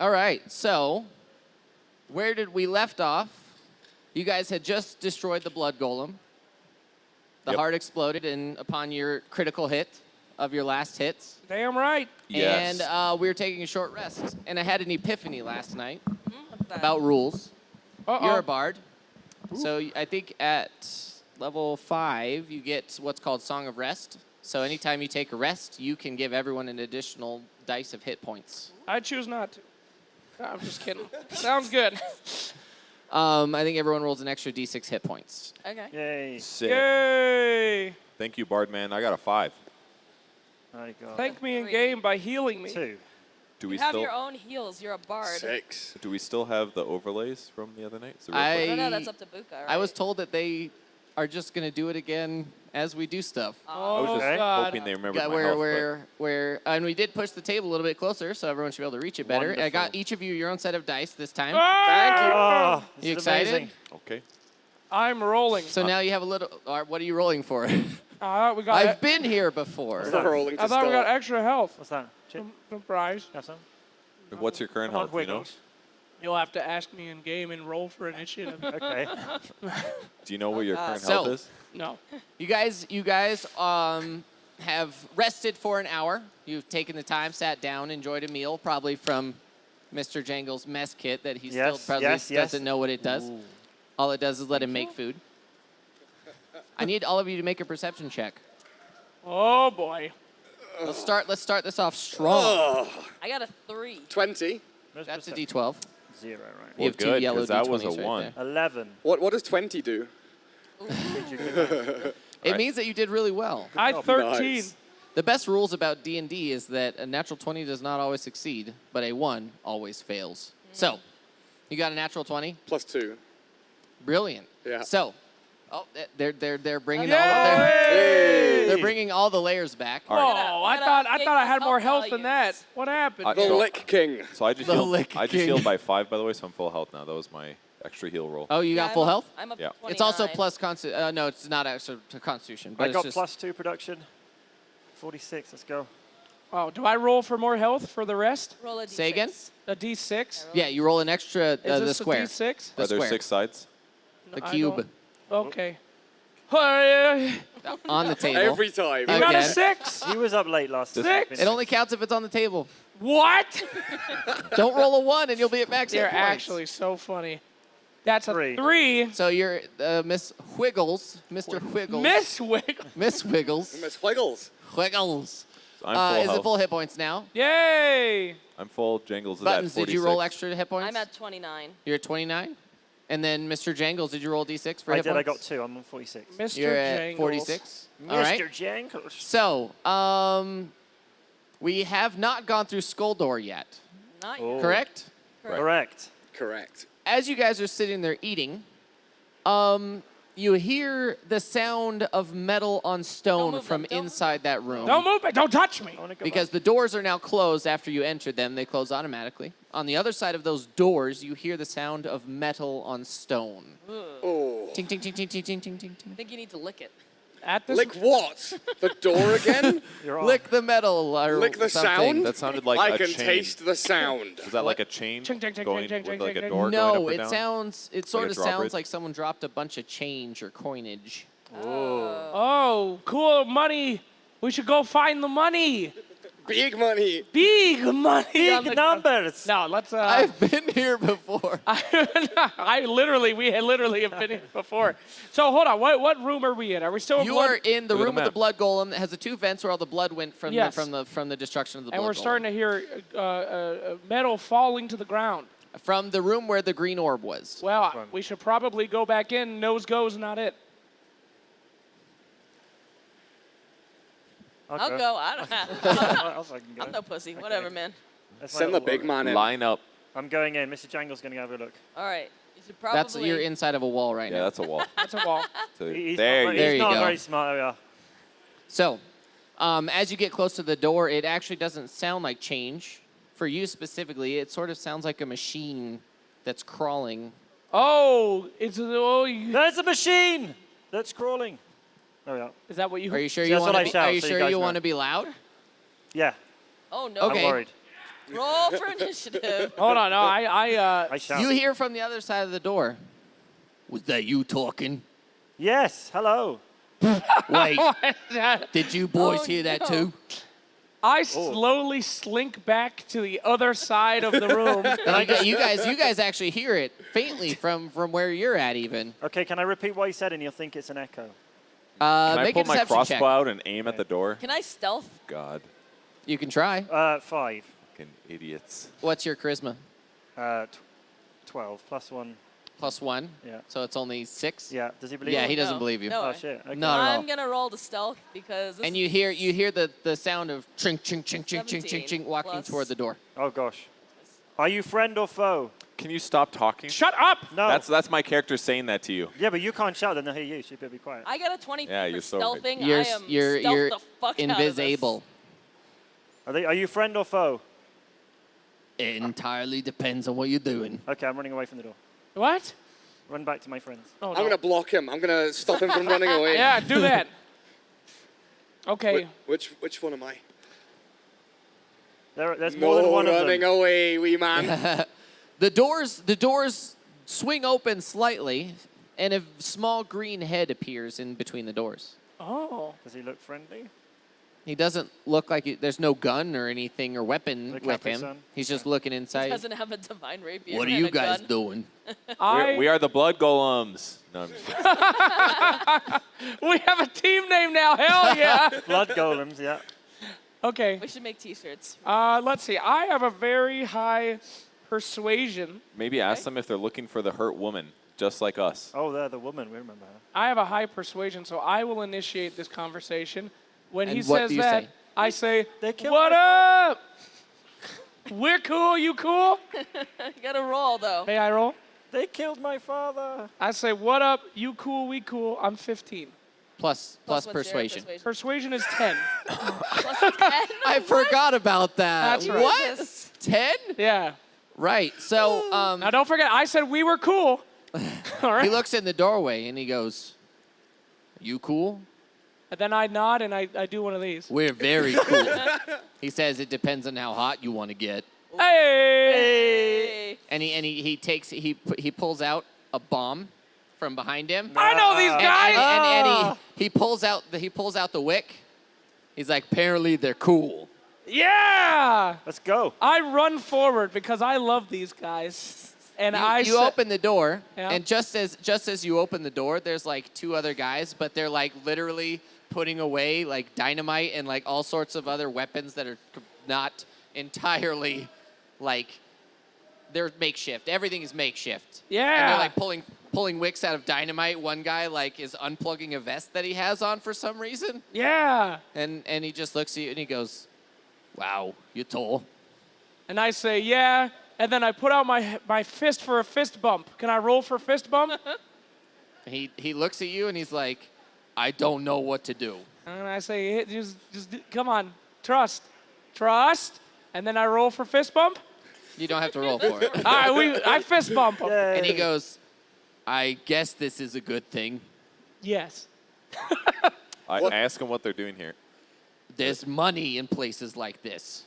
All right, so where did we left off? You guys had just destroyed the blood golem. The heart exploded upon your critical hit of your last hits. Damn right. Yes. And we were taking a short rest. And I had an epiphany last night What's that? about rules. Uh-oh. You're a bard. So I think at level 5, you get what's called Song of Rest. So anytime you take a rest, you can give everyone an additional dice of hit points. I choose not to. No, I'm just kidding. Sounds good. I think everyone rolls an extra d6 hit points. Okay. Yay. Sick. Yay. Thank you, Bardman. I got a 5. I got Thank me in game by healing me. 2. Do we You have still your own heals. You're a bard. 6. do we still have the overlays from the other night? So No, that's up to Buka, right? I was told that they are just going to do it again as we do stuff. I was just Okay. hoping they remembered my health. And we did push the table a little bit closer, so everyone should be able to reach it better. I got Wonderful. each of you your own set of dice this time. Thank you. Oh, this You is excited? amazing. Okay. I'm rolling. So now you have a little. What are you rolling for? We got. I've been here before. Rolling to I thought we got start. extra health. What's that? Chip? Surprise. Got some? What's your current Come on, health? Do you know? Wiggles. You'll have to ask me in game and roll for initiative. Okay. Do you know what your current So- health is? No. You guys have rested for an hour. You've taken the time, sat down, enjoyed a meal, probably from Mr. Jangle's mess kit that he Yes, still probably yes, yes. doesn't know what it does. Ooh. All it does is let him make food. I need all of you to make a perception check. Oh boy. Let's start this off strong. I got a 3. 20. That's a D12. 0, right. You have two good, yellow 'cause that was D20s a right 1. there. 11. What does 20 do? It Right. means that you did really well. I job. 13. Nice. The best rules about D&D is that a natural 20 does not always succeed, but a 1 always fails. So, you got a natural 20? +2. Brilliant. Yeah. So, they're bringing Yay! they're bringing all the layers back. All right. Oh, I thought I had more health than that. What happened? The So- Lick King. So I just The healed. Lick I just King. healed by 5, by the way, so I'm full health now. That was my extra heal roll. Oh, you got I'm full up- health? I'm up Yeah. to 29. It's also plus no, it's not actually to Constitution, but I it's got just +2 production. 46. Let's go. Oh, do I roll for more health for the rest? Roll a D6. Say again? A D6? Yeah, you roll an extra Is the this square, a D6? the Are there square, 6 sides? the I cube Okay. You on the table. Every time. Okay. got a Again. 6. He was up late last Six? night. It only counts if it's on the table. What? Don't roll a 1 and you'll be at max hit They're points. actually so funny. That's a 3. 3. So you're Miss Wiggles, Mr. Wiggles, Miss Wiggle. Miss Wiggles, Miss Wiggles. Wiggles. So I'm full Is health. it full hit points now? Yay. I'm full. Jangles is Buttons, at 46. did you roll extra hit points? I'm at 29. You're at 29? And then Mr. Jangles, did you roll D6 for I hit did. I got points? 2. I'm on 46. Mr. You're at Jangles. 46? All right. Mr. Jangles. So, we have not gone through Skuldor yet, Not Oh. yet. correct? Correct. Correct. As you guys are sitting there eating, you hear the sound of metal on stone move from them, don't inside that room. Don't move me. Don't touch me. I want to go Because the doors are now closed after you entered them. They close automatically. On the other side of those doors, you hear the sound of metal on stone. Oh. Ting, ting, ting, ting, ting, ting, ting, ting, I ting. think you need to lick it. At this Lick what? The door again? You're on. Lick the metal or Lick the something. sound? That sounded like I a can chain. taste the sound. Is that like a chain Ching, ching, ching, going ching, ching, with like ching, a ching. door going No, up or it down? sounds. It sort a of sounds drawbridge? like someone dropped a bunch of change or coinage. Oh, cool money. We should go find the money. Big money. Big money. on Big the- numbers. No, let's. I've been here before. we had literally have been here before. So hold on, what room are we in? Are we still in You blood? are in the Look at room the with the map. blood golem that has the 2 vents where all the blood went from Yes. the destruction of the blood And we're golem. starting to hear metal falling to the ground. From the room where the green orb was. Well, Fun. we should probably go back in. Nose goes, not it. I'll go. I don't go. I'm no pussy. Whatever, man. Let's Send find the out big what- man in. Line up. I'm going in. Mr. Jangle's going to have a look. All right. You should probably. You're inside of a wall right Yeah, now. that's a wall. That's a wall. So He's there not, you There he's you not go. very smart. There we are. So, as you get close to the door, it actually doesn't sound like change. For you specifically, it sort of sounds like a machine that's crawling. Oh, it's There's a machine that's crawling. There we are. Is that what you? Are you sure See, you that's what want I to be? shout, Are you so you sure guys you know. want to be loud? Yeah. Oh no. Okay. I'm worried. Roll for initiative. Hold on, no, I shout. You hear from the other side of the door. Was that you talking? Yes, hello. Wait, did you boys Oh, hear that no. too? I slowly slink back to the other side of the room. You guys actually hear it faintly from where you're at even. Okay, can I repeat what he said and you'll think it's an echo? Can I Make a pull my deception crossbow check. out and aim at the door? Can I stealth? God, You can try. 5. fucking idiots. What's your charisma? 12 plus 1. +1. Yeah. So it's only 6. Yeah, does he believe Yeah, me? he doesn't No. believe you. No Oh, way. shit. Okay. Not at all. I'm gonna roll to stealth because. This And is you hear the sound of chink chink chink chink chink chink 17 chink walking plus- toward the door. Oh, gosh. Are you friend or foe? Can you stop talking? Shut up! No. That's my character saying that to you. Yeah, but you can't shout, then they'll hear you, so you better be quiet. I got a 20 Yeah, for you're so right. stealthing. You're I am you're stealth you're the fuck out of this. invisable. Are you friend or foe? It entirely depends on what you're doing. Okay, I'm running away from the door. What? Run back to my friends. Oh, I'm no. going to block him. I'm going to stop him from running away. Yeah, do that. Okay. Which one am I? There's more than No one of running them. away, wee man. The doors swing open slightly, and a small green head appears in between the doors. Oh. Does he look friendly? He doesn't look like there's no gun or anything or weapon The with Capri him. Sun? He's just looking He inside. doesn't have a divine rapier. What are and you a guys gun. doing? We are the blood golems. No, I'm just kidding. We have a team name now. Hell yeah. Blood golems, yeah. Okay. We should make T-shirts. Let's see. I have a very high persuasion. Maybe ask them if they're looking for the hurt woman, just like us. Oh, they're the woman. We remember her. I have a high persuasion, so I will initiate this conversation. When he And what says do you that, say? I say, They killed "What my up? We're cool. You cool?" You gotta roll though. Hey, I roll. They killed my father. I say, "What up? You cool? We cool?" I'm 15. Plus Plus what's your persuasion. Persuasion is 10. Plus 10. I forgot about that. That's right. What? 10? Yeah. Right. So Now don't forget, I said we were cool. All right. he looks in the doorway and he goes, "You cool?" And then I nod and I do one of these. We're very cool. He says it depends on how hot you want to get. Hey! Hey. And he pulls out a bomb from behind him. I know these guys. And he pulls out the wick. He's like, apparently they're cool. Yeah! Let's go. I run forward because I love these guys. And You open the door, Yeah. and just as you open the door, there's like 2 other guys, but they're like literally putting away like dynamite and like all sorts of other weapons that are not entirely like they're makeshift. Everything is makeshift. And Yeah. they're like pulling wicks out of dynamite. One guy like is unplugging a vest that he has on for some reason, Yeah. and he just looks at you and he goes, "Wow, you're tall." And I say, yeah. And then I put out my fist for a fist bump. Can I roll for fist bump? He looks at you and he's like, "I don't know what to do." And I say, hey, just come on, trust. And then I roll for fist bump. You don't have to roll for it. All right, I fist bump him. And he goes, "I guess this is a good thing. Yes. I ask them what they're doing here. There's money in places like this.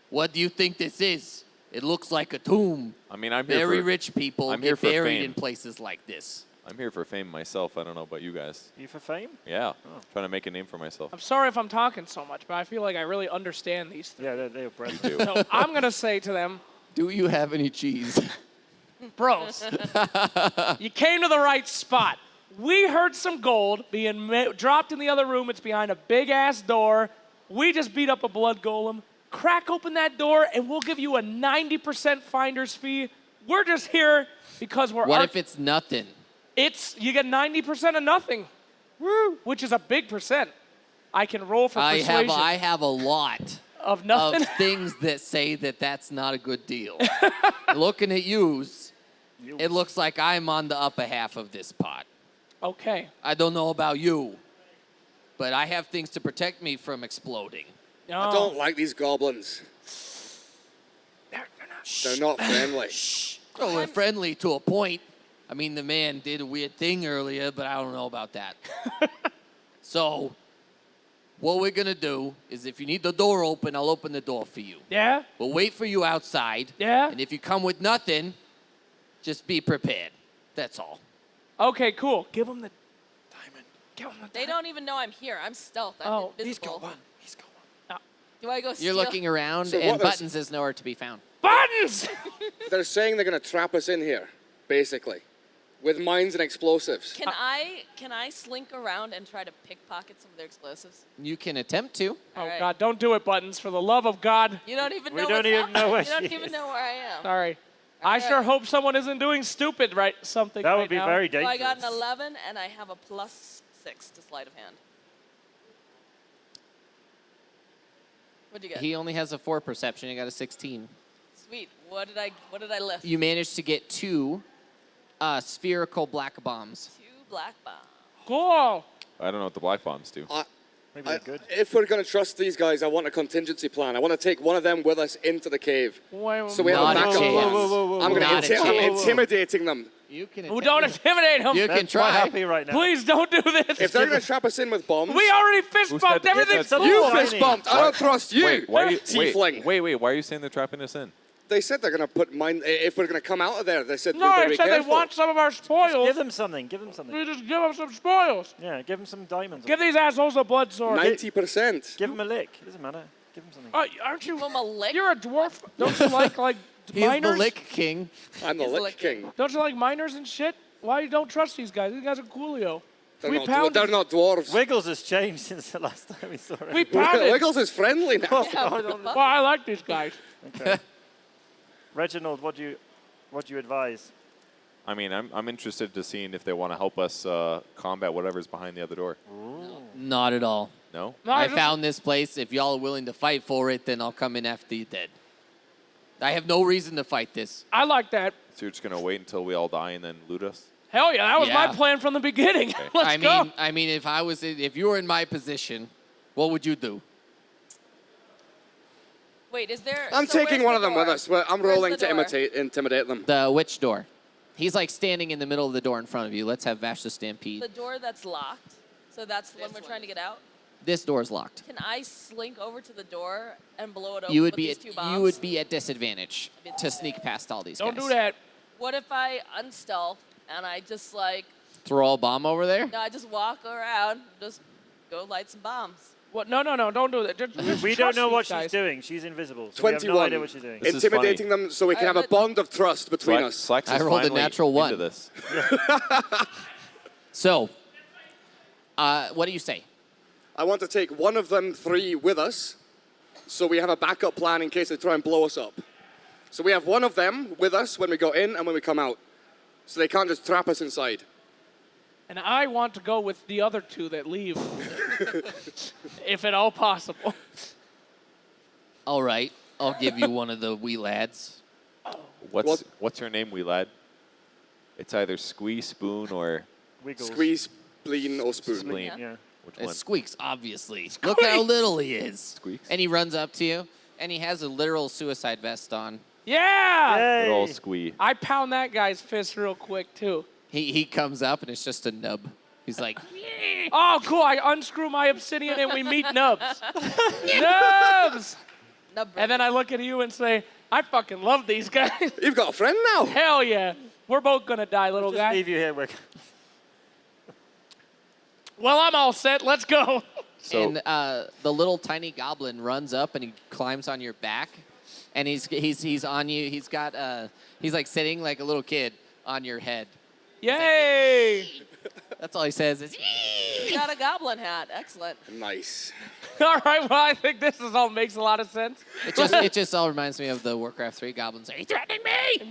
What do you think this is? It looks like a tomb. I mean, I'm here Very for rich people I'm here get for buried fame. in places like this." I'm here for fame myself. I don't know about you guys. You for fame? Yeah, trying to make a name for myself. I'm sorry if I'm talking so much, but I feel like I really understand these things. Yeah, they're bred. Do. So I'm going to say to them, Do you have any cheese? bros, you came to the right spot. We heard some gold being dropped in the other room. It's behind a big-ass door. We just beat up a blood golem. Crack open that door, and we'll give you a 90% finder's fee. We're just here because we're What if it's nothing? you get 90% of nothing. Woo! Which is a big percent. I can roll for persuasion I have a lot of nothing. of things that say that that's not a good deal. Looking at yous, it looks like I'm on the upper half of this pot. Okay. I don't know about you, but I have things to protect me from exploding. No. I don't like these goblins. They're not friendly. Oh, we're friendly to a point. I mean, the man did a weird thing earlier, but I don't know about that. So, what we're gonna do is if you need the door open, I'll open the door for you. Yeah? We'll wait for you outside. Yeah? And if you come with nothing, just be prepared. That's all. Okay, cool. Give him the diamond. Give him the They diamond. don't even know I'm here. I'm stealth. I'm Oh, invisible. He's got one. He's got one. Do I go You're steal? looking around, So and what is- Buttons is nowhere to be found. Buttons! They're saying they're going to trap us in here, basically, with mines and explosives. Can I slink around and try to pickpocket some of their explosives? You can attempt to. Oh, All right. God, don't do it, Buttons. For the love of God. You don't even We know. don't what's even up. know where You don't she even is. know where I am. Sorry. I right. sure hope someone isn't doing stupid something That right would be now. very So dangerous. I got an 11, and I have a +6 to sleight of hand. What'd you get? He only has a 4 perception. He got a 16. Sweet. What did I lift? You managed to get 2 spherical black bombs. 2 black bombs. Cool. I don't know what the black bombs do. Maybe they're good. If we're going to trust these guys, I want a contingency plan. I want to take one of them with us into the cave. Wait, So we have Not a a backup chance. plan. Whoa, whoa, whoa, I'm whoa. going Not a to chance. intimidating them. You can. Who don't intimidate him. You They're can quite try. happy right now. Please don't do this. If they're going to trap us in with bombs, We already fist Who bumped said- who everything. said- you Tiny. fist bumped. I don't trust you. Wait, why are you, Tiefling. wait, why are you saying they're trapping us in? They said they're going to put mine. If we're going to come out of there, they said No, we better I be said they careful. want some of our spoils. Give them something. Give them something. We just give them some spoils. Yeah, give them some diamonds. Give these assholes a blood sword. 90%. Give them a lick. It doesn't matter. Give them something. Aren't you? Give 'em a lick. You're a dwarf. Don't you like He's the miners? Lick King. I'm the He's the Lick Lick King. Don't you like miners and shit? Why you don't trust these guys? These guys are coolio. They're, We not, pounded- they're not dwarves. Wiggles has changed since the last time we saw him. We pounded. Wiggles is friendly now. Yeah, what the fuck? Well, I like these guys. Okay. Reginald, what do you advise? I mean, I'm interested to seeing if they want to help us combat whatever's behind the other door. Not at all. No? No, I just- found this place. If y'all are willing to fight for it, then I'll come in after you're dead. I have no reason to fight this. I like that. So you're just going to wait until we all die and then loot us? Hell yeah, that was my Yeah. plan from the beginning. Let's go. I mean, if you were in my position, what would you do? Wait, is there? I'm so taking where's one the of them door? with us. But I'm Where's rolling the to door? intimidate them. The which door? He's like standing in the middle of the door in front of you. Let's have Vash the Stampede. The door that's locked. So that's the one we're trying to get out. This door is locked. Can I slink over to the door and blow it open You would with be these 2 bombs? you would be at disadvantage to sneak past all these Don't guys. do that. What if I unstealth and I just like Throw a bomb over there. no, I just walk around, just go light some bombs. What? No, don't do that. Just We don't trust know what these guys. she's doing. She's invisible. So we have no 21. idea what she's doing. This is Intimidating them so we can have a but- bond of trust between us. Slex I is rolled a finally natural into 1. this. So, what do you say? I want to take one of them 3 with us so we have a backup plan in case they try and blow us up. So we have one of them with us when we go in and when we come out. So they can't just trap us inside. And I want to go with the other 2 that leave, if at all possible. All right, I'll give you one of the wee lads. What's her name, wee lad? It's either Squee, Spoon, or Wiggles. Squeeze, spleen, or spoon. Spleen. Yeah. Which It's one? Squeaks, obviously. Look how little he is. Squeaks. And he runs up to you, and he has a literal suicide vest on. Yeah! Good old Yay. Squee. I pound that guy's fist real quick, too. He comes up, and it's just a nub. He's like, Oh, cool. I unscrew my obsidian and we meet Nubs. Nubs! No, And then I look at you and say, I fucking love these guys. You've got a friend now. Hell yeah. We're both gonna die, little Just guy. leave you here, Wiggles. Well, I'm all set. Let's go. So, and the little tiny goblin runs up, and he climbs on your back, and he's on you. He's got he's like sitting like a little kid on your head. Yay! That's all he says is, you got a goblin hat. Excellent. Nice. All right, well, I think this is all makes a lot of sense. it just all reminds me of the Warcraft 3 goblins. Are you threatening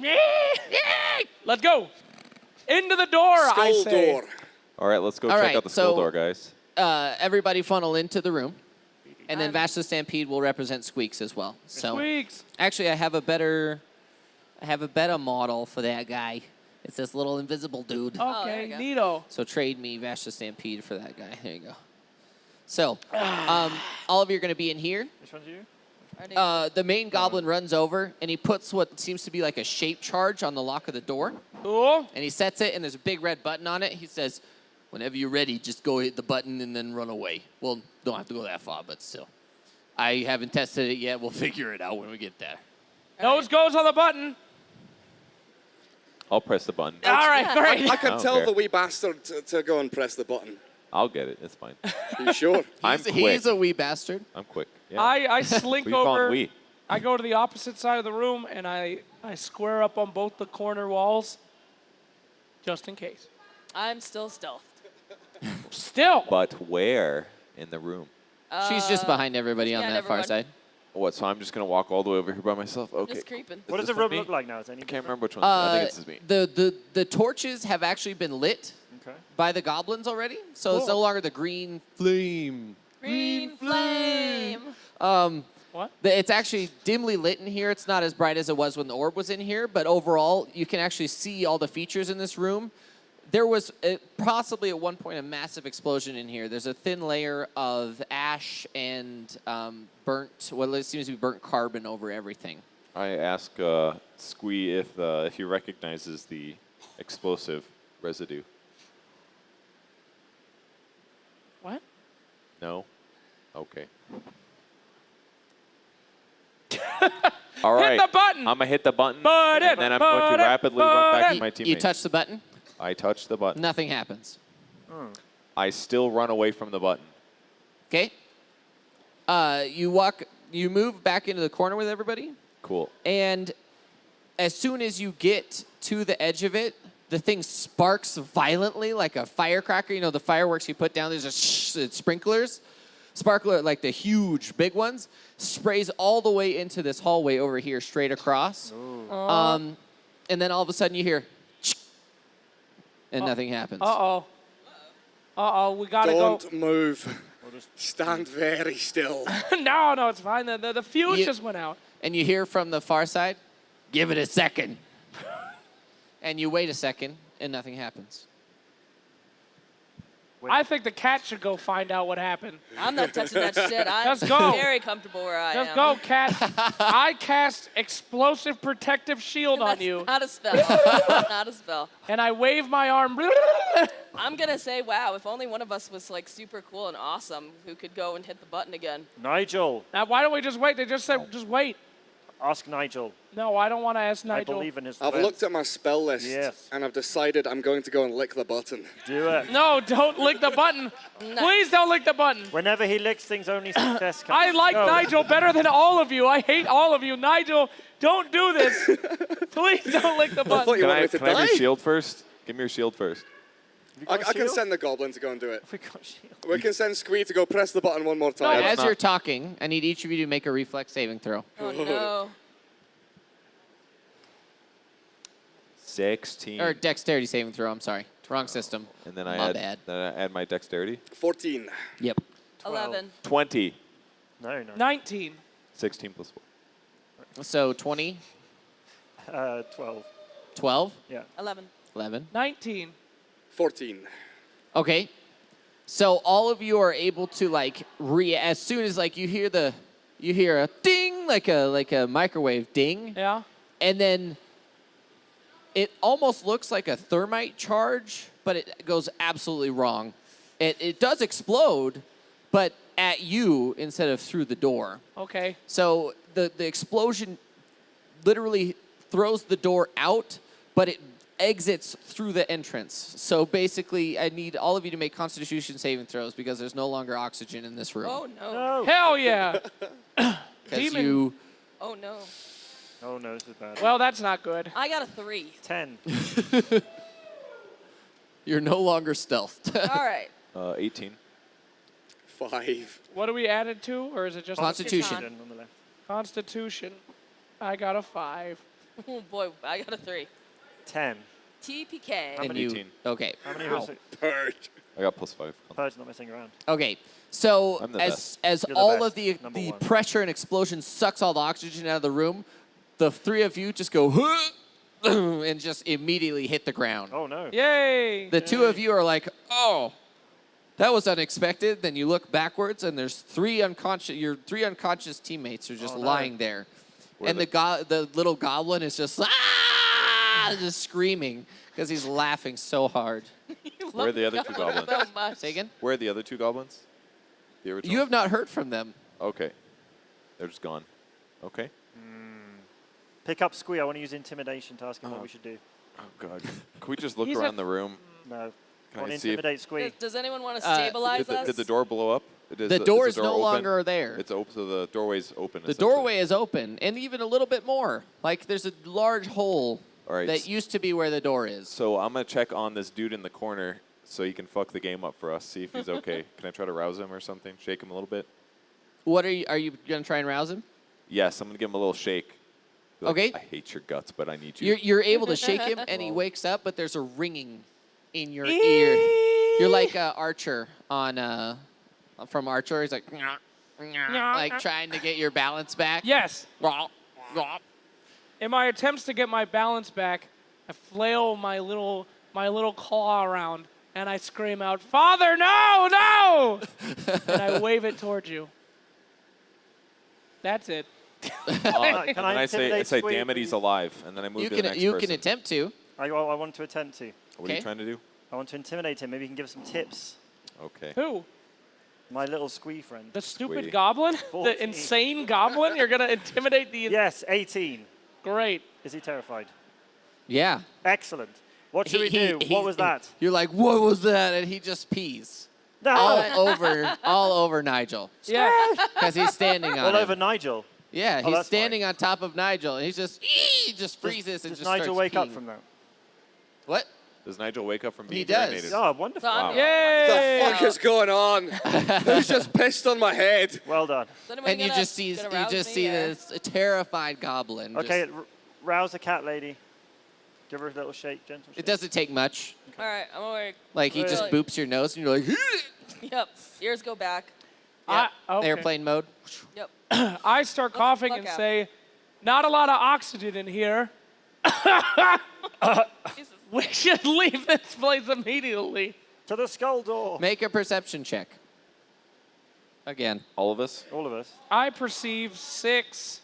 me? Let's go. Into the door, I Skull say. door. all right, let's go All check right, out the skull so- door, guys. Everybody funnel into the room, and then Vash the Stampede will represent Squeaks as well. So Squeaks. actually, I have a better model for that guy. It's this little invisible dude. there Okay, you go. neato. So trade me Vash the Stampede for that guy. There you go. So, all of you are going to be in here. Which one's you? Ready? The main goblin runs over, and he puts what seems to be like a shape charge on the lock of the door. Cool. And he sets it, and there's a big red button on it. He says, Whenever you're ready, just go hit the button and then run away. Well, don't have to go that far, but still. I haven't tested it yet. We'll figure it out when we get there. Nose goes on the button. I'll press the button. All right, great. I can don't tell care. the wee bastard to go and press the button. I'll get it. It's fine. Are you sure? I'm quick. He's a wee bastard. I'm quick. Yeah. I slink What are you calling over. we? I go to the opposite side of the room, and I square up on both the corner walls, just in case. I'm still stealthed. Still. But where in the room? She's just behind everybody on behind that far everyone. side. What? So I'm just gonna walk all the way over here by myself? Okay. Just creeping. What does this the room me? look like now? Is any I can't remember which one. I think it's just me. The torches have actually been lit Okay. by the goblins already, so it's no Cool. longer the green flame. Green flame. What? It's actually dimly lit in here. It's not as bright as it was when the orb was in here, but overall, you can actually see all the features in this room. There was possibly at one point a massive explosion in here. There's a thin layer of ash and burnt, what seems to be burnt carbon over everything. I ask Squee if he recognizes the explosive residue. What? No? Okay. All right. the button! I'm going to hit the button, Button, and then I'm going to button, rapidly run back to button. my teammates. You touch the button, I touch the button. nothing happens. I still run away from the button. Okay? You move back into the corner with everybody, Cool. and as soon as you get to the edge of it, the thing sparks violently like a firecracker. You know, the fireworks you put down, there's sprinklers. Sparkler, like the huge big ones, sprays all the way into this hallway over here, straight across. And then all of a sudden you hear, and nothing happens. Uh-oh. Uh-oh, we gotta Don't move. Stand very still. go. No, it's fine. The fuse You- just went out. And you hear from the far side, give it a second. And you wait a second, and nothing happens. I think the cat should go find out what happened. I'm not touching that shit. I'm Let's go. very comfortable where I Just am. go, cat. I cast explosive protective shield on That's you, not a spell. Not a spell. and I wave my arm. I'm gonna say, wow, if only one of us was like super cool and awesome who could go and hit the button again. Nigel. Now, why don't we just wait? They just said, just wait. Ask Nigel. No, I don't want to ask I Nigel. believe in his I've word. looked at my spell list, Yes. and I've decided I'm going to go and lick the button. Do it. No, don't lick the button. Please don't lick the button. Whenever he licks things, only success comes. I like Go. Nigel better than all of you. I hate all of you. Nigel, don't do this. Please don't lick the I thought button. you wanted me to Can I have die. your shield first? Give me your shield first. Have you I got a can shield? send the goblin to go and do it. We got a shield. We can send Squee to go press the button one more No, time. as not- you're talking, I need each of you to make a reflex saving throw. Oh no. 16. Or dexterity saving throw, I'm sorry. Wrong system. And then My bad. Then I add my dexterity. 14. Yep. 11. 20. No. 19. 16 plus 4. So 20, 12. 12, Yeah. 11. 11. 19. 14. Okay. So all of you are able to like as soon as like you hear a ding, like a microwave ding, Yeah. and then it almost looks like a thermite charge, but it goes absolutely wrong. It does explode, but at you instead of through the door. Okay. So the explosion literally throws the door out, but it exits through the entrance. So basically, I need all of you to make Constitution saving throws because there's no longer oxygen in this room. Oh no. No. Hell yeah. Because demon. you Oh no. Oh no, this is bad. Well, that's not good. I got a 3. 10. you're no longer stealthed. All right. 18. 5. What are we added to, or is it just Constitution. On the left. Constitution? I got a 5. Oh boy, I got a 3. 10. TPK. And many? you 18. okay. How many Ow. was it? Purge. I got plus 5. Purge not messing around. Okay, so I'm the as best. as You're the all best. of the Number one. pressure and explosion sucks all the oxygen out of the room, the three of you just go and just immediately hit the ground. Oh no. Yay. The two of you are like, oh, that was unexpected. Then you look backwards and there's your three unconscious teammates are just Oh, no. lying there. Where And are the little goblin is just, ah! just screaming because he's laughing so hard. Where are the other two goblins? So much. Say again? Where are the other two goblins? The original? You have not heard from them. Okay. They're just gone. Okay. Pick up Squee. I want to use intimidation to ask him what we should do. Oh, God. Can we just look He's around the room? No. Can I want I to see if- intimidate Squee. Does anyone want to stabilize us? Did the door blow up? The door is door no open? longer there. It's open, so the doorway's open. The essentially. doorway is open, and even a little bit more. Like there's a large hole All right. that used to be where the door is. So I'm going to check on this dude in the corner so he can fuck the game up for us, see if he's okay. Can I try to rouse him or something? Shake him a little bit? What are you going to try and rouse him? Yes, I'm going to give him a little shake. Be like, Okay. I hate your guts, but I need you. You're able to shake him, and he wakes up, but there's a ringing in your ear. You're like Archer on from Archer. He's like, like trying to get your balance back. Yes. In my attempts to get my balance back, I flail my little claw around and I scream out, "Father, no, no!" and I wave it towards you. That's it. Can And I intimidate say, Squee, damn it, he's please? alive. And then I move You to the can next you person. can attempt to. I want to attempt to. What are you Okay. trying to do? I want to intimidate him. Maybe he can give some tips. Okay. Who? My little Squee friend. The stupid Sweetie. goblin? 14. The insane goblin? You're gonna intimidate the Yes, 18. Great. Is he terrified? Yeah. Excellent. What should we do? What was that? You're like, what was that? And he just pees No. all over Nigel Yeah. because he's standing on All him. over Nigel. Yeah, Oh, he's that's standing on top of Nigel, and he just freezes and Does just Nigel starts wake up peeing. from that? What? Does Nigel wake up from being He does. urinated? Oh, wonderful. So I'm- Wow. Yay! The fuck is going on? Who's just pissed on my head? Well done. Is anyone And you gonna- just see gonna rouse me, or- this terrified goblin. Okay, just- rouse the cat lady. Give her a little shake, gentle shake. it doesn't take much. All right, I'm awake. Like he just Really? boops your nose, and you're like, Yep. Ears go back. Okay. airplane mode. Yep. I start coughing fuck and out. say, "Not a lot of oxygen in here. Jesus. We should leave this place immediately." To the skull door. Make a perception check. Again. All of us? All of us. I perceive 6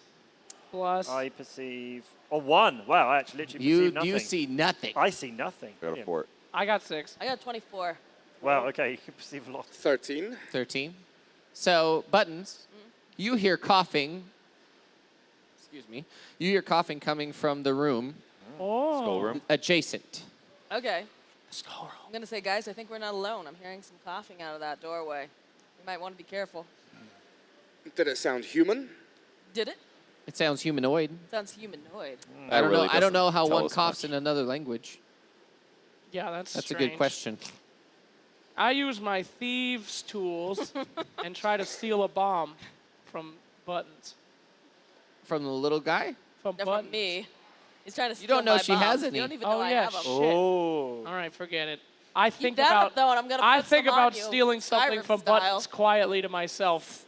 plus. I perceive... Oh, 1. Wow, I actually literally perceive nothing. You see nothing. I see nothing. I got a Brilliant. 4. I got 6. I got 24. Wow, okay, you can perceive a lot. 13. 13. So, Buttons, you hear coughing. Excuse me. You hear coughing coming from the room Oh. Skull room? adjacent. Okay. I'm gonna say, guys, I think we're not alone. I'm hearing some coughing out of that doorway. You might want to be careful. Did it sound human? Did it? It sounds humanoid. Sounds humanoid. I don't really know. I don't know doesn't how tell one us coughs much. in another language. Yeah, that's That's a strange. good question. I use my thieves' tools and try to steal a bomb from Buttons. From the little guy? From No, Buttons. from me. He's trying to steal don't know my she has bombs. any. You don't even Oh, know I yeah, have them. shit. Oh. All right, forget it. I think that about up, though, and I'm gonna I put think some about on you, stealing something Skyrim from style. Buttons quietly to myself.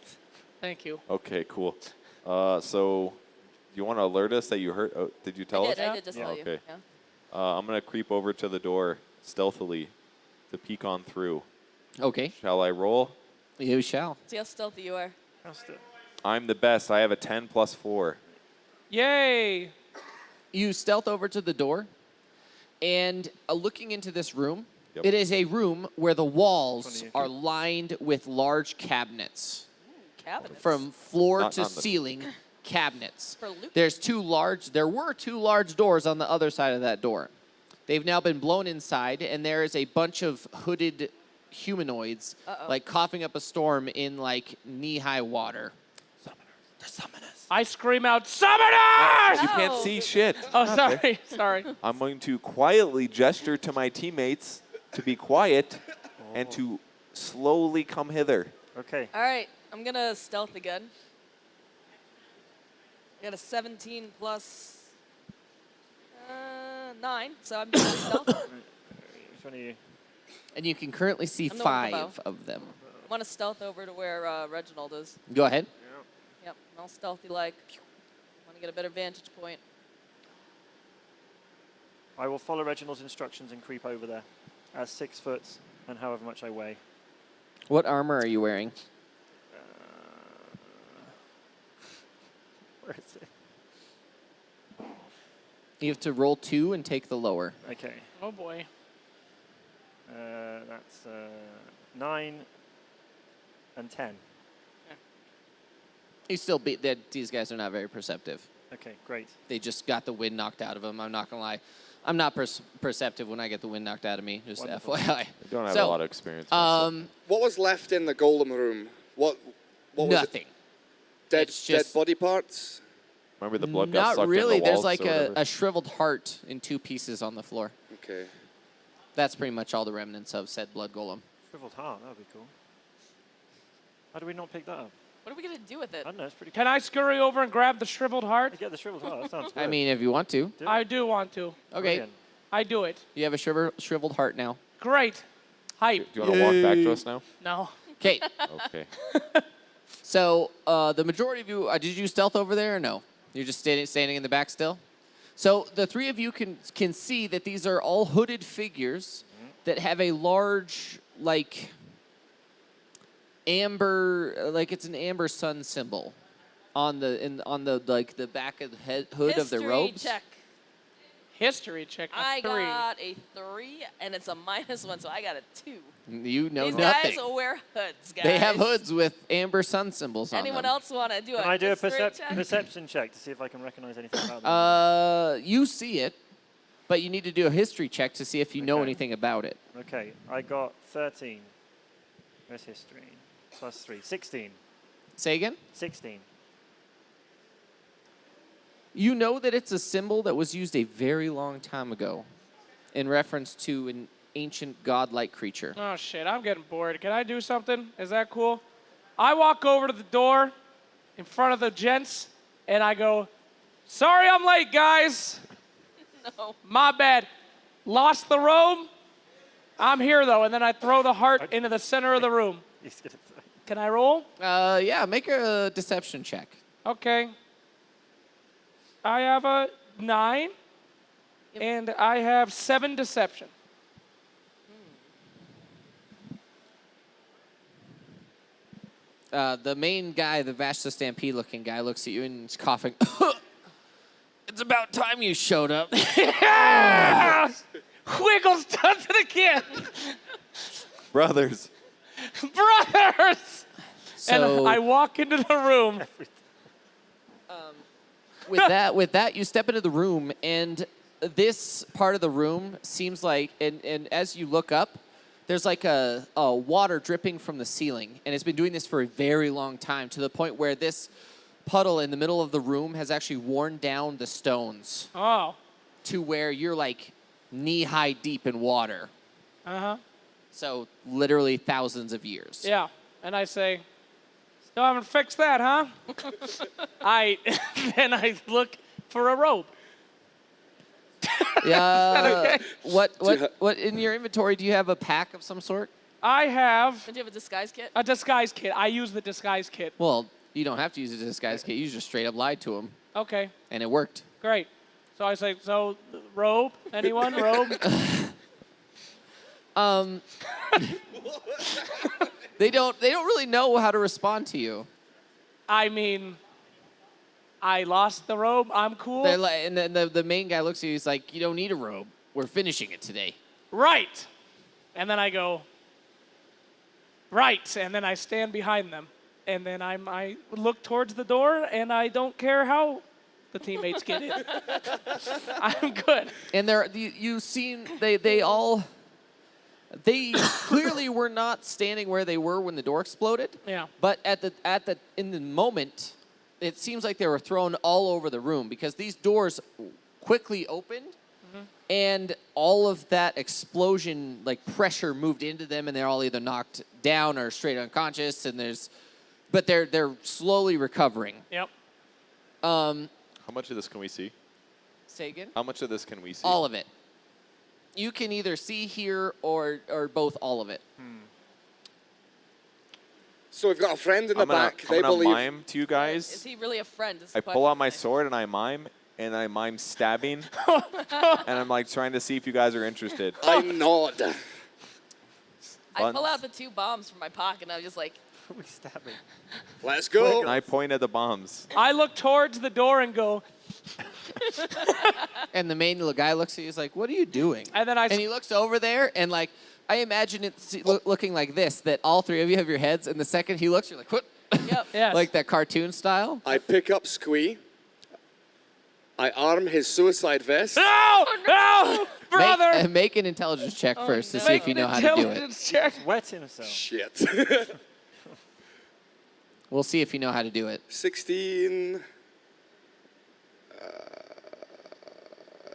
Thank you. Okay, cool. So, you want to alert us that you heard? Oh, did you tell I us? did. I did just Yeah. tell you. Okay. Yeah. I'm going to creep over to the door stealthily to peek on through. Okay. Shall I roll? You shall. See how stealthy you are. How's the... I'm the best. I have a 10 plus 4. Yay! You stealth over to the door, and looking into this room, Yep. it is a room where the walls 28. are lined with large cabinets. Cabinets. From floor Not to on the- ceiling cabinets. For loot. There were two large doors on the other side of that door. They've now been blown inside, and there is a bunch of hooded humanoids, Uh-oh. like coughing up a storm in like knee-high water. They're summoners. I scream out, "Summoners!" You can't No. see shit. Oh, sorry, sorry. I'm going to quietly gesture to my teammates to be quiet and to slowly come hither. Okay. All right. I'm gonna stealth again. I got a 17 plus 9, so I'm doing stealth. Which one are you? And you can currently see I'm the one with the 5 of them. I want to stealth over to where Reginald is. Go ahead. Yep. All stealthy like. Want to get a better vantage point. I will follow Reginald's instructions and creep over there at 6 foot and however much I weigh. What armor are you wearing? Where is it? You have to roll 2 and take the lower. Okay. Oh boy. That's 9 and 10. You still beat that. These guys are not very perceptive. Okay, great. They just got the wind knocked out of them. I'm not gonna lie. I'm not perceptive when I get the wind knocked out of me. Just Wonderful. FYI. I don't have So, a lot of experience. myself. What was left in the golem room? What was Nothing. it? Dead, It's dead just- body parts? Remember the blood got Not sucked really. in the There's walls like or whatever? a shriveled heart in 2 pieces on the floor. Okay. That's pretty much all the remnants of said blood golem. Shriveled heart, that would be cool. How do we not pick that up? What are we gonna do with it? I don't know, it's pretty cool. Can I scurry over and grab the shriveled heart? I get the shriveled heart, that sounds good. I mean, if you want to. Do it. I do want to. Okay. Brilliant. I do it. You have a shriveled heart now. Great. Hype. Do you want to walk back to us now? No. Okay. Okay. So the majority of you, did you stealth over there or no? You're just standing in the back still? So the 3 of you can see that these are all hooded figures that have a large, like, amber, like it's an amber sun symbol on the like the back of the hood of the robes. Check. History check. I 3. got a 3, and it's a -1, so I got a 2. You know These nothing. guys wear hoods, guys. They have hoods with amber sun symbols on Anyone them. else want to do Can I do a history check? perception check to see if I can recognize anything about them? You see it, but you need to do a history check to see if you know Okay. anything about it. Okay, I got 13. Where's history? Plus 3. 16. Say again? 16. You know that it's a symbol that was used a very long time ago in reference to an ancient godlike creature. Oh shit, I'm getting bored. Can I do something? Is that cool? I walk over to the door in front of the gents and I go, "Sorry I'm late, guys. No. My bad. Lost the robe. I'm here though." And then I throw the heart into the center of the room. He's gonna Can I roll? Yeah, make a deception check. Okay. I have a 9 Yep. and I have 7 deception. The main guy, the Vash the Stampede looking guy, looks at you and is coughing. It's about time you showed up. Wiggles does it again. Brothers. Brothers! So And I walk into the room. with that, you step into the room, and this part of the room seems like, and as you look up, there's like a water dripping from the ceiling, and it's been doing this for a very long time, to the point where this puddle in the middle of the room has actually worn down the stones Oh. to where you're like knee-high deep in water. Uh-huh. So literally thousands of years. Yeah. And I say, "Still haven't fixed that, huh?" Then I look for a robe. Yeah. Okay. What in your inventory, do you have a pack of some sort? I have Don't you have a disguise kit? a disguise kit. I use the disguise kit. Well, you don't have to use a disguise kit. You just straight up lied to him, Okay, and it worked. great. So I say, "So, robe? Anyone? Robe?" They don't really know how to respond to you. I mean, I lost the robe. I'm cool. They're like, and then the main guy looks at you. He's like, "You don't need a robe. We're finishing it today." Right. And then I go, "Right." And then I stand behind them. And then I look towards the door, and I don't care how the teammates get in. I'm good. And you've seen they clearly were not standing where they were when the door exploded. Yeah. But in the moment, it seems like they were thrown all over the room, because these doors quickly opened, and all of that explosion, like pressure, moved into them, and they're all either knocked down or straight unconscious. And but they're slowly recovering. Yep. How much of this can we see? Say again. How much of this can we see? All of it. You can either see, hear, or both all of it. So we've got a friend in the I'm gonna, back. I'm They gonna believe. mime to you Is guys. he really a friend? Is the I pull out my question. sword and I mime stabbing, and I'm like trying to see if you guys are interested. I nod. I pull out the 2 bombs from my pocket, and I'm just like, we stabbing. Let's go. And I point at the bombs. I look towards the door and go, And the main little guy looks at you, he's like, what are you doing? And then And he looks over there, and like, I imagine it's looking like this, that all three of you have your heads, and the second he looks, you're like, what? Yep. Yes. Like that cartoon style. I pick up Squee. I arm his suicide vest. No! No! Brother! Make an intelligence check first to see Make if you an know how to do it. intelligence check. Wet himself. Shit. We'll see if you know how to do it. 16.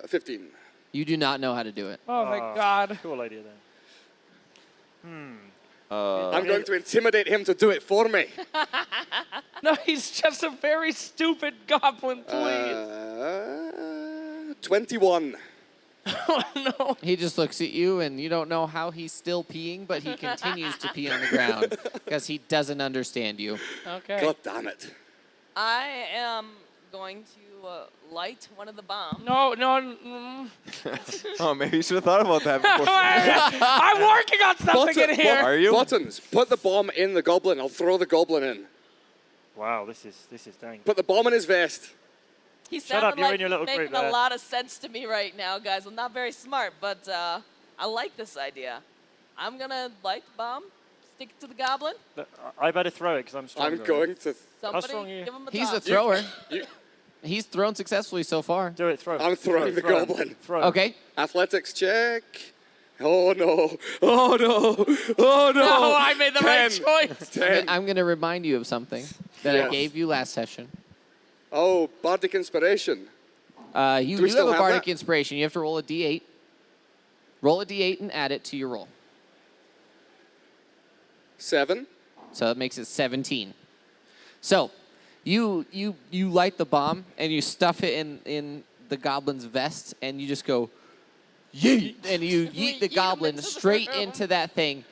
15. You do not know how to do it. Oh, thank God. Cool idea then. I'm going to intimidate him to do it for me. No, he's just a very stupid goblin, please. 21. Oh, no. He just looks at you, and you don't know how he's still peeing, but he continues to pee on the ground because he doesn't understand you. Okay. God damn it. I am going to light one of the bombs. No. Oh, maybe you should have thought about that before. I'm working on something in here. Are you? Buttons, put the bomb in the goblin. I'll throw the goblin in. Wow, this is dang. Put the bomb in his vest. He Shut sounded up, you're like in your he's little making group a there. lot of sense to me right now, guys. I'm not very smart, but I like this idea. I'm going to light the bomb, stick it to the goblin. I better throw it because I'm stronger. I'm going to. Somebody strong are you? give him a He's a toss. thrower. You, He's thrown successfully so far. Do it, throw it. I'm throwing the Throw it. goblin. Throw it. Okay. Athletics check. Oh no. Oh no. Oh no. No, I made the right 10. choice. 10. I'm going to remind you of something that I Yes. gave you last session. Oh, Bardic Inspiration. You Do we do still have a have bardic that? inspiration. You have to roll a d8. Roll a d8 and add it to your roll. 7. So that makes it 17. So you light the bomb and you stuff it in the goblin's vest and you just go yeet, and you yeet the Yeet him goblin into the straight room. into that thing.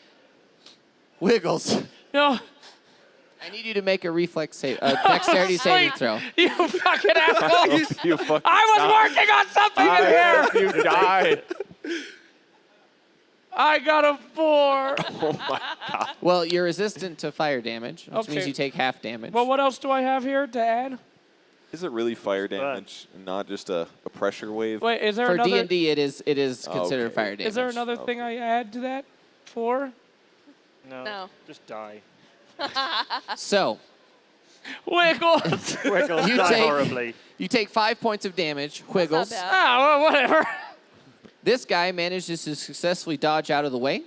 Wiggles. No. I need you to make a reflex save, dexterity saving Sweet. throw. You fucking asshole. You fucking I was working on something in here. You died. I got a 4. Oh my God. Well, you're resistant to fire damage, which means Okay. you take half damage. Well, what else do I have here to add? Is it really fire damage and not just a pressure wave? Wait, is there For another? D&D, it is considered Okay. fire damage. Is there another thing I add to that? 4? No. Just die. So Wiggles. Wiggles, You die take- horribly. you take 5 points of damage. Wiggles. bad. Ah, well, whatever. This guy manages to successfully dodge out of the way.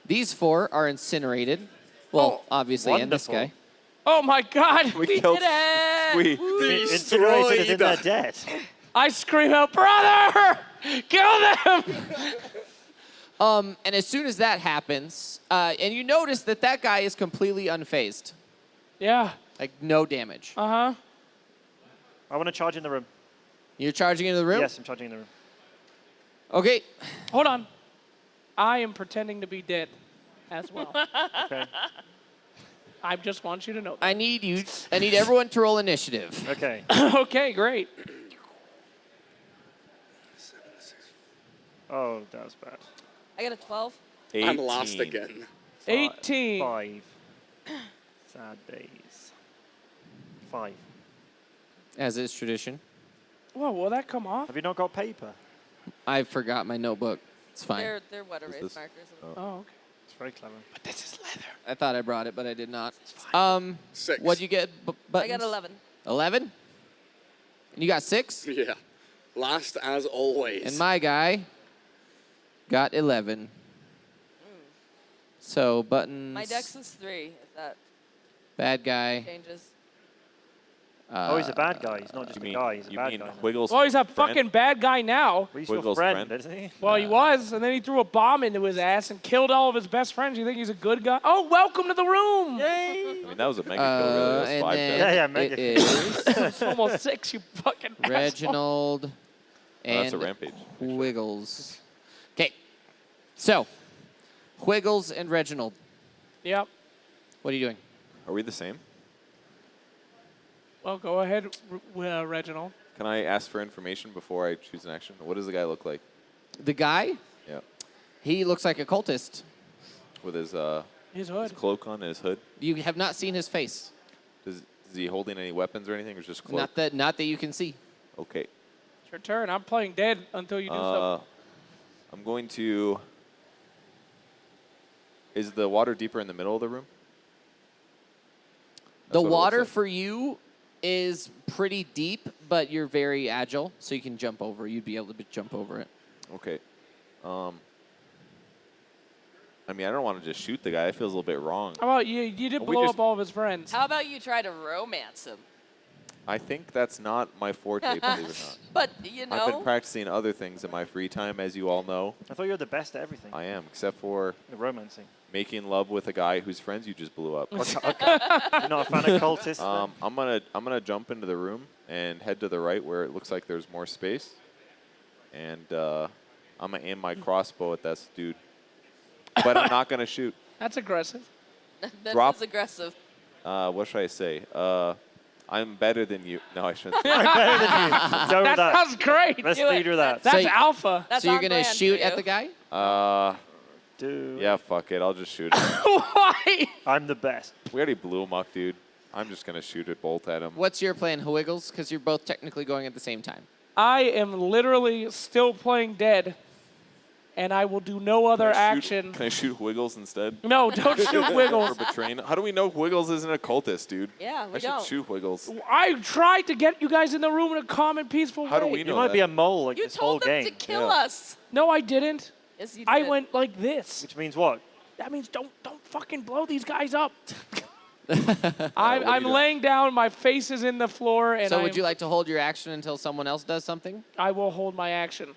These 4 are incinerated. Well, Oh, obviously, and this wonderful. guy. Oh my God. We We killed did it! Squee. Incinerated as in they're dead. I scream out, brother! Kill them! And as soon as that happens, and you notice that that guy is completely unfazed. Yeah. Like, no damage. Uh-huh. I want to charge in the room. You're charging into the room? Yes, I'm charging in the room. Okay. Hold on. I am pretending to be dead as well. Okay. I just want you to know. I need everyone to roll initiative. Okay. Okay, great. Oh, that was bad. I got a 12. I'm last 18. again. 18. 5. Sad days. 5. As is tradition. Whoa, will that come off? Have you not got paper? I forgot my notebook. It's fine. They're wet erase this- markers. Oh, okay. It's very clever. But this is leather. I thought I brought it, but I did not. 6. What'd you get? I Buttons? got 11. 11? And you got 6? Yeah. Last as always. And my guy got 11. So buttons. My dex is 3, if that Bad guy. changes. Oh, he's a bad guy. He's not just a guy. He's a you bad mean guy. now. Wiggles? Well, he's a friend? fucking bad guy now. Well, he's your Wiggles' friend, friend. isn't he? Well, he was, and then he threw a bomb into his ass and killed all of his best friends. You think he's a good guy? Oh, welcome to the room. Yay! I mean, that was a mega kill, really. That was and 5 then deaths. Yeah, it mega. is It's almost 6, you fucking asshole. Reginald Oh, and that's a rampage. Wiggles. Okay. So, Wiggles and Reginald. Yep. What are you doing? Are we the same? Well, go ahead, Reginald. Can I ask for information before I choose an action? What does the guy look like? The guy, Yeah. he looks like a cultist. With his His hood. cloak on and his hood? You have not seen his face. Is he holding any weapons or anything, or just cloak? Not that you can see. Okay. Your turn. I'm playing dead until you do something. I'm going to. Is the water deeper in the middle of the room? The what it looks water like. for you is pretty deep, but you're very agile, so you can jump over. You'd be able to jump over it. Okay. I mean, I don't want to just shoot the guy. It feels a little bit wrong. How about you? You did Well, we blow just- up all of his friends. How about you try to romance him? I think that's not my forte, believe it or not. But, you I've been know, practicing other things in my free time, as you all know. I thought you were the best at everything. I am, except for The romancing. making love with a guy whose friends you just blew up. You're not a fan of cultists? then? I'm gonna jump into the room and head to the right where it looks like there's more space, and I'm gonna aim my crossbow at this dude, but I'm not gonna shoot. That's aggressive. that drop- is aggressive. What should I say? I'm better than you. No, I shouldn't. Go with That that. sounds great. Let's Do it. lead with that. That's you- alpha. That's so you're on going to brand shoot for at you. the guy? Yeah, fuck it. I'll just shoot him. Why? I'm the best. We already blew him up, dude. I'm just gonna shoot a bolt at him. What's your plan, Wiggles? Because you're both technically going at the same time. I am literally still playing dead, and I will do no other action. Can I shoot Wiggles instead? No, don't shoot For Wiggles. betraying. How do we know Wiggles isn't a cultist, dude? Yeah, we I should don't. shoot Wiggles. I tried to get you guys in the room in a calm and peaceful How do way. we You know might that? be a mole like You this whole told them game. to kill Yeah. us. No, I didn't. Yes, you did. I went like this. Which means what? That means don't fucking blow these guys up. what I'm are you doing? laying down. My face is in the floor, and So would you like to hold your action until someone else does something? I will hold my action.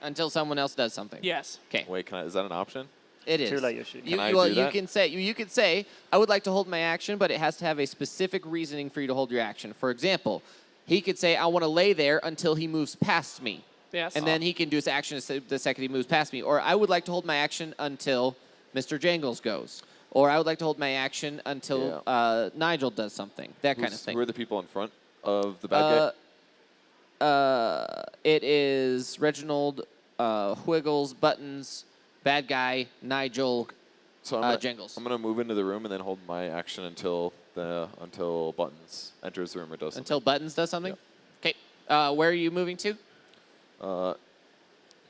Until someone else does something? Yes. Okay. Wait, is that an option? It is. Too late, you're shooting. You, Can I well, do you that? can say you can say I would like to hold my action, but it has to have a specific reasoning for you to hold your action. For example, he could say I want to lay there until he moves past me, Yes. and then he can do his action the second he moves past me. Or I would like to hold my action until Mr. Jangles goes. Or I would like to hold my action until Nigel does something. That kind of thing. Who are the people in front of the bad guy? It is Reginald, Wiggles, Buttons, Bad Guy, Nigel, So I'm gonna, Jangles. I'm gonna move into the room and then hold my action until Buttons enters the room or does something. until Buttons does something. Okay. Where are you moving to? Right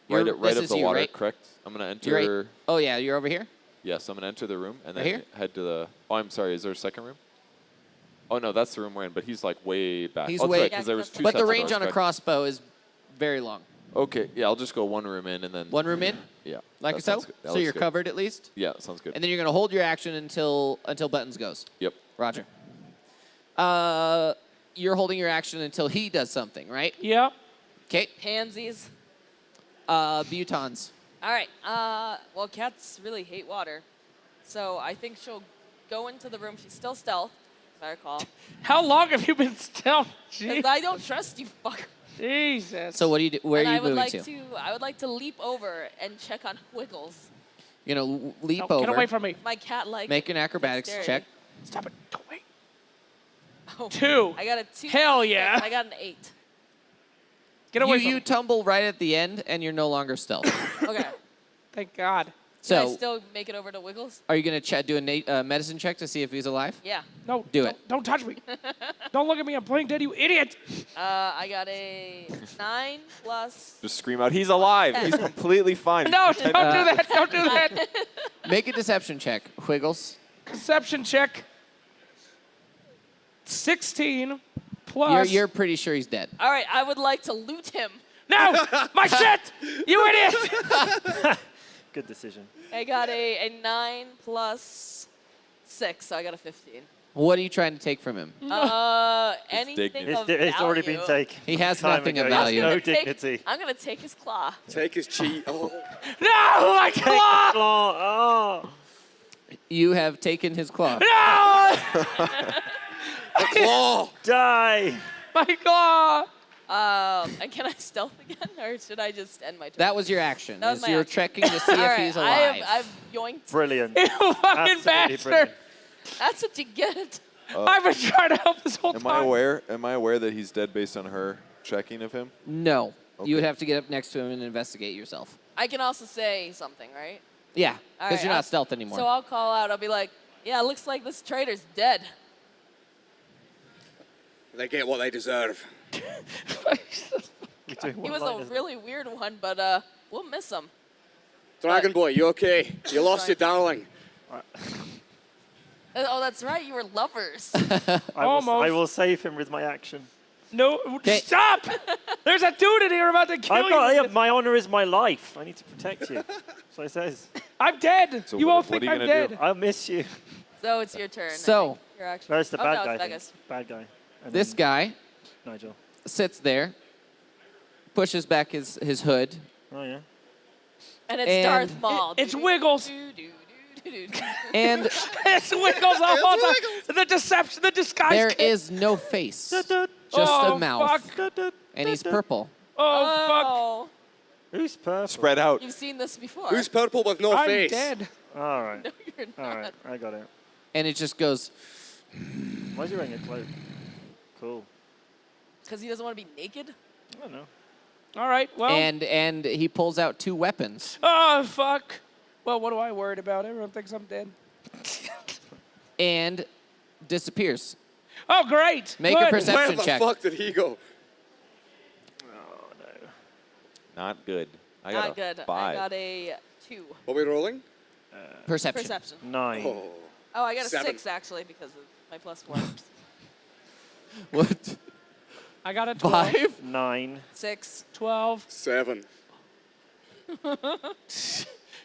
this of is the you, water, right? correct? I'm gonna You're enter. right. Oh yeah, you're over here. Yes, I'm gonna enter the room and Right then here? head to the. Oh, I'm sorry. Is there a second room? Oh no, that's the room we're in. But he's like way back. He's oh, that's way- right, Yeah, 'cause there was that's two But sets the of range doors, on a correct? crossbow is very long. Okay, yeah, I'll just go one room in and then. One room in, Yeah. like that so. sounds good. That So looks you're good. covered at least. Yeah, sounds good. And then you're gonna hold your action until Buttons goes. Yep. Roger. You're holding your action until he does something, right? Yep. Okay. Pansies. Butons. All right. Well, cats really hate water, so I think she'll go into the room. She's still stealth, if I recall. How long have you been stealth? 'Cause I don't trust you, fucker. Jesus. So what do you do? Where And are you I would moving like to? I would like to leap over and check on Wiggles. You're gonna leap No, over. get away from me. My cat like. Make an acrobatics dexterity. check. Stop it. Go away. Oh, 2. I got a 2. Hell yeah. I got an 8. Get away You from me. tumble right at the end, and you're no longer stealth. Okay. Thank God. Can I So, still make it over to Wiggles? are you gonna do a medicine check to see if he's alive? Yeah. No. Do don't- it. Don't touch me. Don't look at me. I'm playing dead, you idiot. I got a 9 plus. Just scream out, "He's alive! He's completely fine." No, don't do that. Don't do that. Make a deception check, Wiggles. Deception check. 16 plus. You're pretty sure he's dead. All right. I would like to loot him. No! My shit! You idiot! Good decision. I got a 9 plus 6, so I got a 15. What are you trying to take from him? Anything dignity. of It's already value. been taken. He has time nothing ago. of He has value. No Take- dignity. I'm gonna take his claw. Take his cheat. Oh. No! My claw! Oh. You have taken his claw. No! Claw! Die. My claw! And can I stealth again, or should I just end my turn? That was your action. That was is my you're action. checking to see All if right, he's alive. I've yoinked. Brilliant. You fucking Absolutely bastard! brilliant. That's what you get. I've been trying to help this whole Am time. I aware that he's dead based on her checking of him? No. You would Okay. have to get up next to him and investigate yourself. I can also say something, right? Yeah, All because right, you're I'll- not stealth anymore. So I'll call out. I'll be like, "Yeah, it looks like this traitor's dead." They get what they deserve. We doing He one was line, a isn't it? really weird one, but we'll miss him. Dragon Boy, you okay? You lost your darling. Oh, that's right. You were lovers. I Almost. will save him with my action. No, stop! There's a dude in here about to kill you. My honor is my life. I need to protect you. So it says. I'm dead. So you what- all what think are you I'm gonna dead. do? I'll miss you. So it's your turn. I So- think. Your action. No, it's the Oh, bad no, guy. it's thing. Vegas. Bad guy. And This then guy Nigel. sits there, pushes back his hood, Oh yeah. And it's And Darth Maul. it's Wiggles. and It's Wiggles the whole time. The deception, the disguise. there kit. is no face, just Oh, a mouth, fuck. and he's purple. Oh, Who's purple? Spread out. You've seen this before. Who's purple with no fuck. I'm face? dead. All right. No, you're not. All right. I got it. And it just goes, Why is he wearing a cloak? Cool. Because he doesn't want to be naked? I don't know. All right, well. and he pulls out 2 weapons Oh, fuck. Well, what do I worried about? Everyone thinks I'm dead. and disappears. Oh, great. Make a Good. perception Where the check. fuck did he go? Not good. I got Not a good. 5. I got a 2. What are we rolling? Perception. Perception. 9. Oh. Oh, I got a 7. 6 actually because of my +4. What? I got a 12. 5? 9. 6. 12. 7.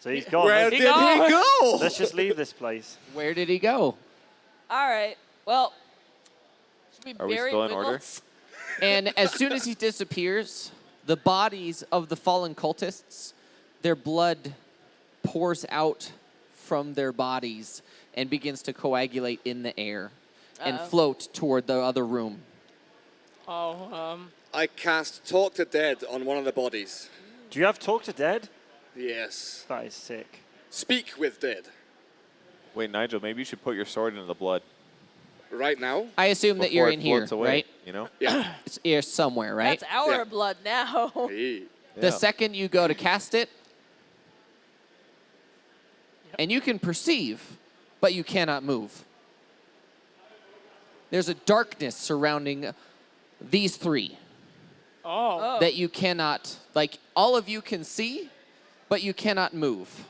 So he's gone. Where Let's, did he go? let's just leave this place. Where did he go? All right. Well, should we Are we bury still in order? Wiggles? And as soon as he disappears, the bodies of the fallen cultists, their blood pours out from their bodies and begins to coagulate in the air and Uh-oh. float toward the other room. Oh, I cast Talk to Dead on one of the bodies. Do you have Talk to Dead? Yes. That is sick. Speak with Dead. Wait, Nigel, maybe you should put your sword into the blood. Right now? I assume that before you're it in here, floats away, right? You know? Yeah. It's here somewhere, right? That's our Yeah. blood now. Hey. The Yeah. second you go to cast it, and you can perceive, but you cannot move. There's a darkness surrounding these 3 oh. that you cannot, like, all of you can see, but you cannot move.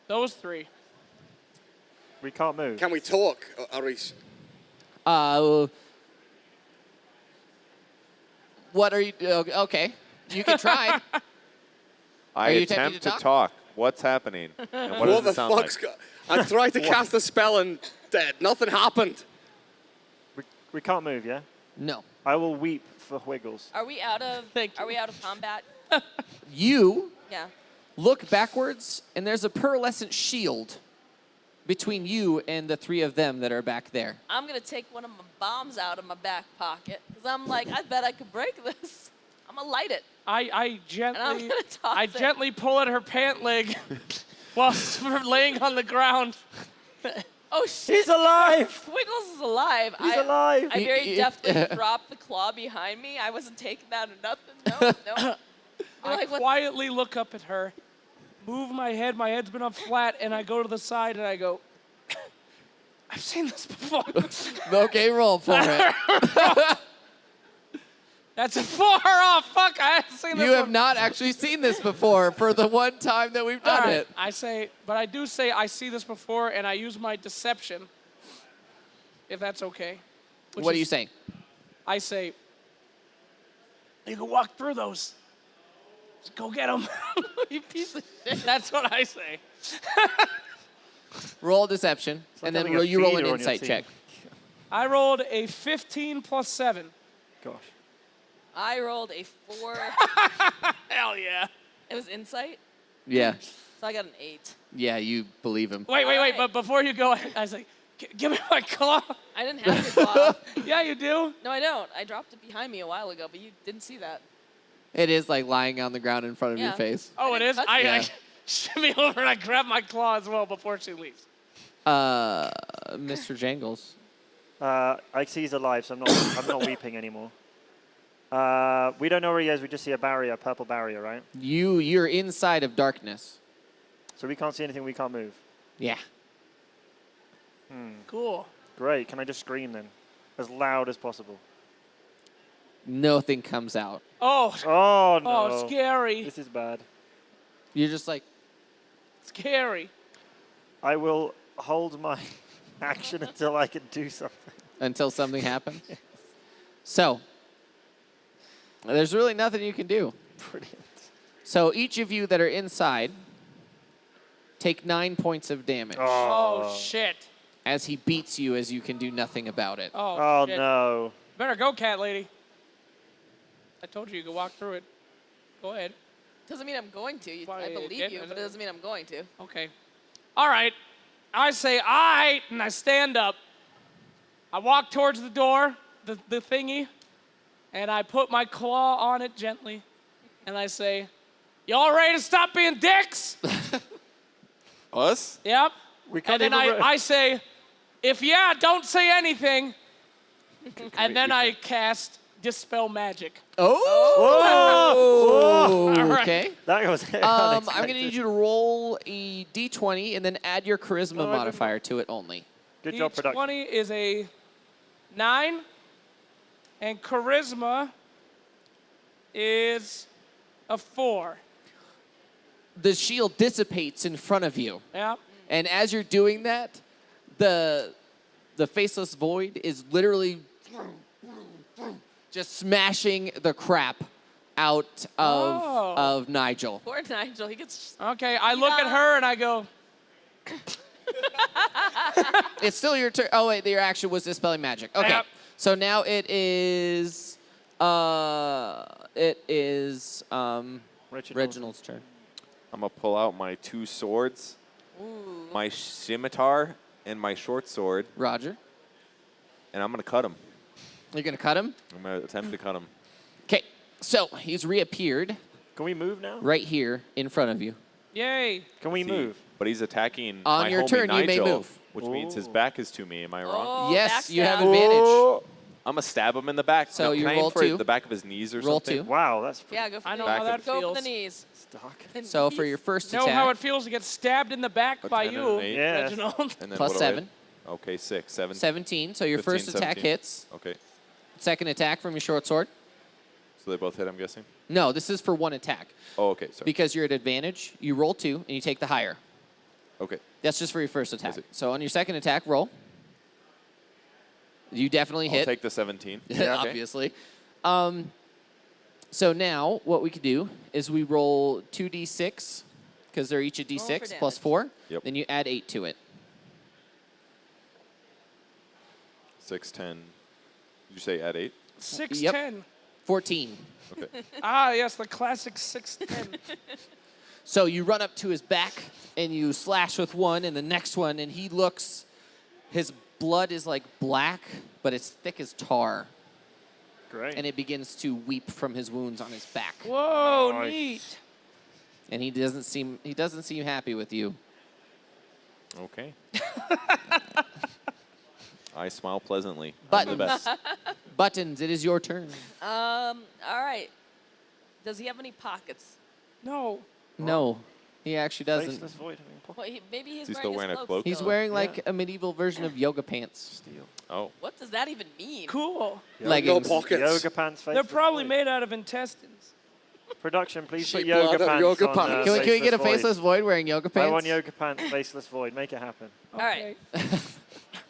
Those 3. We can't move. Can we talk? Are we... What are you, okay, you can try. I you attempting attempt to to talk? talk. What's happening? And what What does the it sound fuck's like? I tried to cast a spell and dead. Nothing happened. We can't move, yeah? No. I will weep for Wiggles. Are we out of? Thank you. Are we out of combat? You Yeah. look backwards, and there's a pearlescent shield between you and the 3 of them that are back there. I'm gonna take one of my bombs out of my back pocket because I'm like, I bet I could break this. I'm gonna light it. I And I'm gently, gonna toss I it. gently pull at her pant leg while we're laying on the ground. Oh shit! He's alive! Wiggles is alive. He's alive! I very Y- deftly dropped the claw behind me. I wasn't taking that or nothing. No. I Like, what- quietly look up at her, move my head. My head's been up flat, and I go to the side and I go, I've seen this before. Okay, roll for it. That's a 4. Oh, fuck. I haven't seen this You have one. not actually seen this before for the one time that we've All done right. it. I say, but I do say I see this before, and I use my deception, if that's okay. Which What are you is- saying? I say, you can walk through those. Just go get them. You piece of shit. That's what I say. Roll deception, like and then having a you roll an feeder on your insight team. check. I rolled a 15 plus 7. Gosh. I rolled a 4. Hell yeah. It was insight, Yeah. so I got an 8. Yeah, you believe him. Wait. Alright. But before you go, I was like, give me my claw. I didn't have your claw. Yeah, you do. No, I don't. I dropped it behind me a while ago, but you didn't see that. It is like lying on the ground in front of your Yeah. face. Oh, it didn't is? touch I it. shimmy over and I grab my claw as well before she leaves. Mr. Jangles. I see he's alive, so I'm not weeping anymore. We don't know where he is. We just see a barrier, purple barrier, right? You're inside of darkness. So we can't see anything. We can't move. Yeah. Cool. Great. Can I just scream then, as loud as possible? Nothing comes out. Oh, Oh, no. oh, scary. This is bad. You're just like, Scary. I will hold my action until I can do something. until something happens. So, there's really nothing you can do. Brilliant. So each of you that are inside take 9 points of damage Oh, shit. as he beats you as you can do nothing about it. Oh, Oh, shit. no. Better go, cat lady. I told you could walk through it. Go ahead. Doesn't mean I'm going to. Why, I believe again, you, is but it- it doesn't mean I'm going to. Okay. All right. I say, all right, and I stand up. I walk towards the door, the thingy, and I put my claw on it gently, and I say, y'all ready to stop being dicks? Us? Yep. We can't And then even I say, if yeah, don't say anything. And then I cast Dispel Magic. Oh! All right. Okay. That was I'm going to need you to roll a d20 and then add your charisma Oh, I didn't- modifier to it only. Good job, production. 20 is a 9, and Charisma is a 4. The shield dissipates in front of you. Yeah. And as you're doing that, the faceless void is literally just smashing the crap out of Oh. of Nigel. Poor Nigel. He gets. Okay, I look at her and I go, It's still your turn. Oh wait, your action was dispelling magic. Okay, Yep. so now it is Reginald's turn. I'm going to pull out my 2 swords, my scimitar, and my short sword, Roger, and I'm going to cut him. you're gonna cut him. I'm going to attempt to cut him. Okay, so he's reappeared Can we move now? right here in front of you. yay. Can we See, move? But he's attacking On my your homie turn, you may Nigel, move. which means his Ooh. back is to me. Am I wrong? Oh, Yes, you have backstab. advantage. I'm going to stab him in the back. So No, you can I roll aim for 2. the back of his knees or Roll something? 2. Wow, that's Yeah, go for I the know Back how of that Go for feels. the knees. stuck. So for your first Know attack, how it feels to get stabbed in the back A by 10 and you, an 8. Yeah. Reginald. And then plus what do I- 7, Okay, 6, 7. 17. So your 15, first attack 17. hits. Okay. Second attack from your short sword. So they both hit, I'm guessing? No, this is for one attack. Oh, okay, sorry. Because you're at advantage, you roll 2 and you take the higher. Okay. That's just for your first attack. Is it- So on your second attack, roll. You definitely I'll hit. take the 17. Yeah. Obviously. So now what we could do is we roll 2d6 because they're each a Roll d6 for plus damage. 4. Yep. Then you add 8 to it. 6, 10. Did you say add 8? 6'10". 14. Okay. Ah, yes, the classic 6'10". So you run up to his back and you slash with one and the next one, and he looks, his blood is like black, but it's thick as tar, Great. and it begins to weep from his wounds on his back. Whoa, Nice. neat. And he doesn't seem happy with you. Okay. I smile pleasantly. I'm But- the best. Buttons, it is your turn. All right. Does he have any pockets? No. No, he actually doesn't. Faceless void having pocket Well, maybe he's Is he wearing still his wearing a cloak cloak? He's still. wearing like Yeah. a medieval version of yoga pants. steel. Oh. What does that even mean? Cool. Leggings. No pockets. Yoga pants. They're faceless probably void. made out of intestines. Production, please put Sheep yoga blood, pants yoga on. pants. Can we get a Void. faceless void wearing yoga pants? I want yoga pants, faceless void. Make it happen. All right.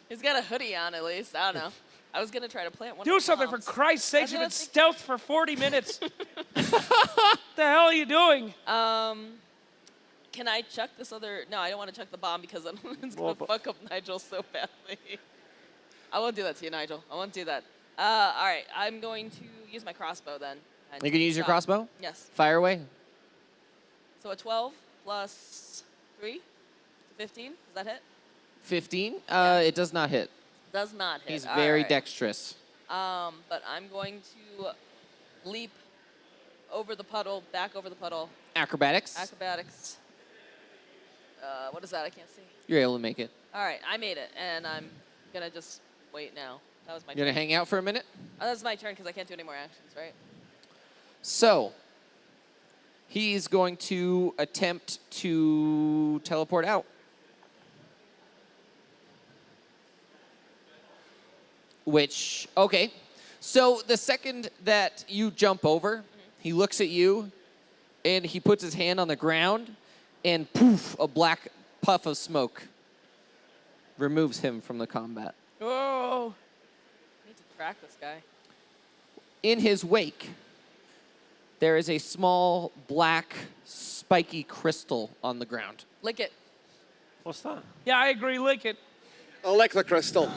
He's got a hoodie on at least. I don't know. I was gonna try to plant one. Do of the something for bombs. Christ's sake. You've gonna been think- stealth for 40 minutes. What the hell are you doing? Can I chuck this other? No, I don't want to chuck the bomb because it's gonna Well, but- fuck up Nigel so badly. I won't do that to you, Nigel. I won't do that. All right. I'm going to use my crossbow then. and You can use your shot. crossbow? Yes. Fire away. So a 12 plus 3, 15. Does that hit? 15. It does not hit. Does not hit. He's All very right. dexterous. But I'm going to leap over the puddle, back over the puddle. Acrobatics. Acrobatics. What is that? I can't see. You're able to make it. All right, I made it, and I'm gonna just wait now. That was my You're turn. gonna hang out for a minute. That's my turn because I can't do any more actions, right? So he's going to attempt to teleport out. Which, okay. So the second that you jump over, he looks at you, and he puts his hand on the ground, and poof, a black puff of smoke removes him from the combat. Oh. I need to track this guy. In his wake, there is a small black spiky crystal on the ground. Lick it. What's that? Yeah, I agree. Lick it. I'll lick the crystal.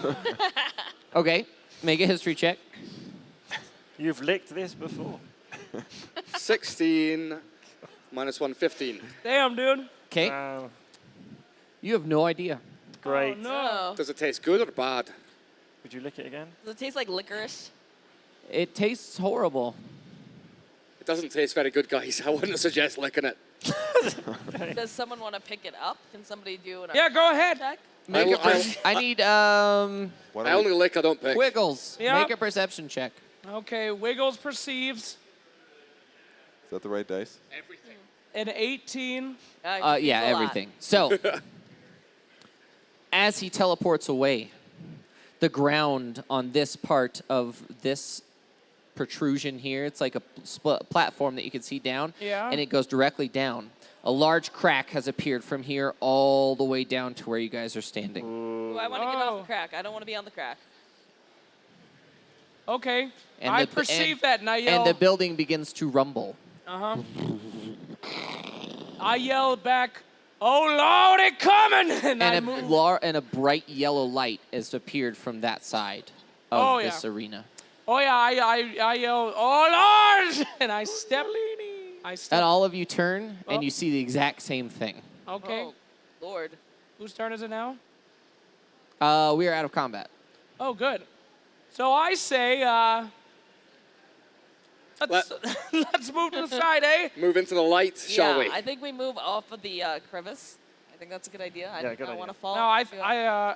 Okay, make a history check. You've licked this before. 16 minus 1, 15. Damn, dude. Okay, you have no idea. Great. Oh, no. Does it taste good or bad? Would you lick it again? Does it taste like licorice? It tastes horrible. It doesn't taste very good, guys. I wouldn't suggest licking it. Does someone want to pick it up? Can somebody do an Yeah, go ahead. check? Make a I need Why I don't only lick, I don't pick. Wiggles. Yeah. Make a perception check. Okay, Wiggles perceives is that the right dice? Everything. an 18. Yeah, It's a lot. everything. So, as he teleports away, the ground on this part of this protrusion here, it's like a platform that you can see down, Yeah. and it goes directly down. A large crack has appeared from here all the way down to where you guys are standing. Ooh, I want to get off Oh. the crack. I don't want to be on the crack. Okay. And I the- perceive that, and I yell. And the building begins to rumble. Uh-huh. I yell back, "Oh, Lord, it coming!" And I And move. and a bright yellow light has appeared from that side of Oh, yeah. this arena. Oh, yeah, I yell, "Oh, Lord!" And I step. And all of you turn, Oh. and you see the exact same thing. Okay. Oh, Lord. Whose turn is it now? We are out of combat. Oh, good. So I say, let's, let's move to the side, eh? Move into the light, shall yeah, we? I think we move off of the crevice. I think that's a good idea. I Yeah, do good not idea. want to fall. No,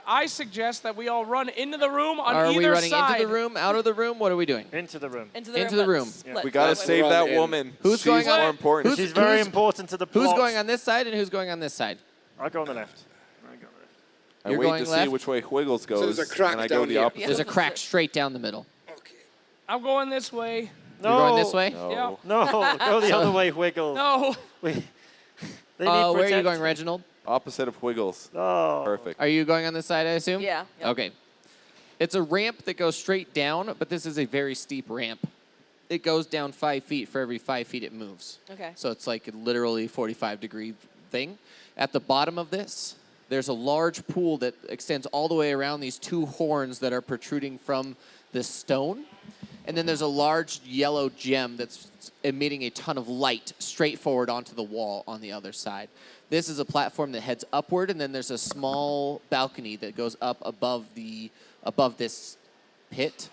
I suggest that we all run into the room on Are either we running side. into the room, out of the room? What are we doing? Into the room. into the into room. the let's room. split. We gotta Let's save run that in. woman. Who's She's going on- more important. who's- She's very important to the plot. Who's going on this side, and who's going on this side? I go on the left. I go on the left. I You're wait going to left? see which way Wiggles goes, there's a crack and I go down the here. opposite. Yeah. There's a crack straight down the middle. Okay. I'm going this way. No. You're going this way? No. Yeah. No, go the other way, Wiggle. No. We, they need Where are you protecting. going, Reginald? Opposite of Wiggles. Oh. Perfect. Are you going on this side, I assume? Yeah. Yep. Okay. It's a ramp that goes straight down, but this is a very steep ramp. It goes down 5 feet for every 5 feet it moves. Okay. So it's like a literally 45-degree thing. At the bottom of this, there's a large pool that extends all the way around these two horns that are protruding from the stone. And then there's a large yellow gem that's emitting a ton of light straight forward onto the wall on the other side. This is a platform that heads upward, and then there's a small balcony that goes up above this pit.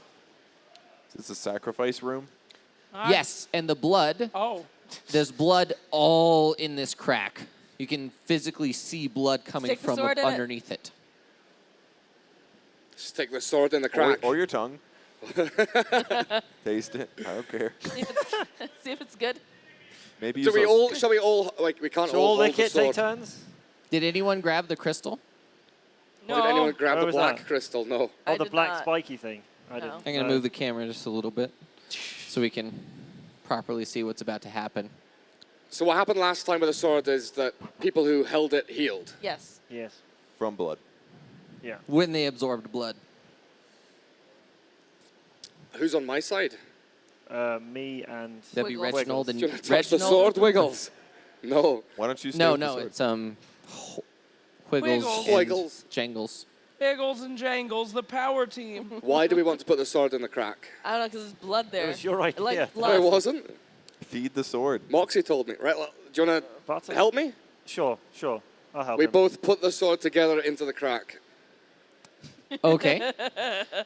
Is this a sacrifice room? Yes, and the blood, Oh. there's blood all in this crack. You can physically see blood coming Stick the from sword in it. underneath it. Stick the sword in the crack. Or your tongue. Taste it. I don't care. See if it's good. Maybe Do use we those- all, shall we all, like, we can't So all all hold lick the it, take sword. turns? Did anyone grab the crystal? No. Did anyone grab Where the was black that? crystal? No. Oh, I the did black not. spiky thing. I No. didn't. I'm going to move the camera just a little bit so we can properly see what's about to happen. So what happened last time with the sword is that people who held it healed. Yes. Yes. from blood. Yeah. When they absorbed blood. Who's on my side? Me and That'd be Wiggles. Reginald and Do you want to touch the Reginald. sword, Wiggles? No. Why don't you stay No, with the no, sword? it's Wiggles, Wiggles. and Wiggles. Jangles. Biggles and Jangles, the power team. Why do we want to put the sword in the crack? I don't know, because there's blood there. was your I idea. like No, blood. it wasn't. Feed the sword. Moxie told me. Right, well, do you want to Butter. help me? Sure. I'll help We him. both put the sword together into the crack. Okay.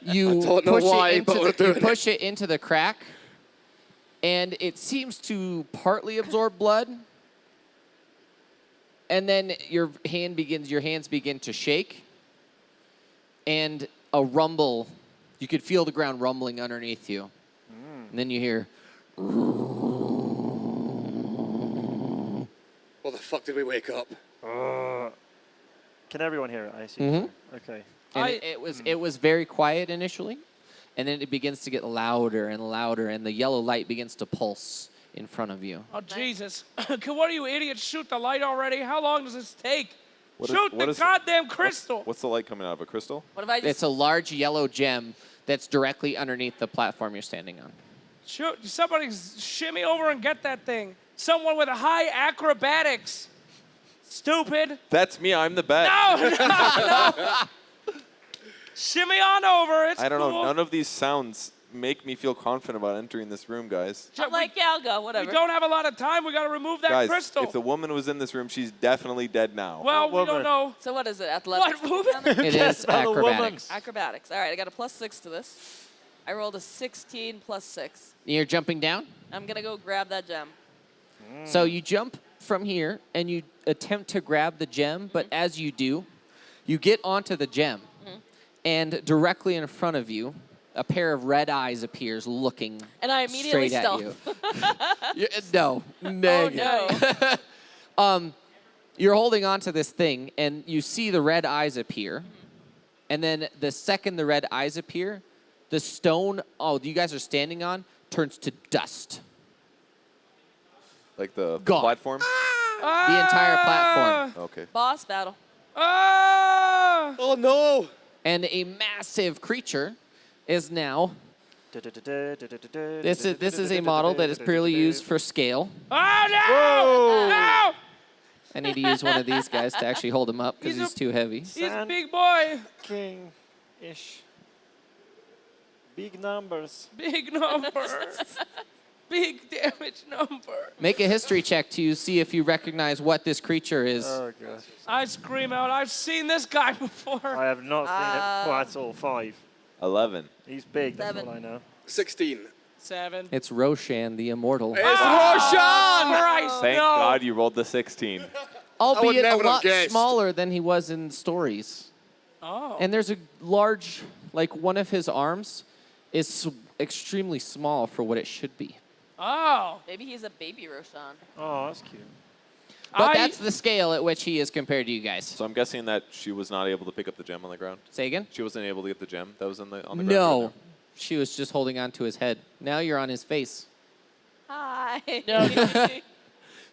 You don't know push why, it into but we're the, you doing it. push it into the crack, and it seems to partly absorb blood. And then your hands begin to shake, and a rumble. You could feel the ground rumbling underneath you. And then you hear, What the fuck did we wake up? Can everyone hear it? I assume. Mhm. So. Okay. and I- it was very quiet initially, and then it begins to get louder and louder, and the yellow light begins to pulse in front of you. Oh, Jesus. Can one of you idiots shoot the light already? How long does this take? What Shoot the goddamn crystal. What's the light coming out of? A crystal? What if I just... It's a large yellow gem that's directly underneath the platform you're standing on. Shoot, somebody shimmy over and get that thing. Someone with a high acrobatics. Stupid. That's me. I'm the bet. No. Shimmy on over. It's I don't cool. know. None of these sounds make me feel confident about entering this room, guys. I'm like, yeah, I'll go, whatever. We don't have a lot of time. We got to remove that Guys, crystal. if the woman was in this room, she's definitely dead now. Well, we woman? don't know. So what is it, athletics? What movement? It is about the woman. acrobatics. Acrobatics. All right, I got a +6 to this. I rolled a 16 + 6. You're jumping down? I'm going to go grab that gem. So you jump from here, and you attempt to grab the gem, but as you do, you get onto the gem, and directly in front of you, a pair of red eyes appears looking And I immediately straight at you. stealth. No, negative. No. You're holding on to this thing, and you see the red eyes appear, and then the second the red eyes appear, the stone you guys are standing on turns to dust. Like the Gone. platform? The entire platform. Okay. Boss battle. Ah! Oh no! And a massive creature is now. This is a model that is purely used for scale. Oh, no! No! I need to use one of these guys to actually hold him up because He's a- he's too heavy. He's a big boy. King-ish. Big numbers. Big number. Big damage number. Make a history check to see if you recognize what this creature is. Oh gosh. I scream out, I've seen this guy before. I have not seen it. Well, that's all 5. 11. He's big. That's 7. all I know. 16. 7. It's Roshan, the immortal. It's Roshan! Christ, Thank no. God you rolled the 16. Albeit a never have lot guessed. smaller than he was in stories. Oh. And there's a large, like one of his arms is extremely small for what it should be. Oh. Maybe he's a baby Roshan. Oh, that's cute. But that's the scale at which he is compared to you guys. So I'm guessing that she was not able to pick up the gem on the ground. Say again? She wasn't able to get the gem that was on the ground. No. right She was just holding on to his head. Now you're on his face. Hi.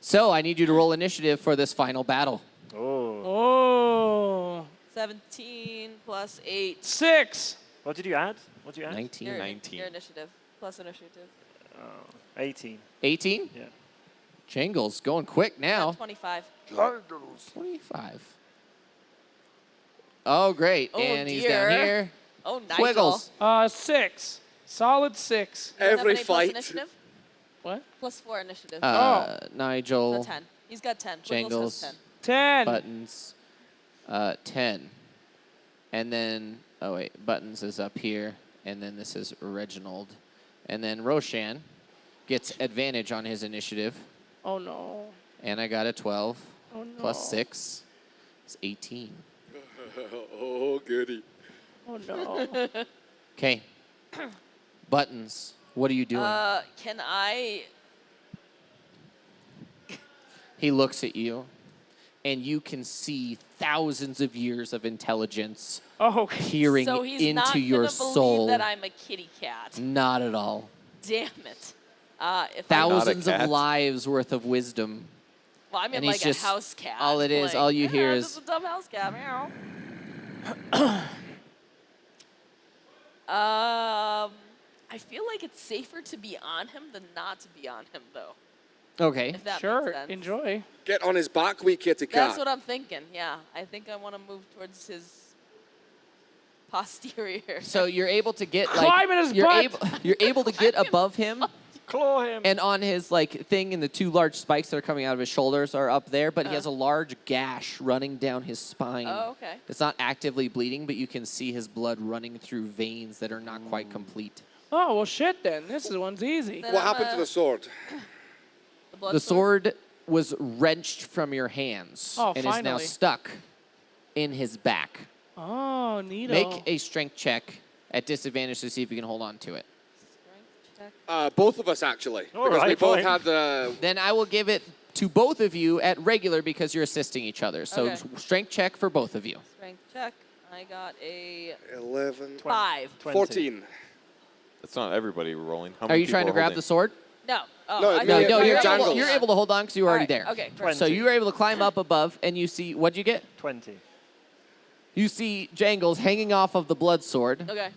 So I need you to roll initiative for this final battle. Oh. Oh. 17 + 8. 6. What did you add? What did you add? 19. Your, 19. Your initiative. Plus initiative. 18. 18? Yeah. Jangles going quick now. 25. 25. Oh, great. Oh, and he's down dear. here. Oh, Nigel. Quiggles. 6. Solid 6. You don't have Every any plus fight. initiative? What? +4 initiative. Nigel. So 10. He's got 10. Quiggles Jangles. has 10. 10. Buttons. 10. And then, oh wait, Buttons is up here. And then this is Reginald. And then Roshan gets advantage on his initiative. Oh, no. And I got a 12. Oh, no. Plus 6. It's 18. Oh, goody. Oh, no. Okay. Buttons. What are you doing? Can I... He looks at you, and you can see thousands of years of intelligence Oh, peering So he's into not your gonna believe soul. that I'm a kitty cat. Not at all. Damn it. If Thousands of cat. lives worth of wisdom. Well, I'm in and he's like just- a house cat. all it is, like, all you yeah, hear just is- a dumb house cat. Meow. I feel like it's safer to be on him than not to be on him, though. Okay. If that makes sure. sense. Enjoy. Get on his back, wee kitty cat. That's what I'm thinking. Yeah, I think I want to move towards his posterior. So you're able to get like Climb in his you're butt. you're able to get above him, Claw him. and on his like thing, and the 2 large spikes that are coming out of his shoulders are up there, but he has a large gash running down his spine. Oh, okay. It's not actively bleeding, but you can see his blood running through veins that are not quite complete. Oh, well, shit then. This one's easy. Then What I'm, happened to the sword? the blood The sword was wrenched from your hands Oh, and is now finally. stuck in his back. Oh, neato. Make a strength check at disadvantage to see if you can hold on to it. Strength check. Both of us, actually. All because we right, both fine. had the... Then I will give it to both of you at regular because you're assisting each other. So Okay. strength check for both of you. Strength check. I got a 11... 5. 20. 14. It's not everybody rolling. How Are many you trying to people are grab the sword? No. Oh, No, I no, thought No, you you're were able, jangles. you're able to hold on because you're already All right, there. Okay, perfect. So 20. you were able to climb up above, and you see, what'd you get? 20. You see Jangles hanging off of the blood sword. Okay.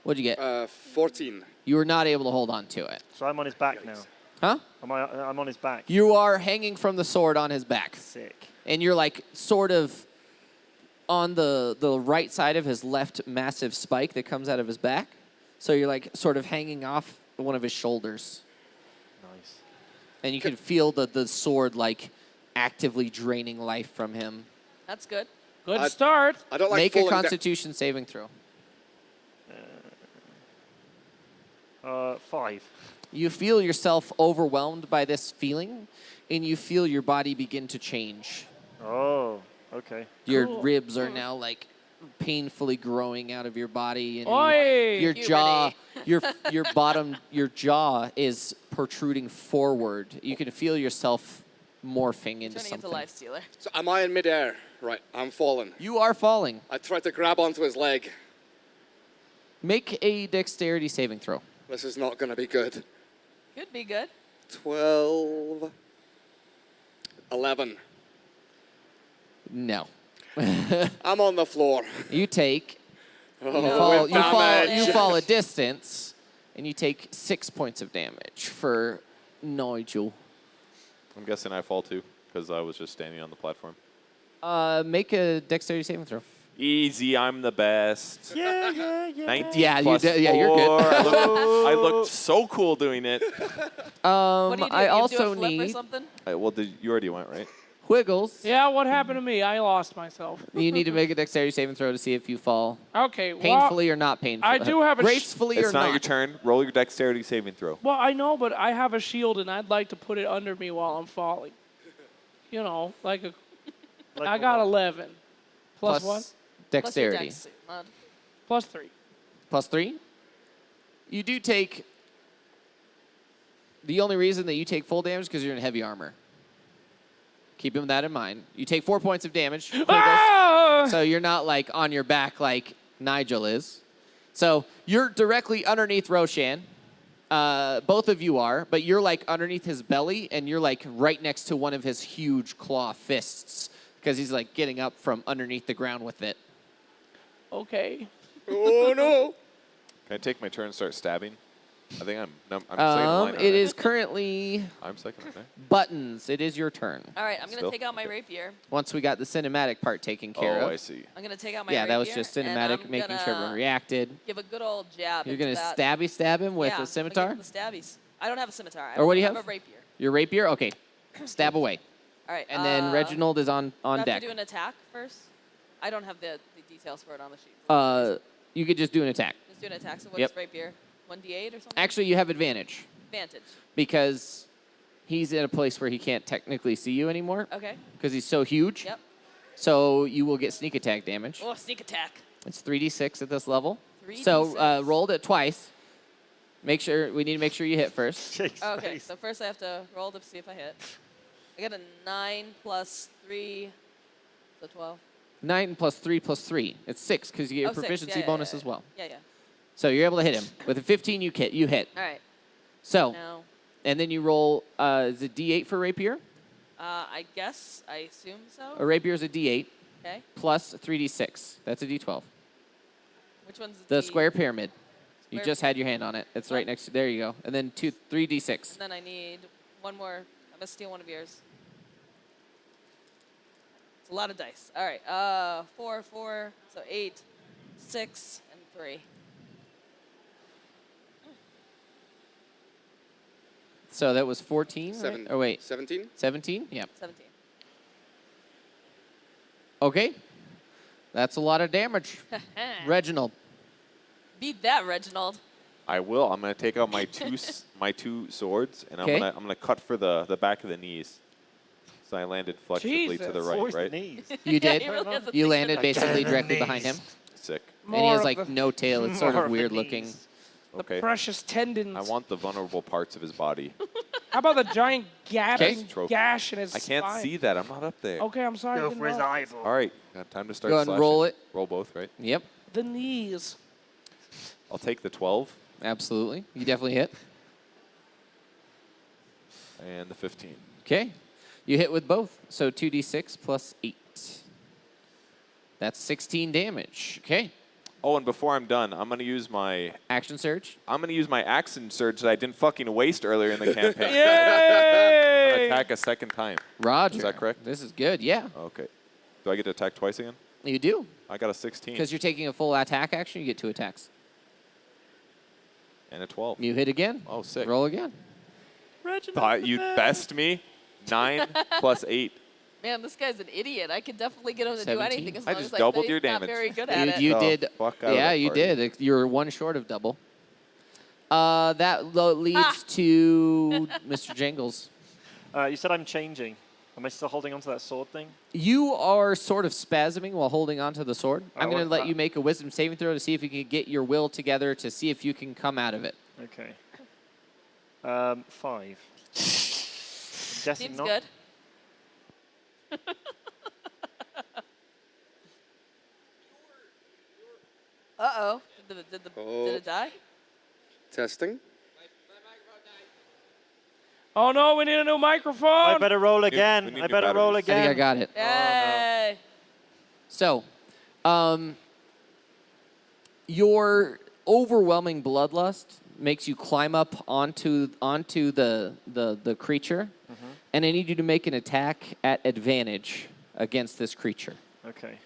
What'd you get? 14. You were not able to hold on to it. So I'm on his back now. Huh? I'm on his back. You are hanging from the sword on his back. Sick. And you're like sort of on the right side of his left massive spike that comes out of his back. So you're like sort of hanging off one of his shoulders. Nice. And you can feel the sword like actively draining life from him. That's good. Good start. I don't like Make a falling down. constitution saving throw. 5. You feel yourself overwhelmed by this feeling, and you feel your body begin to change. Oh, okay. Your Cool. ribs are now like painfully growing out of your body, and Oi! your Puberty. jaw, your jaw is protruding forward. You can feel yourself morphing into Turning something. into Life Stealer. So am I in midair? Right, I'm falling. You are falling. I try to grab onto his leg. Make a dexterity saving throw. This is not going to be good. Could be good. 12. 11. No. I'm on the floor. You take. Oh, with damage. You fall a distance, and you take 6 points of damage for Nigel. I'm guessing I fall too, because I was just standing on the platform. Make a dexterity saving throw. Easy, I'm the best. Yeah, yeah, yeah. 19 Yeah, plus you're good. 4. I looked so cool doing it. What do you do? I You also do a flip or need something? Well, you already went, right? Wiggles. Yeah, what happened to me? I lost myself. You need to make a dexterity saving throw to see if you fall Okay, well, painfully or not painfully. I do have a gracefully or It's not your turn. Roll your dexterity saving throw. well, I know, but I have a shield, and I'd like to put it under me while I'm falling. You know, like a. Like I got what? 11. Plus what? Plus your Dexterity. dex, Mud. Plus 3. Plus 3. You do take. The only reason that you take full damage is because you're in heavy armor. Keep that in mind. You take 4 points of damage. Wiggles. Ah! So you're not like on your back like Nigel is. So you're directly underneath Roshan. Both of you are, but you're like underneath his belly, and you're like right next to one of his huge claw fists because he's like getting up from underneath the ground with it. Okay. Oh, no. Can I take my turn and start stabbing? I think I'm second in line. aren't It I? is currently I'm second, okay. Buttons. It is your turn. All right, I'm going Still? to take out my rapier. Once we got the cinematic part taken care Oh, of. I see. I'm going to take out my Yeah, rapier. that was just and cinematic, I'm making sure everyone gonna reacted. Give a good old jab. You're into gonna that. stab him with Yeah, a I'm scimitar? gonna give him the stabbies. I don't have a scimitar. Or what do you have? have? A rapier. Your rapier? Okay. Stab away. All right. And then Reginald is on do I have deck. to do an attack first? I don't have the details for it on the sheet. You could just do an attack. Just do an attack. So Yep. what's rapier? 1d8 or something? Actually, you have advantage Advantage. because he's in a place where he can't technically see you anymore Okay. because he's so huge. Yep. So you will get sneak attack damage. Oh, sneak attack. It's 3d6 at this level. 3d6. So rolled it twice. We need to make sure you hit first. Jake's Okay, face. so first I have to roll to see if I hit. I got a 9 plus 3, so 12. 9 plus 3 plus 3. It's 6 because you get Oh, a 6. proficiency Yeah, bonus yeah. as well. Yeah, yeah. So you're able to hit him. With a 15, you hit. All right. So, Now, and then you roll, is it D8 for rapier? I guess, I assume so. A rapier is a D8 Okay. plus 3d6. That's a D12. Which one's The D? square pyramid. You Square- just had your hand on it. It's right next to, there you go. And then 3d6. And then I need one more. I'm gonna steal one of yours. It's a lot of dice. All right. 4, so 8, 6, and 3. So that was 14, Seven. right? Oh, wait. 17? 17? Yep. 17. Okay. That's a lot of damage. Reginald. Beat that, Reginald. I will. I'm gonna take out my my two swords, and Okay. I'm gonna cut for the back of the knees. So I landed flexibly to the Jesus. right, Always right? knees. You did? He really has a You thing landed for basically the directly knees. behind him. Sick. And he More has of like the- no tail. It's sort More of of the weird knees. looking. Okay. Precious tendons. I want the vulnerable parts of his body. How about the giant gaping Trophy. gash in his I can't spine? see that. I'm not up there. Okay, I'm sorry. I Go didn't for his know. eyeball. All right. Time to start Go ahead and slashing. roll it. Roll both, right? Yep. The knees. I'll take the 12. Absolutely. You definitely hit. And the 15. Okay. You hit with both. So 2d6 plus 8. That's 16 damage. Okay. Oh, and before I'm done, I'm gonna use my Action surge. action surge that I didn't fucking waste earlier in the campaign. Yay! Attack a second time. Roger. Is that correct? This is good. Yeah. Okay. Do I get to attack twice again? You do. I got a 16 Because you're taking a full attack action, you get 2 attacks. and a 12. You hit again. Oh, sick. Roll again. Thought you'd best me. 9 plus 8. Man, this guy's an idiot. I could definitely get him to do 17. anything as I long just as doubled I your he's not damage. very good at it. You Oh, did. fuck out of Yeah, the you party. did. You're one short of double. That leads to Mr. Jangles. You said I'm changing. Am I still holding onto that sword thing? You are sort of spasming while holding onto the sword. I'm going to let you make a wisdom saving throw to see if you can get your will together to see if you can come out of it. Okay. 5. I'm guessing Seems not. good. Uh-oh. Did it die? Testing. Oh no, we need a new microphone. I better roll we again. need I new better roll batteries. I think I again. got it. Yay! So, your overwhelming bloodlust makes you climb up onto the creature, and I need you to make an attack at advantage against this creature. Okay.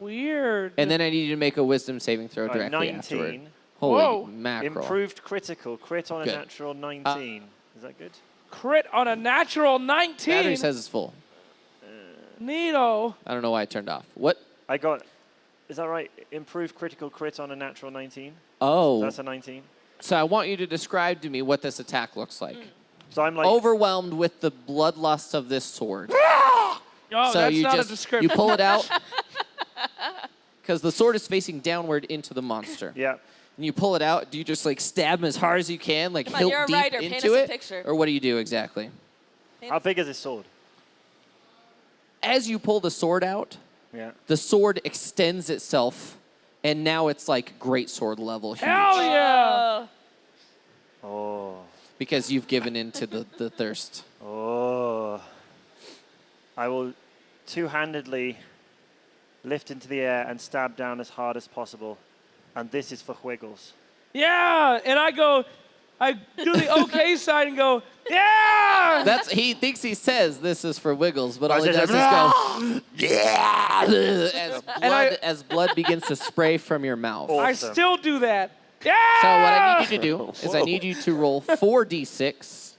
Weird. And then I need you to make a wisdom saving throw All right, directly 19. afterward. Holy Whoa. mackerel. Improved critical. Crit on Good. a natural 19. Is that good? Crit on a natural 19. Battery says it's full. Neato. I don't know why it turned off. What? I got... Is that right? Improved critical crit on a natural 19? Oh. That's a 19. So I want you to describe to me what this attack looks like. So I'm like... Overwhelmed with the bloodlust of this sword. Oh, so that's you not just a description. you pull it out because the sword is facing downward into the monster. Yeah. And you pull it out. Do you just like stab him as hard as you can, like Come on, hilt you're a deep writer. Paint into us a it, picture. or what do you do exactly? How big is this sword? As you pull the sword out, Yeah. the sword extends itself, and now it's like great sword level huge Hell yeah. Oh. because you've given in to the thirst. Oh. I will two-handedly lift into the air and stab down as hard as possible. And this is for Wiggles. Yeah. And I do the okay side and go, yeah. He thinks he says this is for Wiggles, but I all he said, does is go, yeah, as blood begins to spray from your mouth. I Awesome. still do that. Yeah. So what I need you to do is I need you to roll 4d6,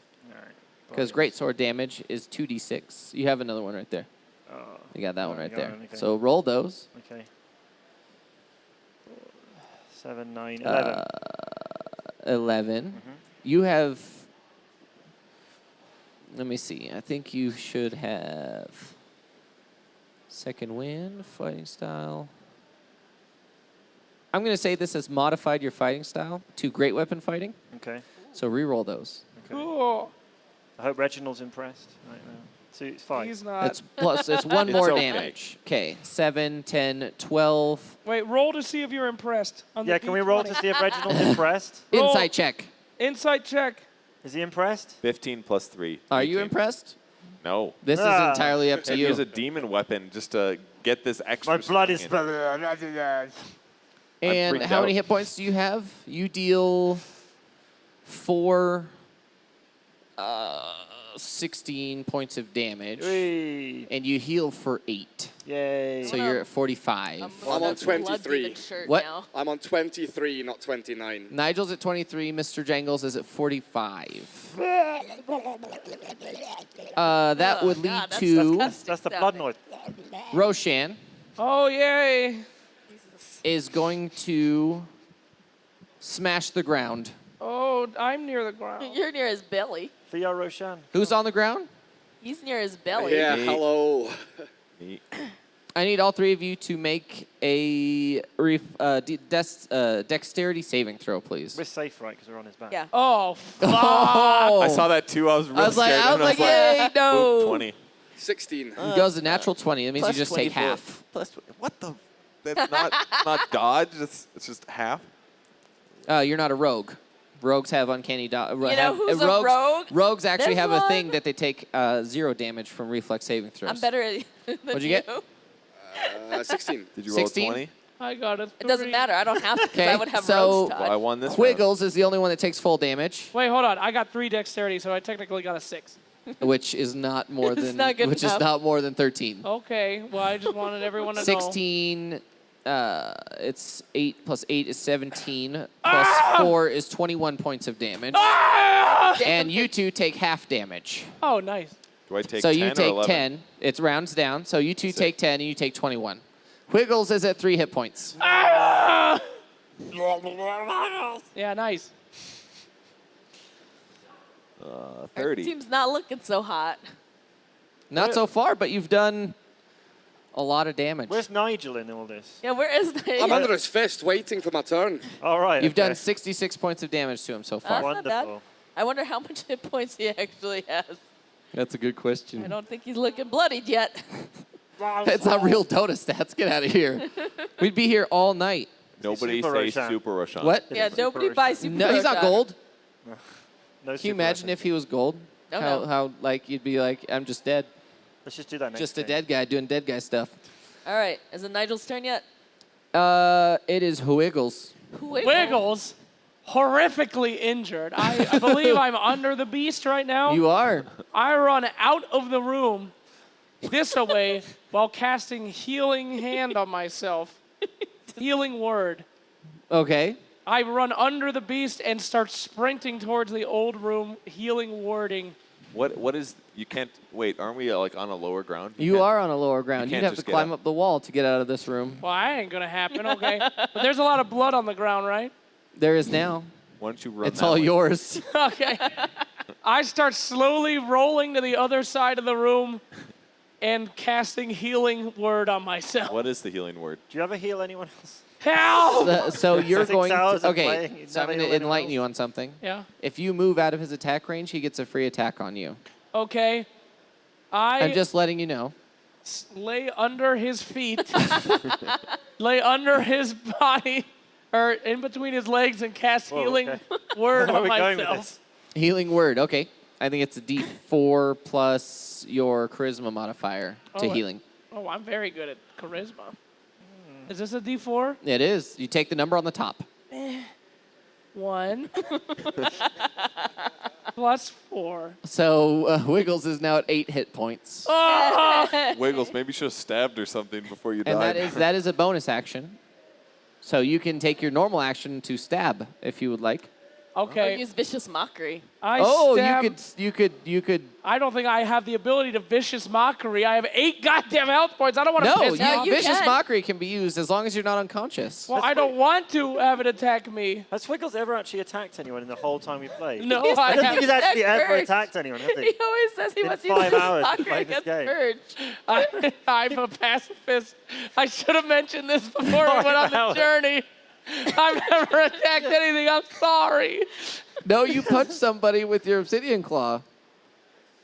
because great sword damage is 2d6. You have another one right there. You got that one right got there. it, okay. So roll those. Okay. 7, 9, 11. 11. You have, let me see, I think you should have second wind, fighting style. I'm going to say this has modified your fighting style to great weapon fighting. Okay. So re-roll those. Cool. I hope Reginald's impressed right now. 2, 5. He's not. It's one It's more okay. damage. Okay, 7, 10, 12. Wait, roll to see if you're impressed. On the Yeah, can we roll D20. to see if Reginald's impressed? Roll. Insight check. Insight check. Is he impressed? 15 plus 3. Are you 18. impressed? No. This is Ah. entirely up to I you. use a demon weapon just to get this extra. My blood is... swing in. And freaked how many out. hit points do you have? You deal 16 points of damage, Whee. and you heal for 8. Yay. So you're at 45. I'm on 23. What? Now. I'm on 23, not 29. Nigel's at 23. Mr. Jangles is at 45. That would lead God, that's to disgusting That's the blood sounding. noise. Roshan Oh, yay. is going to smash the ground. Oh, I'm near the ground. You're near his belly. For your Roshan. Who's on the ground? He's near his belly. Yeah, Eight. hello. Neat. I need all three of you to make a dexterity saving throw, please. We're safe, right? Because we're on his back. Yeah. Oh, fuck. Oh. I saw that too. I was real I was like, scared. I and was like, yay, "Oop, no. 20. 16. He goes a natural 20. That means you Plus just take 24. half. Plus, what the? That's not dodge. It's just half. You're not a rogue. Rogues have uncanny dodge. You know who's a rogue? Rogues actually This have a one. thing that they take 0 damage from reflex saving throws. I'm better at than What'd you get? 16. Did you roll 16? 20? I got a 3. It doesn't matter. I don't have to because I would have so- rogues touch. Well, I won this Quiggles is the only one that takes full damage, Wait, hold on. I got 3 dexterity, so I technically got a 6. which is not more It's than not good which enough. is not more than 13. Okay. Well, I just wanted everyone to know. 16. It's 8 plus 8 is 17. Plus 4 is 21 points of damage. And you two take half damage. Oh, nice. Do I take So 10 you or take 11? 10. It rounds down. So you two Sick. take 10 and you take 21. Quiggles is at 3 hit points. Yeah, nice. 30. Team's not looking so hot. Not so far, but you've done a lot of damage. Where's Nigel in all this? Yeah, where is the? I'm under his fist, waiting for my turn. All right. You've okay. done 66 points of damage to him so far. That's not bad. Wonderful. I wonder how much hit points he actually has. That's a good question. I don't think he's looking bloodied yet. It's not real Dota stats. Get out of here. We'd be here all night. Nobody Super say Roshan. Super Roshan. What? Yeah, Super nobody Roshan. buys Super No, he's not Roshan. gold. No Can you imagine if he was gold? Oh, how, no. how like you'd be like, I'm just dead. Let's just do that next Just a game. dead guy doing dead guy stuff. All right, is it Nigel's turn yet? It is Wiggles. Wiggles, horrifically injured. I believe I'm under the beast right now. You are. I run out of the room this away while casting healing hand on myself. Healing word. Okay. I run under the beast and start sprinting towards the old room, healing wording. What is, you can't, wait, aren't we like on a lower ground? You can't- are on a lower ground. you You'd can't have to just get climb up. up the wall to get out of this room. Well, that ain't gonna happen, okay? But there's a lot of blood on the ground, right? There is now. Why don't you run It's that all way? yours. Okay. I start slowly rolling to the other side of the room and casting healing word on myself. What is the healing word? Do you ever heal anyone else? Help! So you're 6 going hours to. of Okay. playing, you So I'm never going to heal anyone enlighten else? you on something. Yeah. If you move out of his attack range, he gets a free attack on you. Okay. I I'm just letting you know. lay under his feet, lay under his body, or in between his legs, and cast Whoa, healing okay. word Where are on we going with myself. this? Healing word. Okay. I think it's a D4 plus your charisma modifier to Oh, healing. Oh, I'm very good at charisma. Is this a D4? It is. You take the number on the top. 1 plus 4. So Wiggles is now at 8 hit points. Oh! Wiggles, maybe you should have stabbed or something before you And died. that is a bonus action. So you can take your normal action to stab if you would like. Or Okay. use vicious mockery. I Oh, stab. you could. I don't think I have the ability to vicious mockery. I have 8 goddamn health points. I don't want to No, piss you, you No, off. you vicious can. mockery can be used as long as you're not unconscious. Well, I don't want to have it attack me. Has Swiggles ever actually attacked anyone in the whole time we played? No, He's I I don't think haven't. he's actually That ever hurts. attacked anyone, has He he? always says he In wants to use 5 vicious hours to mockery play this against game. Purge. I'm a pacifist. I should have mentioned this before we went on the Wow. journey. I've never attacked anything. I'm sorry. No, you punched somebody with your obsidian claw.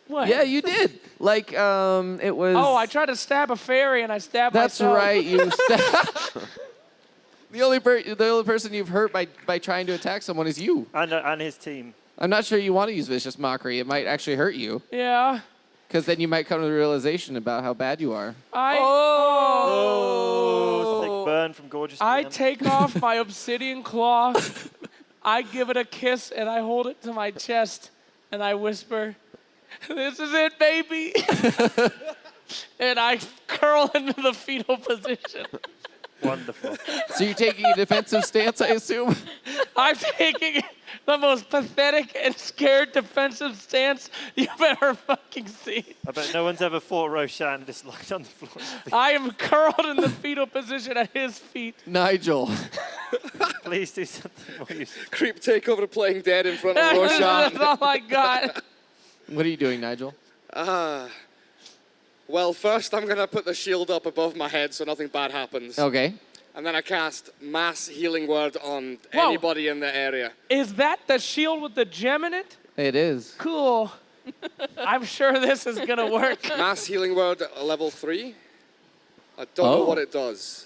What? Yeah, you did. Like it was. Oh, I tried to stab a fairy and I stabbed That's myself. right. You. The only person you've hurt by trying to attack someone is you. And his team. I'm not sure you want to use vicious mockery. It might actually hurt you, Yeah. because then you might come to the realization about how bad you are. Oh, sick burn from gorgeous. I DM. take off my obsidian claw. I give it a kiss and I hold it to my chest and I whisper, "This is it, baby." And I curl into the fetal position. Wonderful. So you're taking a defensive stance, I assume? I'm taking the most pathetic and scared defensive stance you've ever fucking seen. I bet no one's ever fought Roshan just lying on the floor. I am curled in the fetal position at his feet. Nigel. Please do something more useful. Creep take over playing dead in front of That's Roshan. all I got. What are you doing, Nigel? Well, first I'm going to put the shield up above my head so nothing bad happens. Okay. And then I cast mass healing word on Whoa. anybody in the area. Is that the shield with the gem in it? It is. Cool. I'm sure this is gonna work. Mass healing word at level 3. I don't know Oh. what it does.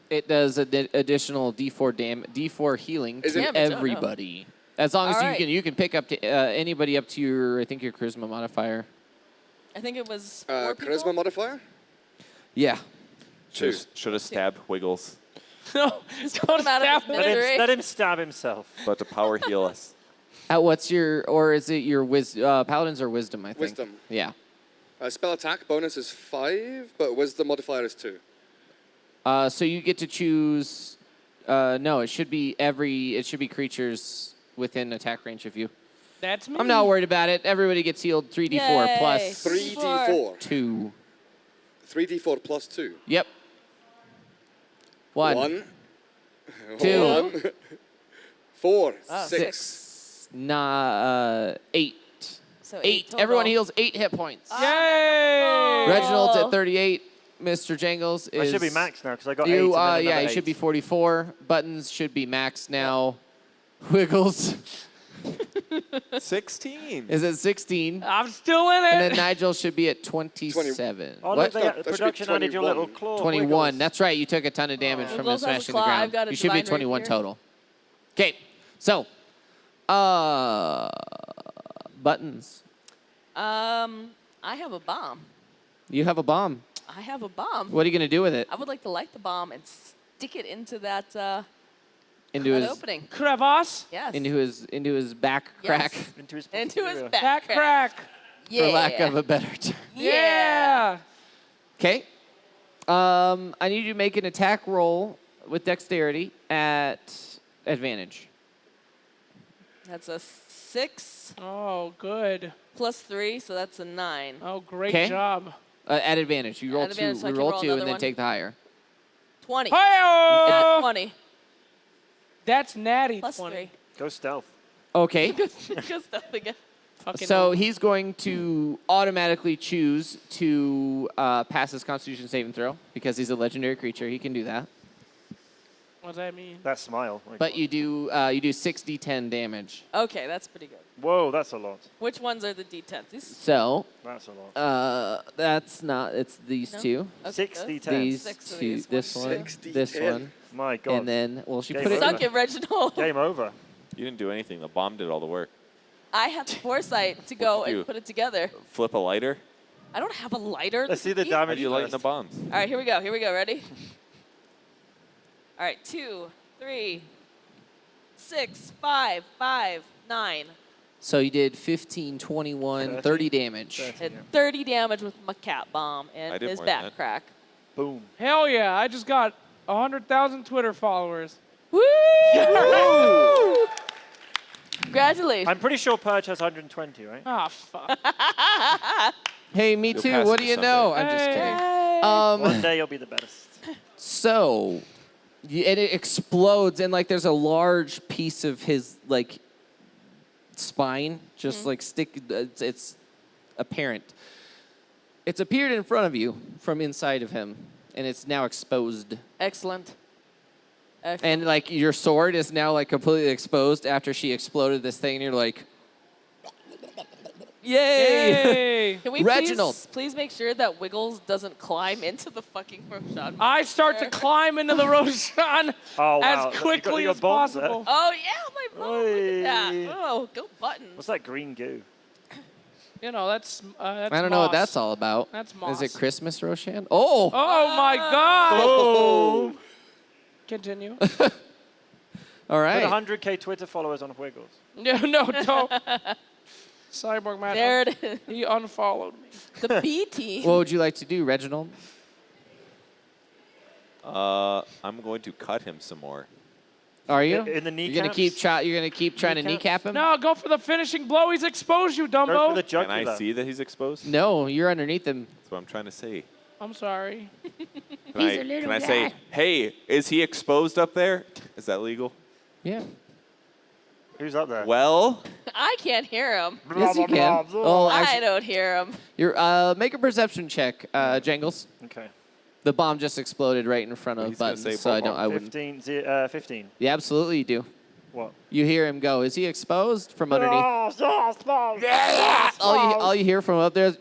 It does additional D4 healing Is to it- Damage, oh, no. everybody. As long as All you right. can, you can pick up to anybody up to your, I think your charisma modifier. I think it was 4 people. Charisma modifier? Yeah. Two. Should have stabbed Wiggles, No, Just don't put him out of stab his him. misery. Let him stab himself. but to power heal us. What's your, or is it your paladins or wisdom? I think. Wisdom. Yeah. Spell attack bonus is 5, but wisdom modifier is 2. So you get to choose. No, it should be creatures within attack range of you. That's me. I'm not worried about it. Everybody gets healed 3d4 Yay. plus 3d4. 2. 3d4 plus 2. Yep. 1, 1. 2, 1. 4. Oh, 6. 8. So 8. total. Everyone heals 8 hit points. Yay! Reginald's at 38. Mr. Jangles is. I should be max now because I got 8. You, and then yeah, another you should 8. be 44. Buttons should be max now. Wiggles 16. is at 16. I'm still in it. And then Nigel should be at 27. Oh, What? look, That should be production added your 21. little claw. 21. Wiggles. That's right. You took a ton of damage from him Wiggles has a smashing the claw. ground. I've got a You should be divine 21 rapier. total. Okay. So, buttons. I have a bomb. You have a bomb. I have a bomb. What are you going to do with it? I would like to light the bomb and stick it into that, Into that his opening. Crevasse. Yes. into his back Yes. crack, Into his Into his posterior. back, Back crack. Yeah. for lack of a better term. Yeah. Okay. I need you to make an attack roll with dexterity at advantage. That's a 6 Oh, good. plus 3, so that's a 9. Oh, great 'Kay. job. At advantage. You roll At advantage, two. so I We can roll roll 2 and another then one? take the higher. 20. Hi-oh! Nat 20 That's natty plus 20. 3. Go stealth. Okay. Good stuff again. Fucking So he's going to automatically choose to pass his Constitution saving throw because he's a legendary creature. He can do that. what does that mean? That smile. My But God. you do 6d10 damage. Okay, that's pretty good. Whoa, that's a lot. Which ones are the D10s? These? So That's a lot. that's not. It's these No? two. Okay, 60 good. ten. These 6 of two. these. This One, one. 60, This 10. one. My God. And then well, she Game put it. over. Suck it, Reginald. Game over. You didn't do anything. The bomb did all the work. I had the foresight to go You. and put it together. Flip a lighter. I don't have a lighter. Let's see the Eat. How damage. do you lighten the first. bombs? All right, here we go. Here we go. Ready? All right, 2, 3, 6, 5, 5, 9. So you did 15, 21, 30 damage. 30. Hit 30 damage with my cat bomb I and did his more than back that. crack. Boom. Hell yeah! I just got 100,000 Twitter followers. Woo! Congratulations. I'm pretty sure Purge has 120, right? Ah, fuck. Hey, me You'll too. pass What it do you someday. know? I'm just kidding. Hey. One day you'll be the best. So, and it explodes, and like there's a large piece of his like spine just like stick. It's apparent. It's appeared in front of you from inside of him, and it's now exposed. Excellent. Excellent. And like your sword is now like completely exposed after she exploded this thing, and you're like, yay! Yay. Can we Reginald. please make sure that Wiggles doesn't climb into the fucking Roshan? I start to climb into the Roshan Oh, wow. as Look, you got quickly your as bombs there. possible. Oh yeah, my bone. Look at that. Oi. Oh, go buttons. What's that green goo? You know, that's I don't know what moss. that's all about. That's Is moss. it Christmas, Roshan? Oh! Oh my God! Oh! Continue. All Put right. 100k Twitter followers on Wiggles. no, don't. Cyborg man. There it is. He unfollowed me. The B team. What would you like to do, Reginald? I'm going to cut him some more. Are you? In the You're gonna keep kneecaps? you're gonna keep trying to Kneecaps? kneecap him? No, go for the finishing blow. He's exposed you, Go for the Dumbo. Can jugular. I see that he's exposed? No, you're underneath him. That's what I'm trying to say. I'm sorry. Can I say, hey, is he exposed up there? Is that legal? Yeah. Who's up there? Well, I can't hear him. Yes, you can. Oh, I actually, don't hear him. you're make a perception check, Jangles. Okay. The bomb just exploded right in front of He's gonna Buttons, say so I bomb. don't. I wouldn't. 15. Yeah, absolutely, you do. What? You hear him go. Is he exposed from underneath? Oh, All you hear from up there is.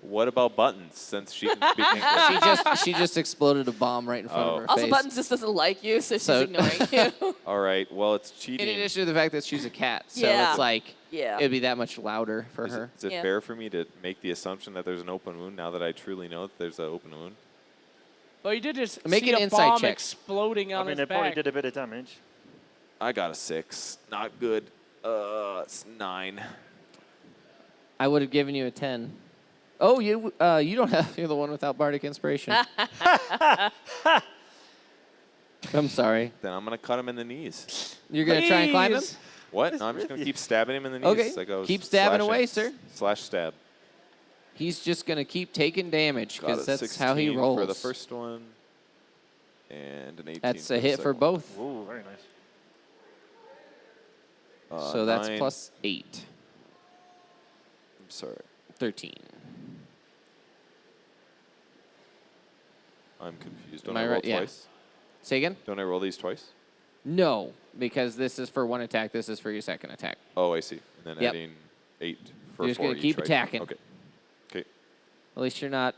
What about Buttons, since she can speak English? She just exploded a bomb right in front of her Also, face. Buttons just doesn't like you, so she's So- ignoring you. All right, well, it's In cheating. addition to the fact that she's a cat, so Yeah. it's like Yeah. it'd be that much louder for Is her. it, is it Yeah. fair for me to make the assumption that there's an open wound now that I truly know that there's an open wound? Well, you did just Make see an a insight bomb check. exploding I on mean, his it probably back. did a bit of damage. I got a 6. Not good. It's 9. I would have given you a 10. Oh, you don't have. You're the one without bardic inspiration. I'm sorry. Then I'm gonna cut him in the knees. You're gonna try and climb him? Please. What? No, I'm just gonna keep stabbing him in the knees. Okay. Like I was Keep stabbing slashing. away, sir. Slash stab. He's just gonna keep taking damage Got because a that's how he 16 rolls. for the first one, and an 18. That's a the hit for second both. Ooh, very nice. one. So that's 9. plus 8. I'm sorry. 13. I'm confused. Don't Am I I roll right? Yeah. twice? Say again? Don't I roll these twice? No, because this is for one attack. This is for your second attack. Oh, I see. And then Yep. adding 8 for You're just 4 gonna each, keep right? attacking. Okay. Okay. At least you're not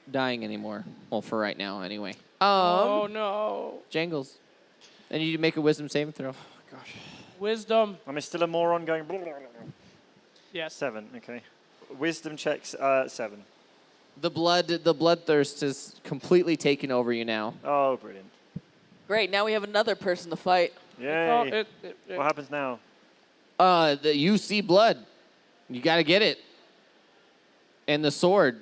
dying anymore. Well, for right now, anyway. Oh no. Jangles. And you need to make a wisdom saving throw. Wisdom. Am I still a moron going? Yes. 7. Okay. Wisdom checks 7. The bloodthirst is completely taken over you now. Oh, brilliant. Great, now we have another person to fight. Yay. Oh, What happens now? You see blood. You got to get it. And the sword.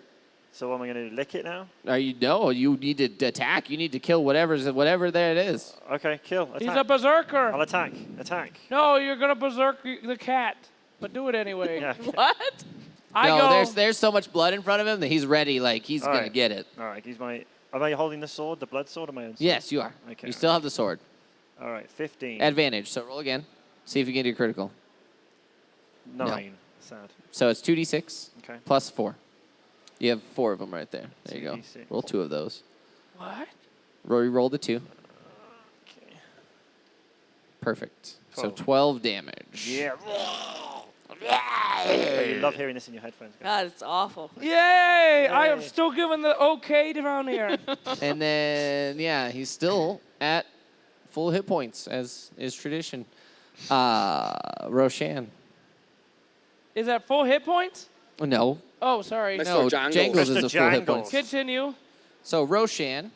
So what am I going to do? Lick it now? No, you need to attack. You need to kill whatever there it is. Okay, kill. Attack. He's a berserker. I'll attack. Attack. No, you're gonna berserk the cat, but do it anyway. Yeah. What? I no, go. there's so much blood in front of him that he's ready. Like he's All gonna right. get it. All right, he's my. Am I holding the sword, the blood sword, or my own sword? Yes, you are. Okay. You still have the sword. All right, 15. Advantage. So roll again. See if you can do critical. 9. Sad. So it's 2d6 Okay. plus 4. You have 4 of them right there. There you go. 2d6. Roll 2 of those. What? Roll the 2. Okay. Perfect. So 12. 12 damage. Yeah. Oh, you love hearing this in your headphones. guys. God, it's awful. Yay! I am Yay. still giving the okay down here. And then, yeah, he's still at full hit points, as is tradition. Roshan. Is that full hit points? No. Oh, sorry. Next No, door, Jangles. Jangles is Mr. a full hit Jangles. points. Continue. So Roshan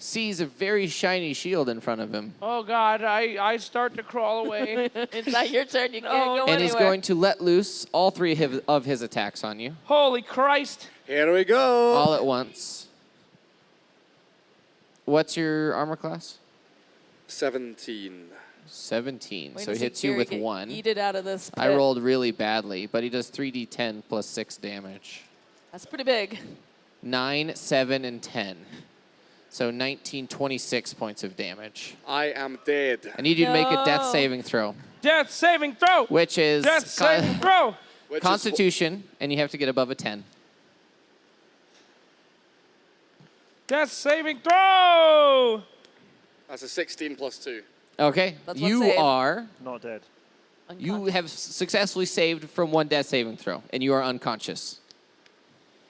sees a very shiny shield in front of him. Oh God, I start to crawl away. It's not your turn. You can't No. go And anywhere. he's going to let loose all 3 of his attacks on you, Holy Christ! Here we go. all at once. What's your armor class? 17. 17. Wait So to he see hits you Gary with get 1. Eat it out of this. I pit. rolled really badly, but he does 3d10 plus 6 damage. That's pretty big. 9, 7, and 10. So 19, 26 points of damage. I am dead. I need you to make a death No. saving throw, Death saving throw. which is Death saving throw. Which is Constitution, and you have to get above a 10. Death saving throw. that's a 16 plus 2. Okay, That's one you save. are. Not dead. You have successfully saved from 1 death saving throw, and you are unconscious.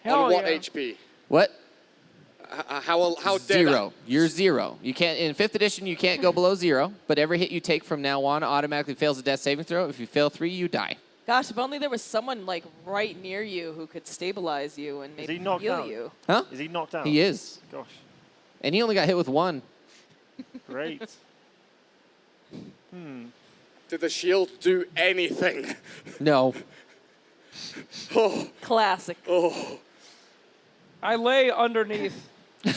Hell On what yeah. HP? What? How dead? 0. You're 0. You can't in 5th edition. You can't go below 0. But every hit you take from now on automatically fails a death saving throw. If you fail 3, you die. Gosh, if only there was someone like right near you who could stabilize you and he maybe knocked heal out? you. Huh? Is he knocked out? He is, Gosh. and he only got hit with 1. Great. Did the shield do anything? No. Oh, Classic. oh. I lay underneath. The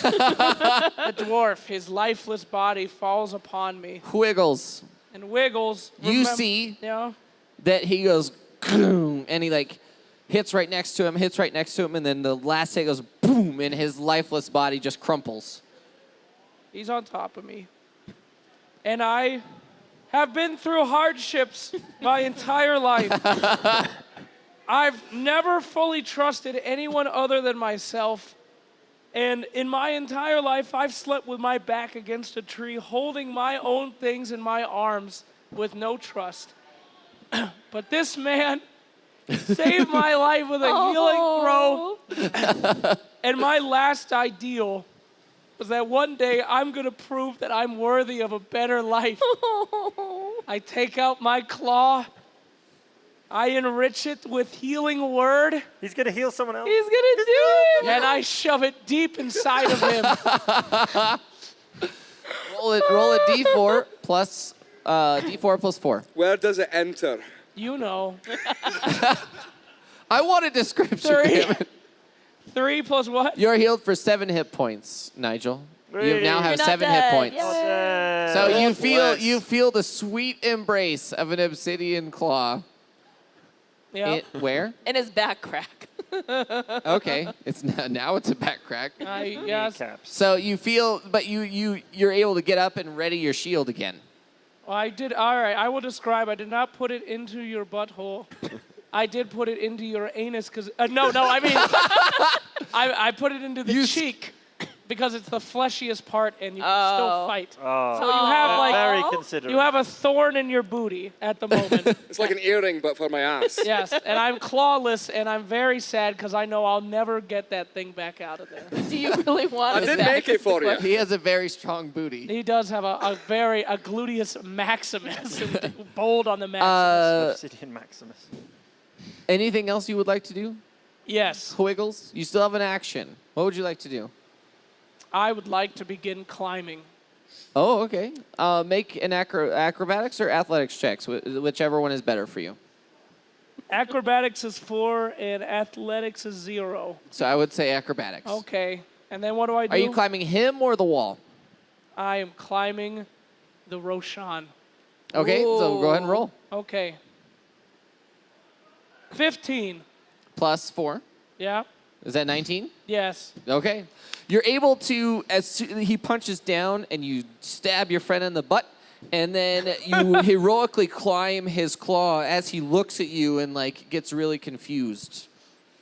dwarf, his lifeless body falls upon me Wiggles. and wiggles. You see Yeah. that he goes, boom, and he like hits right next to him, and then the last hit goes boom, and his lifeless body just crumples. He's on top of me. And I have been through hardships my entire life. I've never fully trusted anyone other than myself. And in my entire life, I've slept with my back against a tree, holding my own things in my arms with no trust. But this man saved my life with a healing throw know, and my last ideal was that one day I'm going to prove that I'm worthy of a better life. I take out my claw. I enrich it with healing word. He's going to heal someone else. He's gonna do it. And I shove it deep inside of him. Roll a d4 plus d4 plus 4. Where does it enter? You know. I want a description. 3. damn it. 3 plus what? You're healed for 7 hit points, Nigel. You now You're have not 7 hit dead. points. Yay. So you God feel bless. the sweet embrace of an obsidian claw. Yeah. Where? In his back crack. Okay, it's now it's a back crack. Yes. Kneecaps. So you feel, but you're able to get up and ready your shield again. Well, I did. All right. I will describe. I did not put it into your butthole. I did put it into your anus because no. I mean, I put it into the cheek because it's the fleshiest part, and you can still fight. Oh, So you have like very considerate. you have a thorn in your booty at the moment. It's like an earring, but for my ass. Yes, and I'm clawless, and I'm very sad because I know I'll never get that thing back out of there. Do you really want I it did back? make it for you. He has a very strong booty. He does have a gluteus maximus, and bold on the maximus. Obsidian Maximus. Anything else you would like to do? Yes, Wiggles, you still have an action. What would you like to do? I would like to begin climbing. Oh, okay. Make an acrobatics or athletics checks, whichever one is better for you. Acrobatics is 4 and athletics is 0. So I would say acrobatics. Okay, and then what do I do? Are you climbing him or the wall? I am climbing the Roshan. Okay, so go ahead and roll. Okay. 15. Plus 4. Yeah. Is that 19? Yes. Okay. You're able to, he punches down and you stab your friend in the butt, and then you heroically climb his claw as he looks at you and like gets really confused.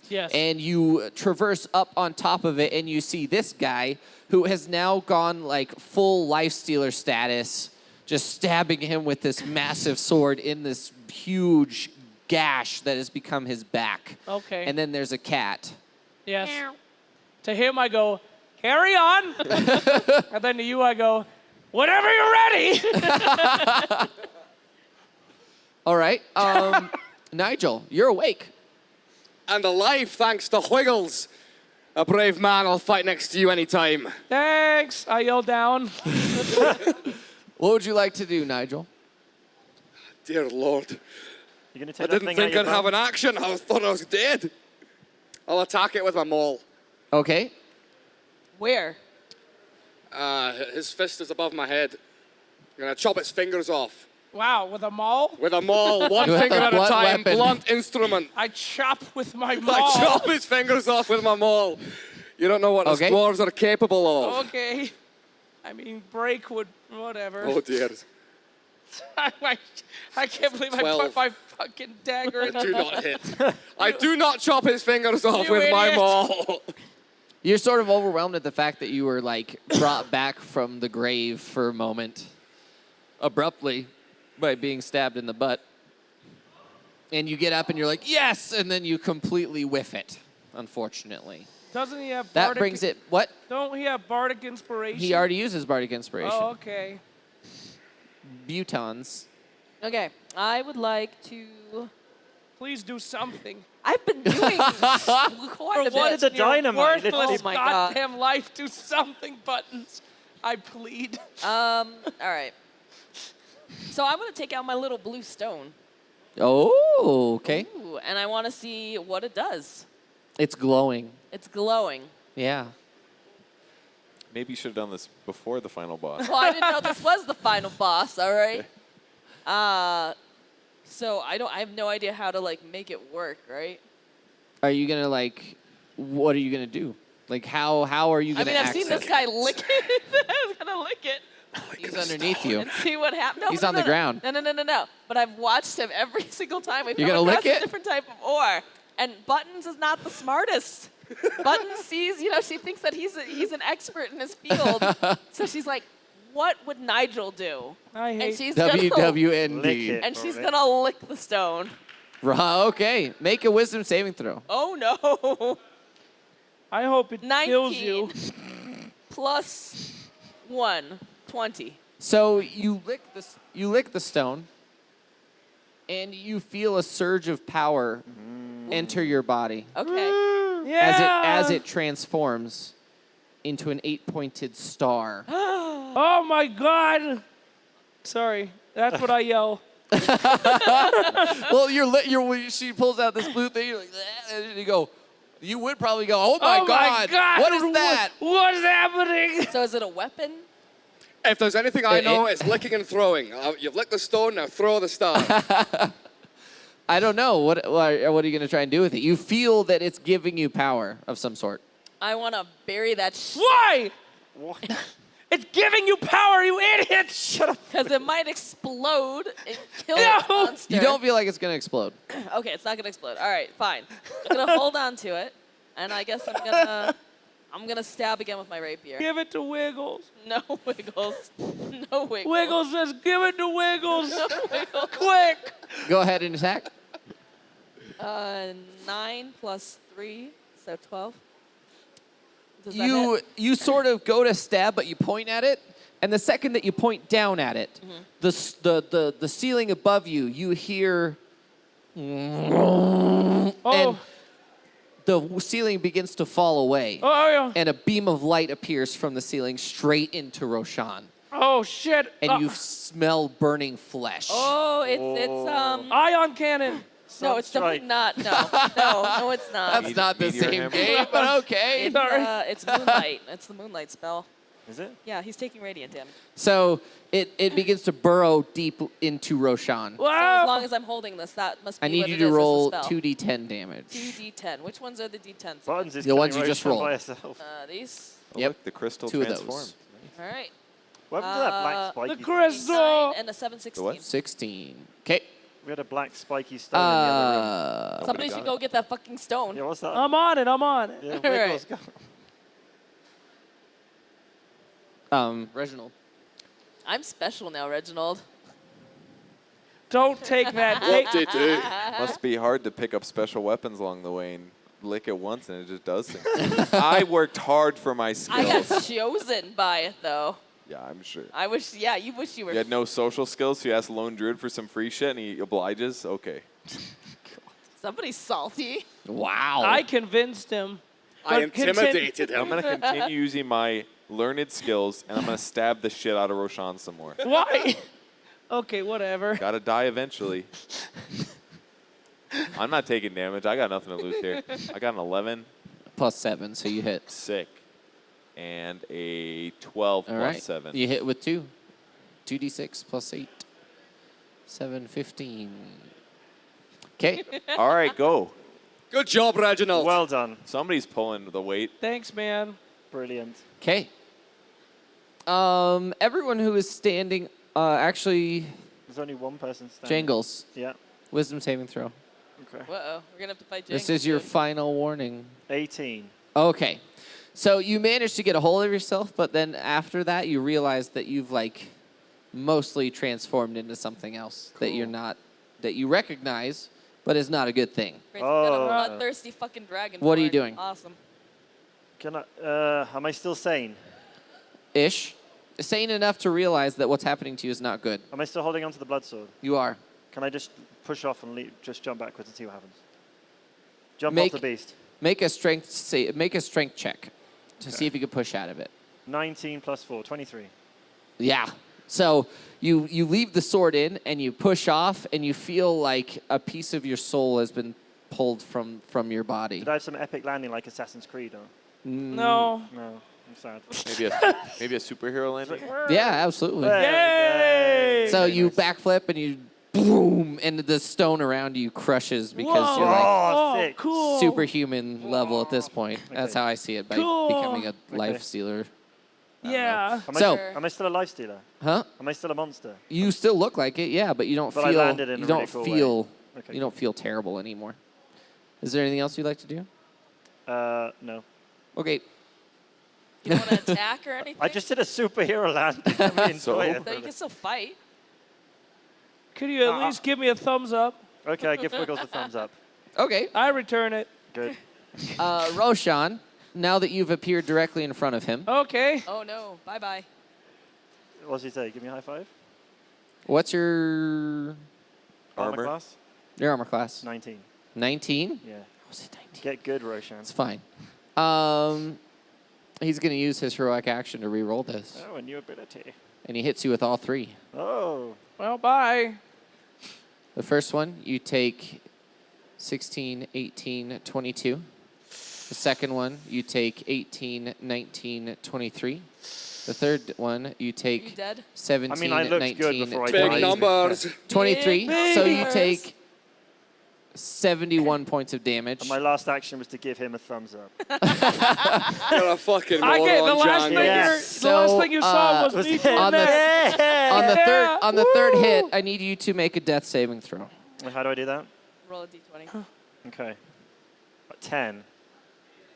Yes. And you traverse up on top of it, and you see this guy who has now gone like full life stealer status, just stabbing him with this massive sword in this huge gash that has become his back. Okay. And then there's a cat. Yes. To him, I go, carry on. And then to you, I go, whenever you're ready. All right. Nigel, you're awake. And alive thanks to Wiggles. A brave man will fight next to you anytime. Thanks. I yell down. What would you like to do, Nigel? Dear Lord. You're going to I take that didn't thing think out I'd your have bum? an action. I thought I was dead. I'll attack it with my maul. Okay. Where? His fist is above my head. I'm going to chop its fingers off. Wow, with a maul? With a maul, one With finger a at a blunt time, weapon. blunt instrument. I chop with my I maul. chop his fingers off with my maul. You don't know what us Okay. dwarves are capable of. Okay. I mean, break would, whatever. Oh dear. I can't believe I 12. put my fucking dagger in I do the... not hit. I do not chop his fingers off You with my idiot. maul. You're sort of overwhelmed at the fact that you were like brought back from the grave for a moment, abruptly, by being stabbed in the butt. And you get up and you're like, yes! And then you completely whiff it, unfortunately. Doesn't he have That bardic... brings it, what? Don't he have bardic inspiration? He already uses Bardic Inspiration. Oh, okay. Butons. Okay. I would like to. Please do something. I've been doing quite a What bit. is the dynamite? Worthless Oh my God. goddamn life. Do something, Buttons. I plead. All right. So I'm gonna take out my little blue stone. Oh, okay. Ooh, and I want to see what it does. It's glowing. It's glowing. Yeah. Maybe you should have done this before the final boss. Well, I didn't know this was the final boss. All right. So I have no idea how to like make it work. Right. Are you gonna like? What are you gonna do? Like how are you I gonna? mean, I've seen this access guy lick it. I was gonna lick it. it? He's underneath you. And see what happens. No, He's no, on no, the no. ground. No. But I've watched him every single time. We've You're come gonna lick across it? a different type of ore. And Buttons is not the smartest. Buttons sees, she thinks that he's an expert in his field. So she's like, what would Nigel do? I And hate... she's gonna, Lick WWND. it. and she's Alright. gonna lick the stone. Okay. Make a wisdom saving throw. Oh no. I hope it 19 kills you. plus 1, 20. So you lick the stone, and you feel a surge of power enter your body Okay. Yeah. as it transforms into an 8-pointed star. Oh my God. Sorry, that's what I yell. Well, she pulls out this blue thing, you're like, "Ah," and you go, you would probably go, oh my God, what is that? What is happening? So is it a weapon? If there's anything I know, it's licking and throwing. You've licked the stone, now throw the star. I don't know. What are you going to try and do with it? You feel that it's giving you power of some sort. I want to bury that Why? It's giving you power, you idiot! Shut up. because it might explode and kill No! the monster. You don't feel like it's going to explode. Okay, it's not gonna explode. All right, fine. I'm gonna hold on to it, and I guess I'm gonna stab again with my rapier. Give it to Wiggles. No wiggles. No wiggles. Wiggles says, give it to Wiggles. No wiggles. Quick. Go ahead and attack. 9 plus 3, so 12. Does that hit? You sort of go to stab, but you point at it, and the second that you point down at it, the ceiling above you, you hear, and the ceiling begins to fall away, Oh, yeah. and a beam of light appears from the ceiling straight into Roshan, Oh, shit. and you smell burning flesh. Oh, it's Ion cannon. no, it's definitely not. No, it's not. That's not the Meteor same hammer. game, but okay. It's moonlight. It's the moonlight spell. Is it? Yeah, he's taking radiant damage. So it begins to burrow deep into Roshan. So as Wow. long as I'm holding this, that must be I need what you it to is as a roll spell. 2d10 damage. 2d10. Which ones are the d10s? Buttons is The ones killing you just Roshan rolled. by herself. These. Oh, Yep. look, the crystal 2 of those. transformed. All right. What happened to that black The spiky? crystal. 9 and a 7, 16. what? 16. Okay. We had a black spiky stone in the other room. Somebody got should it. go get that fucking stone. Yeah, what's that? I'm on it. Yeah, All Wiggles, right. go. Reginald. I'm special now, Reginald. Don't take that. Whoop-de-doo. Must be hard to pick up special weapons along the way and lick it once and it just does things. I worked hard for my I skills. got chosen by it, though. Yeah, I'm sure. I wish, yeah, you wish you were. You had no social skills, so you asked Lone Druid for some free shit and he obliges? Okay. Somebody's salty. Wow. I convinced him. I But continue- intimidated I'm him. going to continue using my learned skills and I'm going to stab the shit out of Roshan some more. Why? Okay, whatever. Gotta die eventually. I'm not taking damage. I got nothing to lose here. I got an 11. Plus 7, so you hit. Sick. And a 12 All plus right. 7. You hit with 2. 2d6 plus 8. 7, 15. Okay. All right, go. Good job, Reginald. Well done. Somebody's pulling the weight. Thanks, man. Brilliant. Okay. Everyone who is standing, actually, There's only one person standing. Jangles, Yeah. wisdom saving throw. Okay. Uh-oh, we're going to have to fight This Jangles is your soon. final warning. 18. Okay. So you managed to get a hold of yourself, but then after that, you realize that you've mostly transformed into something else that you're not, that you recognize, but is not a good thing. Great, got Oh. a bloodthirsty fucking dragon. What are you for it. doing? Awesome. Can I? Am I still sane? Ish. Sane enough to realize that what's happening to you is not good. Am I still holding on to the blood sword? You are. Can I just push off and just jump backwards and see what happens? Jump Make- off the beast. Make a strength check to see if you can push out of it. 19 plus 4, 23. Yeah. So you leave the sword in and you push off and you feel like a piece of your soul has been pulled from your body. Did I have some epic landing like Assassin's Creed? Or? No. No, I'm sad. Maybe a superhero landing. Yeah, absolutely. Yay! So you backflip and you boom, and the stone around you crushes because Whoa. you're like Oh, sick. cool. superhuman level at this point. That's Okay. how I see it by Cool. becoming a life stealer. Yeah. So- Am I still a life stealer? Huh? Am I still a monster? You still look like it, yeah, but you don't But I feel landed in you a don't really cool way. feel Okay. you don't feel terrible anymore. Is there anything else you'd like to do? No. Okay. You want to attack or anything? I just did a superhero landing. I mean, So? enjoy it. So you can still fight. Could you at least give me a thumbs up? Okay, I give Wiggles a thumbs up. Okay. I return it. Good. Roshan, now that you've appeared directly in front of him, Okay. Oh no, bye-bye. What does he say? Give me a high five. what's your Armor. Class? armor class? 19. 19? Yeah. Was it 19? Get good, Roshan. It's fine. He's going to use his heroic action to re-roll this. Oh, a new ability. And he hits you with all 3. Oh. Well, bye. The first one, you take 16, 18, 22. The second one, you take 18, 19, 23. The third one, you You take dead? 17, I mean, I looked good 19, before I Big died. 20, numbers. 23. Big So you numbers. take 71 points of damage. And my last action was to give him a thumbs up. You're a fucking I get the moron, last John. thing Yeah. the last thing you saw was Was me it- doing on the- that. On the Yeah. third hit, I need you to make a death saving throw. How do I do that? Roll a d20. Okay. 10.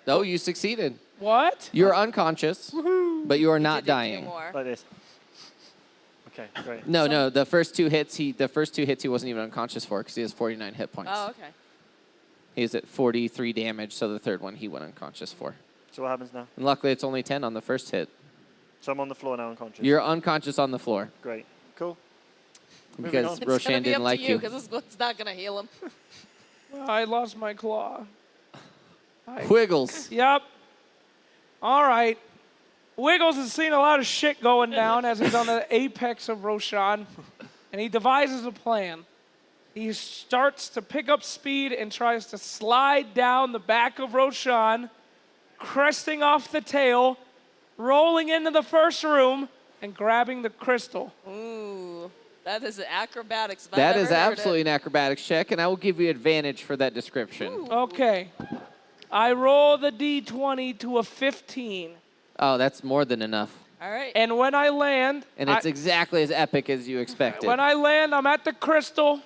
Oh, you succeeded. What? You're unconscious, but you are not Did do 2 dying. more. Like this. Okay, great. No. The first two hits, he wasn't even unconscious for because he has 49 hit points. Oh, okay. He's at 43 damage, so the third one he went unconscious for. So what happens now? And luckily, it's only 10 on the first hit. So I'm on the floor now, unconscious. You're unconscious on the floor Great. Cool. because on. It's Roshan gonna be didn't up like to you. because this one's not gonna heal him. I lost my claw. Wiggles. Yep. All right. Wiggles has seen a lot of shit going down as he's on the apex of Roshan, and he devises a plan. He starts to pick up speed and tries to slide down the back of Roshan, cresting off the tail, rolling into the first room, and grabbing the crystal. Ooh, that is acrobatics. if I've That ever is heard absolutely it. an acrobatics check, and I will give you advantage for that description. Okay. I roll the d20 to a 15. Oh, that's more than enough. All right. And when I land, And it's exactly as epic as you expected. when I land, I'm at the crystal.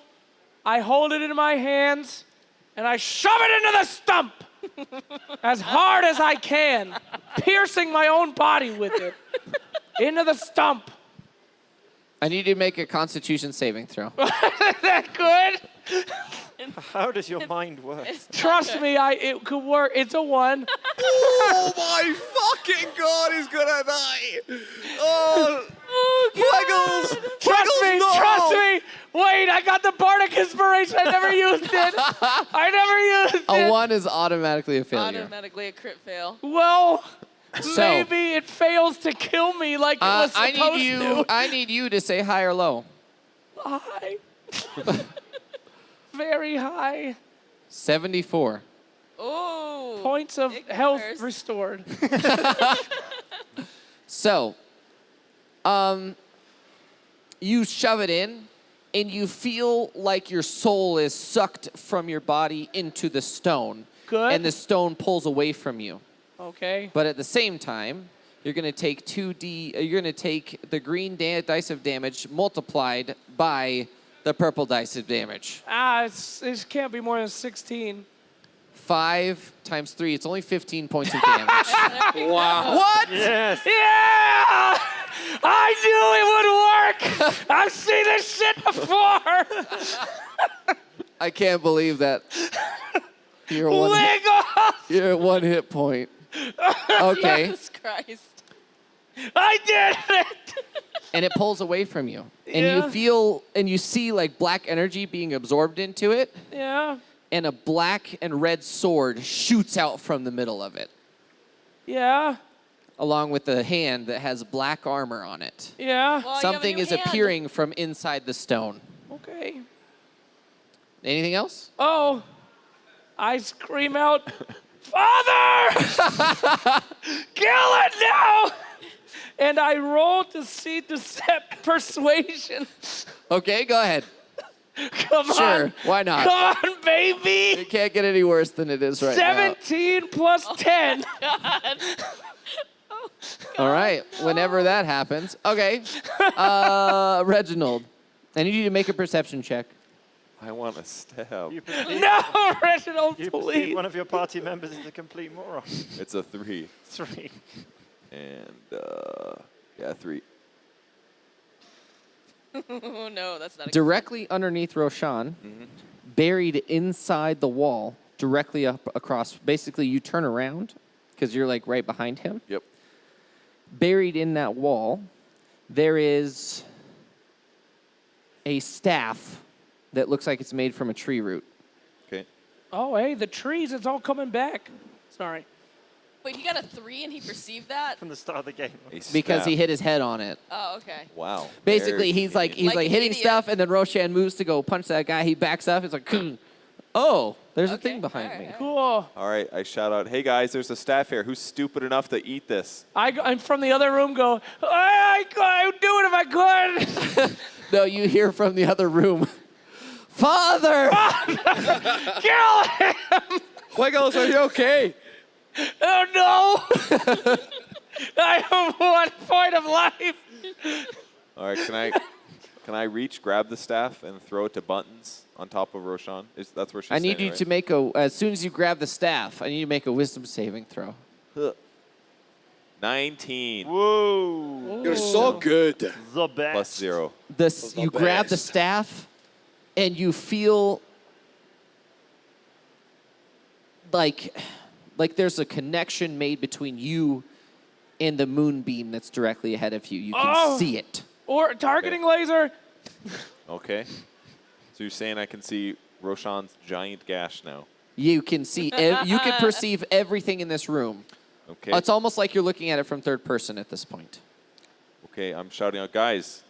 I hold it in my hands, and I shove it into the stump as hard as I can, piercing my own body with it into the stump. I need you to make a Constitution saving throw. Is that good? How does your mind work? Trust me, it could work. It's a 1. Oh my fucking god, he's gonna die! Oh, Wiggles! Trust Wiggles, me, no! trust me. Wait, I got the bardic inspiration. I never used it. I never used A it. 1 is automatically a failure. Automatically a crit fail. Well, So- maybe it fails to kill me like it was I supposed need you. to. I need you to say high or low. High. Very high. 74. Ooh. Points of Big health numbers. restored. So, you shove it in, and you feel like your soul is sucked from your body into the stone. Good. And the stone pulls away from you. Okay. But at the same time, you're going to take 2d. You're going to take the green dice of damage multiplied by the purple dice of damage. It can't be more than 16. 5 times 3. It's only 15 points of damage. Wow. What? Yes. Yeah! I knew it would work! I've seen this shit before! I can't believe that. You're Wiggle! at 1 hit point. Okay. Jesus Christ. I did it! And it pulls away from you. And Yeah. you feel and you see like black energy being absorbed into it, Yeah. and a black and red sword shoots out from the middle of it, Yeah. along with a hand that has black armor on it. Yeah. Well, you have a Something new is hand. appearing from inside the stone. Okay. Anything else? Oh, I scream out, Father! Kill it now! And I roll to see persuasion. Okay, go ahead. Come Sure, on. why not? Come on, baby. It can't get any worse than it is right now. 17 plus 10. All right, whenever that happens. Okay, Reginald, I need you to make a perception check. I want to stab. You perceive, No, Reginald, you perceive please. one of your party members is a complete moron. It's a 3. 3. And, yeah, 3. Oh no, that's not a Directly underneath Roshan, buried inside the wall, directly up across. Basically, you turn around, because you're like right behind him. Yep. Buried in that wall, there is a staff that looks like it's made from a tree root. Okay. Oh, hey, the trees, it's all coming back. Sorry. Wait, he got a 3 and he perceived that? From the start of the game. A Because he staff. hit his head on it. Oh, okay. Wow. Basically, Very he's like convenient. Like an hitting idiot. stuff, and then Roshan moves to go punch that guy. He backs up. He's like, oh, there's a Okay, thing behind alright, me. Cool. All right, I shout out, hey guys, there's a staff here. Who's stupid enough to eat this? I'm from the other room go, I would do it if I could. No, you hear from the other room, Father! Kill him! Wiggles, are you okay? Oh, no. I have 1 point of life. All right, can I reach, grab the staff, and throw it to Buttons on top of Roshan? That's where she's I need standing, you right? to make as soon as you grab the staff, I need you to make a wisdom saving throw. Huh. 19 Whoa. You're so good. The best. plus 0. You grab the best. staff, and you feel like there's a connection made between you and the moonbeam that's directly ahead of you. You can Oh. see it. Or targeting laser. Okay. So you're saying I can see Roshan's giant gash now? You can see. You can perceive everything in this room. Okay. It's almost like you're looking at it from third person at this point. Okay, I'm shouting out, guys,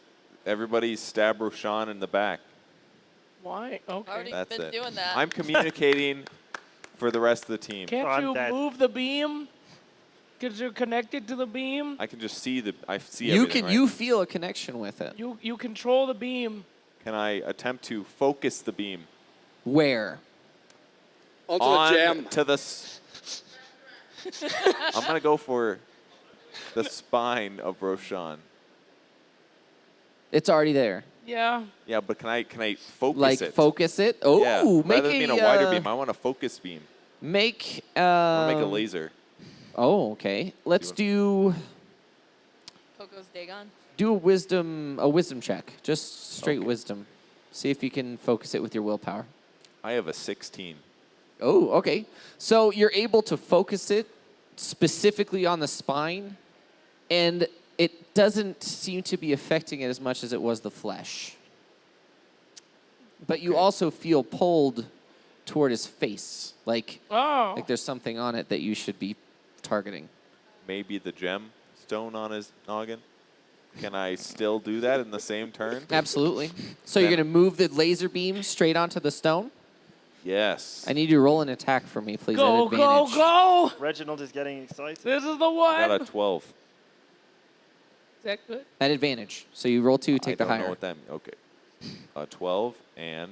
everybody stab Roshan in the back. Why? Okay. Already That's been it. doing that. I'm communicating for the rest of the team. Can't I'm you dead. move the beam? Because you're connected to the beam. I can just see You everything, can. right? You feel a connection with it. You control the beam. Can I attempt to focus the beam Where? Onto on the gem. to the I'm going to go for the spine of Roshan. It's already there. Yeah. Yeah, but can I focus Like it? focus it. Oh, Yeah, make rather than being a wider uh, beam, I want a focus beam. Make. I want to make a laser. Oh, okay. Let's do Coco's Dagon. a wisdom check. Just straight Okay. wisdom. See if you can focus it with your willpower. I have a 16. Oh, okay. So you're able to focus it specifically on the spine, and it doesn't seem to be affecting it as much as it was the flesh. But you Okay. also feel pulled toward his face, like Oh. there's something on it that you should be targeting. Maybe the gem stone on his noggin. Can I still do that in the same turn? Absolutely. So you're Then- going to move the laser beam straight onto the stone? Yes. I need you to roll an attack for me, please. Go, at go, advantage. go. Reginald is getting excited. This is the I got one. a 12. Is that good? At advantage. So you roll 2, take I the don't higher. know what that means. Okay. A 12 and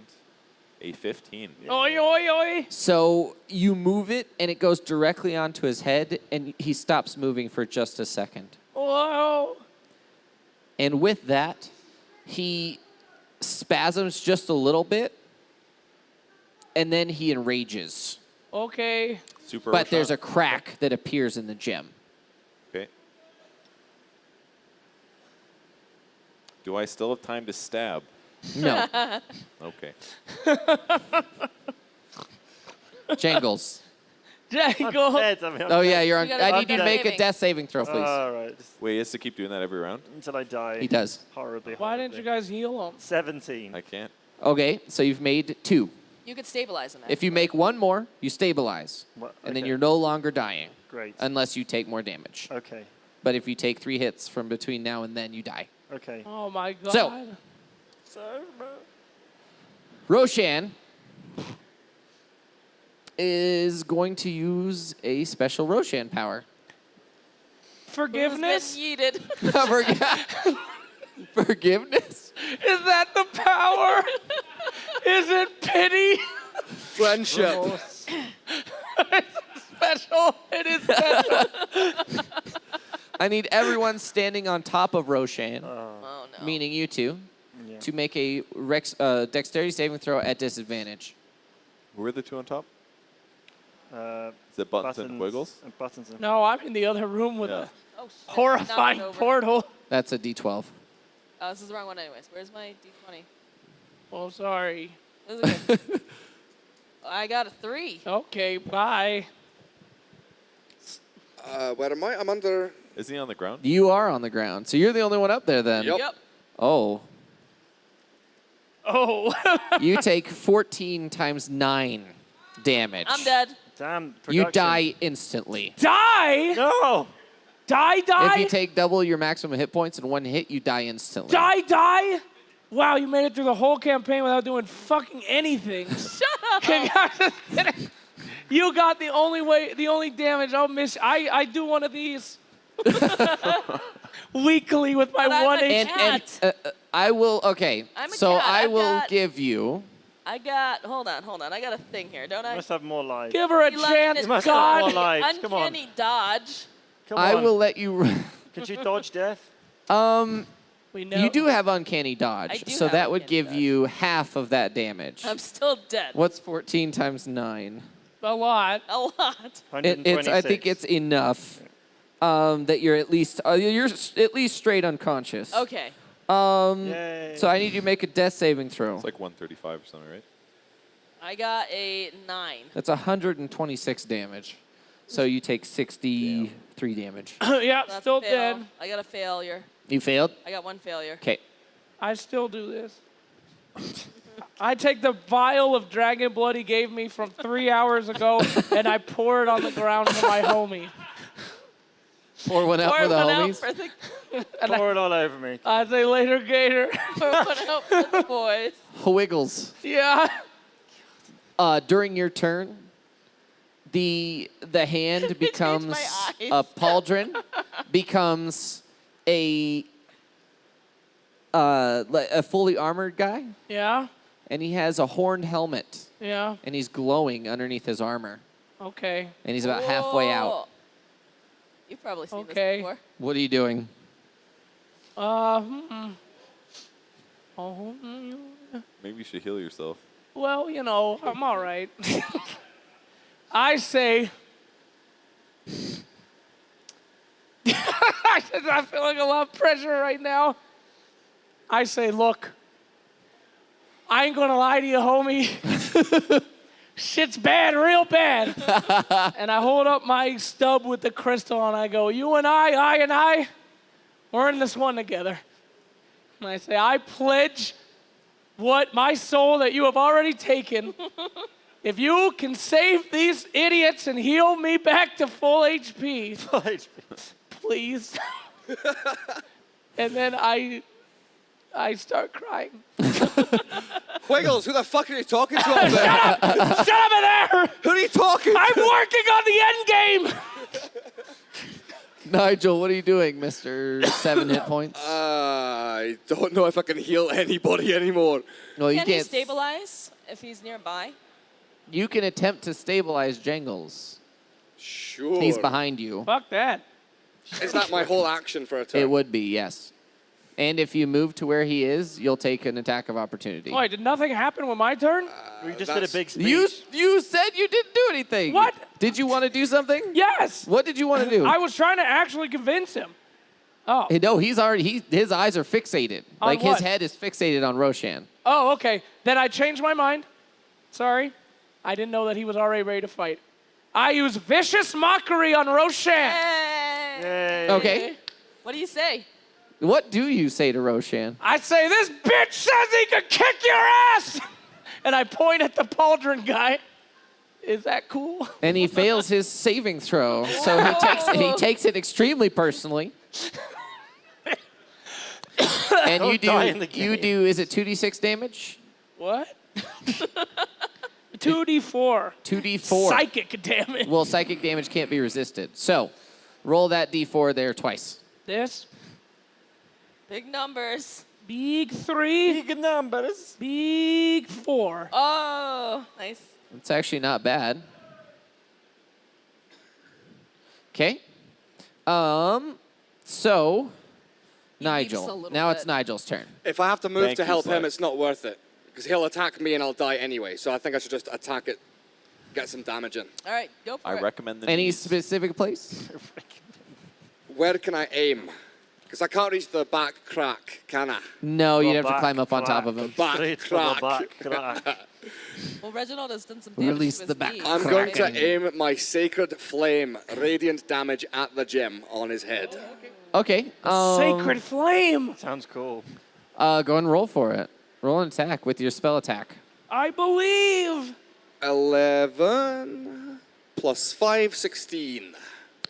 a 15. Oi, oi, oi. So you move it, and it goes directly onto his head, and he stops moving for just a second. Whoa. And with that, he spasms just a little bit, and then he enrages. Okay. Super But there's a Roshan? crack that appears in the gem. Okay. Do I still have time to stab? No. Okay. Jangles. Jangle. Dead. I mean, I'm Oh, dead. yeah, you're on. You gotta I roll need you to death make a saving. death saving throw, please. All right. Just Wait, he has to keep doing that every round? until I die. He does. Horribly. Why didn't you guys heal him? 17. I can't. Okay, so you've made 2. You could stabilize him. If you make 1 more, you stabilize. What? And then Okay. you're no longer dying. Great. Unless you take more damage. Okay. But if you take 3 hits from between now and then, you die. Okay. Oh my god. So- Roshan is going to use a special Roshan power. Forgiveness? Yeeted. Forgiveness? Is that the power? Is it pity? Friendship. Special. It is special. I need everyone standing on top of Roshan, Oh no. meaning you two, Yeah. to make a dexterity saving throw at disadvantage. Who are the two on top? Uh, Is it Buttons and Wiggles? Buttons and No, I'm in the other room with Yeah. a Oh, shit. horrifying Knocked over. portal. That's a d12. Oh, this is the wrong one anyways. Where's my D20? Oh, sorry. This is good. I got a 3. Okay, bye. Where am I? I'm under. Is he on the ground? You are on the ground, so you're the only one up there then. Yep. Yep. Oh, Oh. you take 14 times 9 damage. I'm dead. Damn. You Production. die instantly. Die? No. Die? If you take double your maximum hit points in one hit, you die instantly. Die? Wow, you made it through the whole campaign without doing fucking anything. Shut up. You got the only damage I'll miss. I do one of these weekly with my But I'm one a HP. cat. I will. Okay, I'm a so cat. I I've will got- give you. I got. Hold on. I got a thing here, don't You I? must have more lives. Give her a 11 chance, is must have more God. lives. Come on. Uncanny dodge. Come I on. will let you. Could you dodge death? We know. You do have uncanny I dodge, do so have that would uncanny give dodge. you half of that damage. I'm still dead. What's 14 times 9? a lot. A lot. 126. I think it's enough that you're at least straight unconscious. Okay. Yay. So I need you to make a death saving throw. It's like 135 or something, right? I got a 9. That's 126 damage. So you take 63 damage. Yeah, That's still a fail. dead. I got a failure. You failed? I got 1 failure. Okay. I still do this. I take the vial of dragon blood he gave me from 3 hours ago and I pour it on the ground for my homie. Pour one out Pour for the one out homies. for the, Pour it all over me. I say later, Gator. pour one out for the boys. Wiggles. Yeah. During your turn, the hand becomes my eyes. a pauldron, becomes a fully armored guy, Yeah. and he has a horned helmet, Yeah. and he's glowing underneath his armor, Okay. and he's about halfway out. Whoa. You've probably seen Okay. this before. What are you doing? Oh, Maybe you should heal yourself. well, you know, I'm all right. I say, I'm feeling a lot of pressure right now. I say, look, I ain't gonna lie to you, homie. Shit's bad, real bad. And I hold up my stub with the crystal and I go, you and I, we're in this one together. And I say, I pledge what my soul that you have already taken. If you can save these idiots and heal me back to full HP, please. And then I start crying. Wiggles, who the fuck are you talking to over there? Shut up in there! Who are you talking to? I'm working on the end game! Nigel, what are you doing, Mr. 7 hit points? I don't know if I can heal anybody anymore. Well, you Can he can't. stabilize if he's nearby? You can attempt to stabilize Jangles. Sure. He's behind you. Fuck that. Is that my whole action for a turn? It would be, yes. And if you move to where he is, you'll take an attack of opportunity. Wait, did nothing happen with my turn? We just did a big speech. You said you didn't do anything. What? Did you want to do something? Yes! What did you want to do? I was trying to actually convince him. Oh. No, he's already. His eyes are fixated. On Like what? his head is fixated on Roshan. Oh, okay. Then I changed my mind. Sorry. I didn't know that he was already ready to fight. I use vicious mockery on Roshan. Hey. Yay. Okay. What do you say? What do you say to Roshan? I say, this bitch says he could kick your ass! And I point at the pauldron guy. Is that cool? And he fails his saving throw, so he takes it extremely personally. And Don't die in the you game. do. Is it 2d6 damage? What? 2d4. 2d4. Psychic damage. Well, psychic damage can't be resisted. So, roll that d4 there twice. This. Big numbers. Big 3. Big numbers. Big 4. Oh, nice. It's actually not bad. Okay. So, a Nigel. little Now it's bit. Nigel's turn. If I have to move Thank to you, help him, Slack. it's not worth it. Because he'll attack me and I'll die anyway. So I think I should just attack it, get some damage in. All right, go for I it. recommend the Any knees. specific place? Where can I aim? Because I can't reach the back crack, can I? No, you'd have to Back climb up on top crack. of him. Back Straight for the crack. back crack. Well, Reginald has done some damage Release to his the back. knee. I'm going to Cracking. aim my Sacred Flame radiant damage at the gem on his head. Okay. Sacred flame. Sounds cool. Go and roll for it. Roll an attack with your spell attack. I believe. 11 plus 5, 16.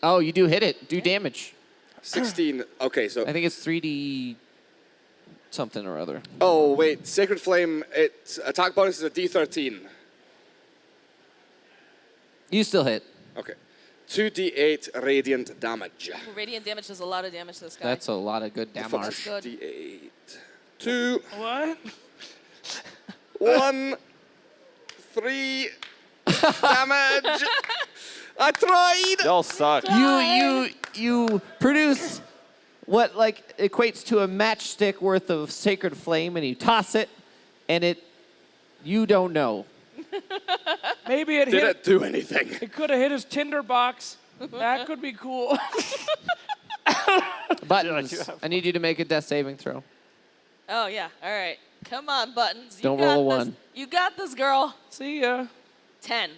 Oh, you do hit it. Do damage. 16. Okay, so. I think it's 3d something or other. Oh, wait. Sacred Flame, its attack bonus is a d13. You still hit. Okay. 2d8 radiant damage. Ooh, radiant damage does a lot of damage to this guy. That's a lot of good Fuck damage. is good. d8. 2, What? 1, 3 damage. I tried. Y'all suck. You produce what like equates to a matchstick worth of sacred flame, and you toss it, and you don't know. Maybe it Did hit. it do anything? It could have hit his tinder box. That could be cool. Buttons. I need you to make a death saving throw. Oh, yeah. All right. Come on, Buttons. You Don't got roll a this. 1. You got this, girl. See ya. 10.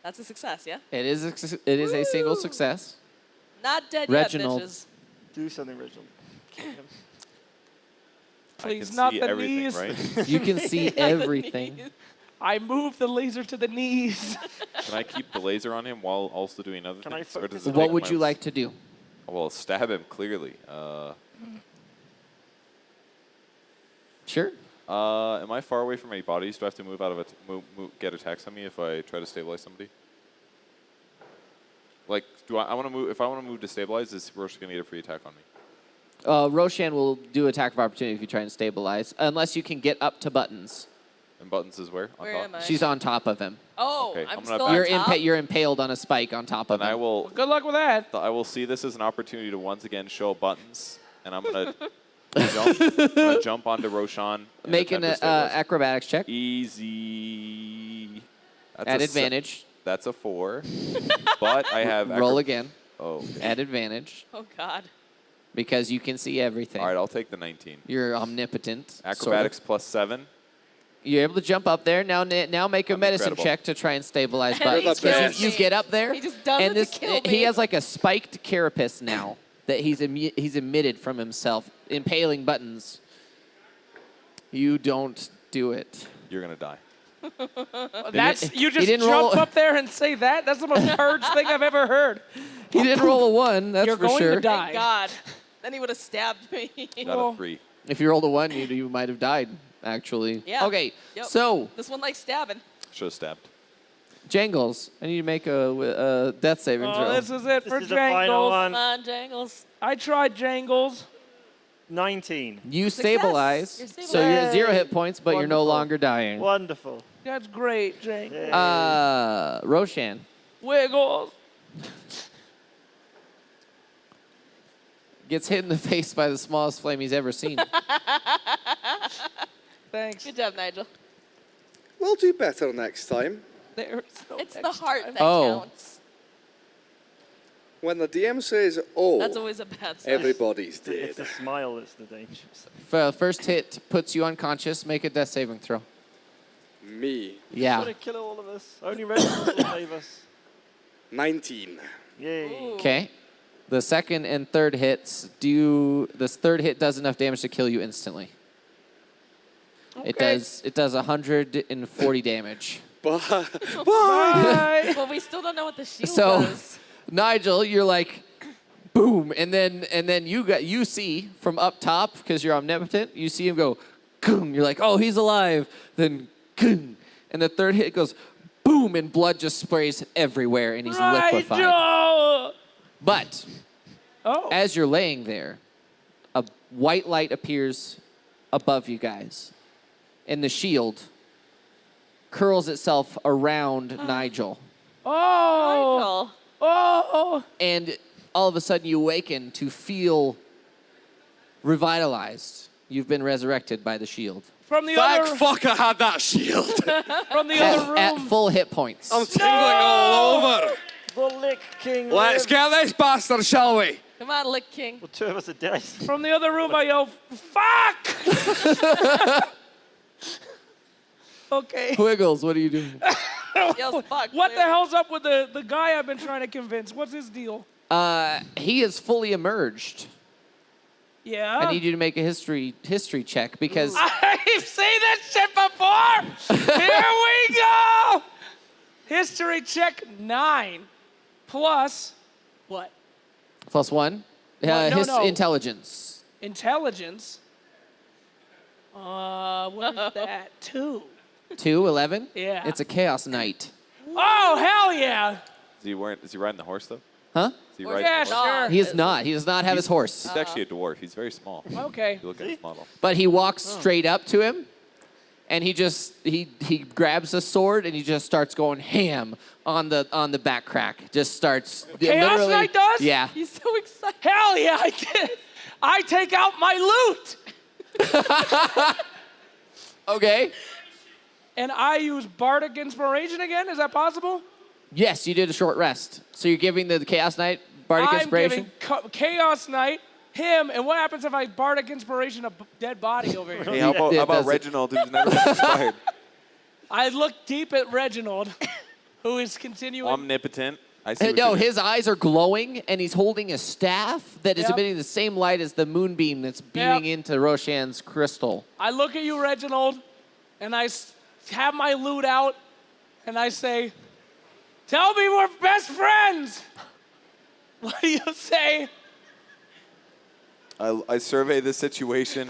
That's a success, yeah? It is a single Woo! success. Not dead Reginald. yet, bitches. Do something, Reginald. Kill him. Please, I can not see the everything, knees. right? You can see everything. I moved the laser to the knees. Can I keep the laser on him while also doing other Can I things? Or focus does it on What take would my- you like to do? Well, stab him clearly. Sure. Am I far away from any bodies? Do I have to move out of it? Get attacks on me if I try to stabilize somebody? Like, do I want to move? If I want to move to stabilize, is Roche gonna get a free attack on me? Roshan will do attack of opportunity if you try and stabilize, unless you can get up to Buttons. And Buttons is where? On Where top? am I? She's on top of him. Oh, Okay, I'm I'm still gonna on You're, top? you're impaled on a spike on top of And him. I will. Good luck with that. I will see this as an opportunity to once again show Buttons, and I'm gonna jump onto Roshan. and Make an attempt to stabilize. acrobatics check Easy. That's at a advantage. That's a 4. But I have Roll again Oh. at advantage Oh, God. because you can see everything. All right, I'll take the 19. You're omnipotent. sort of. Acrobatics plus 7. You're able to jump up there. Now make a I'm medicine incredible. check to try and stabilize And Buttons. he Because you kills get me. up there, He just does and it to kill he me. has like a spiked carapace now that he's emitted from himself, impaling Buttons. You don't do it. You're gonna die. That's you he just didn't jump roll- up there and say that. That's the most purge thing I've ever heard. He didn't roll a 1, that's You're for going sure. to die. Thank God. Then he would have stabbed me. Got Well- a 3. If you rolled a 1, you might have died, actually. Yeah. Okay, Yep. so This one likes stabbing. Should have stabbed. Jangles, I need to make a death saving Oh, throw. this is it This for is the final Jangles. one. Come on, Jangles. I tried Jangles. 19. You Success. stabilize, You're so you're at 0 Yay. hit points, but you're no Wonderful. longer dying. Wonderful. That's great, Jangles. Yay. Roshan, Wiggles. gets hit in the face by the smallest flame he's ever seen. Thanks. Good job, Nigel. We'll do better next time. There's no It's the next heart time. that Oh. counts. When the DM says, oh, That's always a bad sign. everybody's It's dead. the smile that's the dangerous. First hit puts you unconscious. Make a death saving throw. Me. Yeah. Gonna kill all of us. Only Reginald will save us. 19. Yay. Ooh. Okay. The second and third hits this third hit does enough damage to kill you instantly. It does 140 damage. Bye. Bye. But we still don't know what the shield So- does. Nigel, you're like, boom, and then you see from up top because you're omnipotent. You see him go, boom. You're like, oh, he's alive. Then, boom, and the third hit goes, boom, and blood just sprays everywhere, and he's liquefied. Nigel. But Oh. as you're laying there, a white light appears above you guys, and the shield curls itself around Nigel. Oh. Nigel. Oh. And all of a sudden you awaken to feel revitalized. You've been resurrected by the shield. From the Thank other fuck I had that shield. from the other room. At full hit points. I'm tingling all over. The Lick King. Let's lives. get this bastard, shall we? Come on, Lick King. Well, 2 of us are dead. From the other room, I yell, "Fuck!" Okay. Wiggles, what are you doing? Yells, fuck. What the hell's up with the guy I've been trying to convince? What's his deal? He is fully emerged. Yeah. I need you to make a history check because I've seen this shit before. Here we go. History check 9 plus what? +1. Well, no. Intelligence. Intelligence. What is that? 2. 2, 11? Yeah. It's a Chaos Knight. Oh, hell yeah. Is he riding the horse though? Huh? Is he Or riding yeah, the horse? sure. He is not. He does not have his horse. He's actually a dwarf. He's very small. If Okay. you look at his model. But he walks straight up to him, and he grabs a sword and he just starts going ham on the back crack. Just starts Chaos literally. Knight does? Yeah. He's so excited. Hell yeah, I did. I take out my loot. Okay. And I use Bardic Inspiration again. Is that possible? Yes, you did a short rest. So you're giving the Chaos Knight Bardic I'm Inspiration? giving Chaos Knight him. And what happens if I Bardic Inspiration a dead body over here? Hey, how Yeah, about does it. Reginald, who's never been inspired? I look deep at Reginald, who is continuing. Omnipotent. I see. what No, you're doing. his eyes are glowing, and he's holding a staff that is Yep. emitting the same light as the moonbeam that's beaming into Roshan's crystal. I look at you, Reginald, and I have my loot out, and I say, "Tell me we're best friends." What do you say? I survey the situation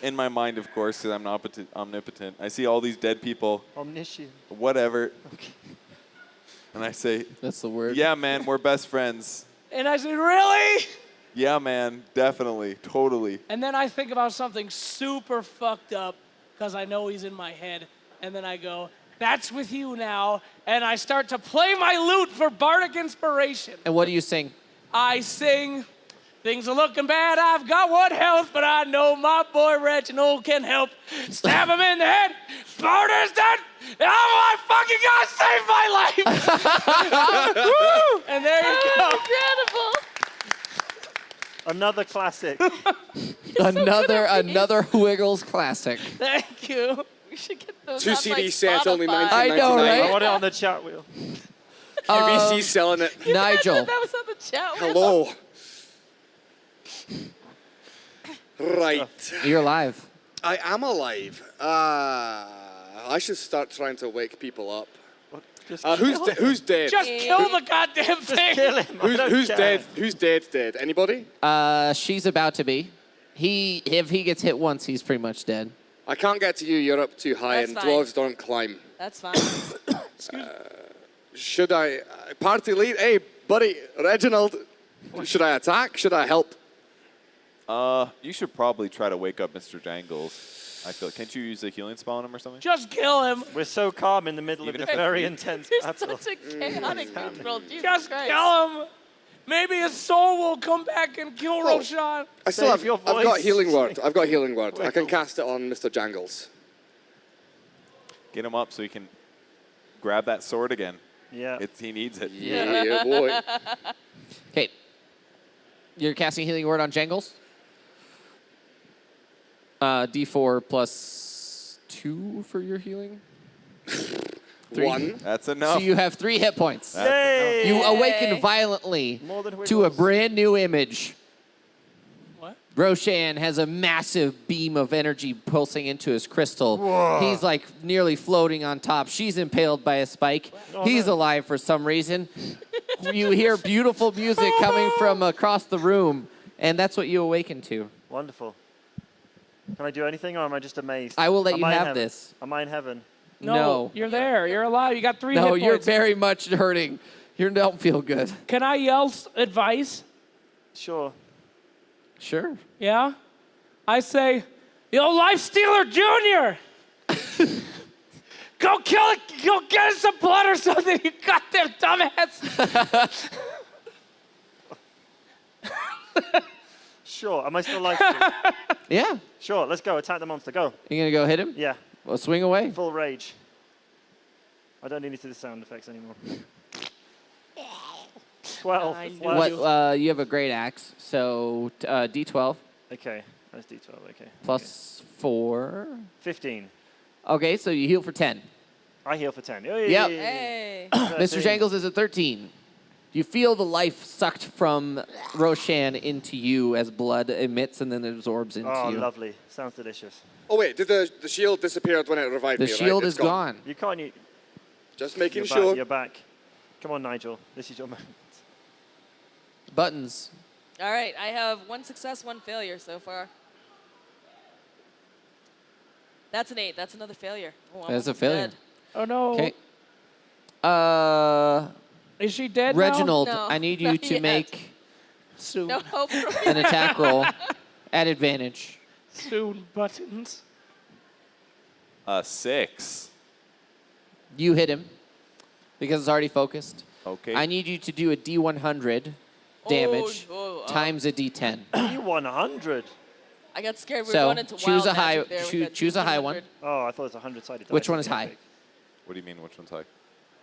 in my mind, of course, because I'm omnipotent. I see all these dead people, Omniscient. whatever. And I say, That's the word. yeah, man, we're best friends. And I say, "Really?" Yeah, man, definitely, totally. And then I think about something super fucked up because I know he's in my head. And then I go, "That's with you now." And I start to play my lute for Bardic Inspiration. And what do you sing? I sing, "Things are looking bad, I've got 1 health, but I know my boy Reginald can help. Stab him in the head, Barter's dead, oh my fucking God, save my life!" Woo! And there you go. Incredible. Another classic. Another Wiggles classic. Thank you. We should get those 2 on, CD like, set, only Spotify. 19.99. I know, right? I want it on the chat wheel. VC selling it. Nigel. That was on the chat. Hello. Right. You're alive. I am alive. I should start trying to wake people up. Just Who's dead? Just kill the goddamn thing. kill him. I don't Who's care. dead? Who's dead? Anybody? She's about to be. If he gets hit once, he's pretty much dead. I can't get to you. You're up too high, That's and fine. dwarves don't climb. That's fine. Should I party lead? Hey, buddy, Reginald. Should I attack? Should I help? You should probably try to wake up Mr. Jangles. I feel. Can't you use a healing spell on him or something? Just kill him. We're so calm in the middle Even of if a very you- intense You're battle. such a chaotic neutral. Jesus Just Christ. kill him. Maybe his soul will come back and kill Roshan. I still Save have. your I've got voice. healing word. I've got healing word. I can Wiggle. cast it on Mr. Jangles. Get him up so he can grab that sword again. Yeah. He needs it. Yeah, boy. Okay. You're casting healing word on Jangles. D4 plus 2 for your healing. 3. 1. That's So enough. you have 3 hit points. That's Yay! You awaken violently More than to a Wiggles. brand new image. What? Roshan has a massive beam of energy pulsing into his crystal. He's like nearly floating on top. She's impaled by a spike. He's alive for some reason. You hear beautiful music coming from across the room, and that's what you awaken to. Wonderful. Can I do anything, or am I just amazed? I will let Am you I in have heaven? this. Am I in heaven? No. You're there. You're alive. You got 3 No, hit you're points. very much hurting. You don't feel good. Can I yell advice? Sure. Sure. Yeah? I say, "Yo, Life Stealer Jr. Go kill it. Go get us some blood or something, you goddamn dumbass." Sure. Am I still alive? Yeah. Sure. Let's go. Attack the monster. Go. You gonna go hit him? Yeah. Well, swing away. Full rage. I don't need to do the sound effects anymore. 12. I knew Well, What? You have a great axe, so D12 Okay. That's D12. Okay. plus 4. 15. Okay, so you heal for 10. I heal for 10. Yep. Hey. Mr. Jangles is at 13. You feel the life sucked from Roshan into you as blood emits and then absorbs into Oh, you. lovely. Sounds delicious. Oh wait, did the shield disappear when it revived The me? shield right? is gone. You can't. Just making You're sure. Back, you're back. Come on, Nigel. This is your moment. Buttons. All right, I have 1 success, 1 failure so far. That's an 8. That's another failure. Oh, I'm That's a almost failure. dead. Oh no. Okay. Is she dead Reginald, No, I need you not to yet. make Soon. No hope for me. an attack roll at advantage. Soon, Buttons. 6. You hit him because it's already focused. Okay. I need you to do a D100 damage times a D10. D100. I got scared we were So going into choose wild a high, magic there with that choose a high one. 100. Oh, I thought it was 100-sided dice. Which one is Okay, high? big. What do you mean? Which one's high?